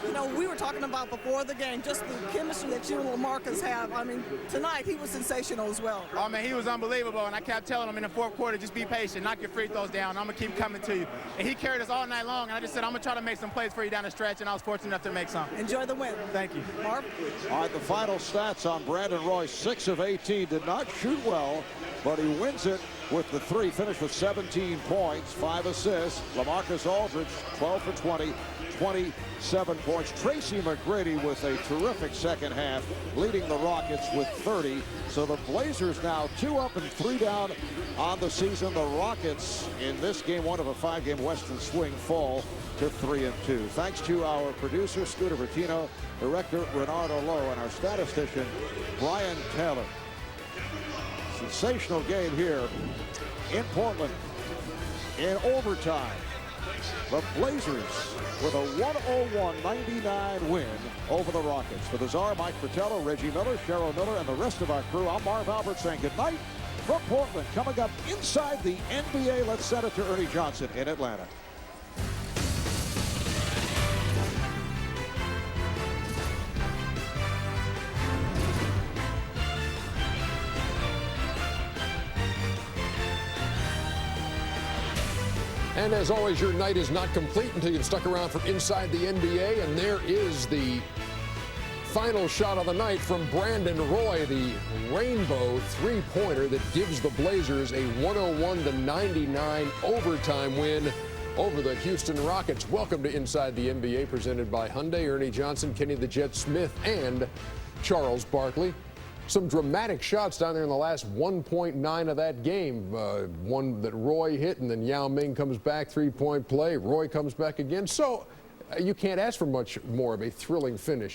you know, we were talking about before the game, just the chemistry that you and LaMarcus have. I mean, tonight he was sensational as well. Oh, man, he was unbelievable, and I kept telling him in the fourth quarter, just be patient, knock your free throws down, I'm going to keep coming to you. And he carried us all night long, and I just said, I'm going to try to make some plays for you down the stretch, and I was fortunate enough to make some. Enjoy the win. Thank you. Marv? All right, the final stats on Brandon Roy, 6 of 18, did not shoot well, but he wins it with the three, finished with 17 points, 5 assists. LaMarcus Aldridge, 12 for 20, 27 points. Tracy McGrady with a terrific second half, leading the Rockets with 30. So the Blazers now 2 up and 3 down on the season. The Rockets in this game, one of a 5-game Western swing, fall to 3-2. Thanks to our producer, Scooter Bertino, director, Renardo Lowe, and our statistician, Brian Taylor. Sensational game here in Portland in overtime. The Blazers with a 101-99 win over the Rockets. For the Czar, Mike Fratello, Reggie Miller, Cheryl Miller, and the rest of our crew, I'm Marv Albert saying goodnight from Portland. Coming up inside the NBA, let's send it to Ernie Johnson in Atlanta. And as always, your night is not complete until you've stuck around for Inside the NBA. And there is the final shot of the night from Brandon Roy, the rainbow three-pointer that gives the Blazers a 101-99 overtime win over the Houston Rockets. Welcome to Inside the NBA, presented by Hyundai. Ernie Johnson, Kenny the Jet Smith, and Charles Barkley. Some dramatic shots down there in the last 1.9 of that game. One that Roy hit, and then Yao Ming comes back, three-point play. Roy comes back again. So you can't ask for much more of a thrilling finish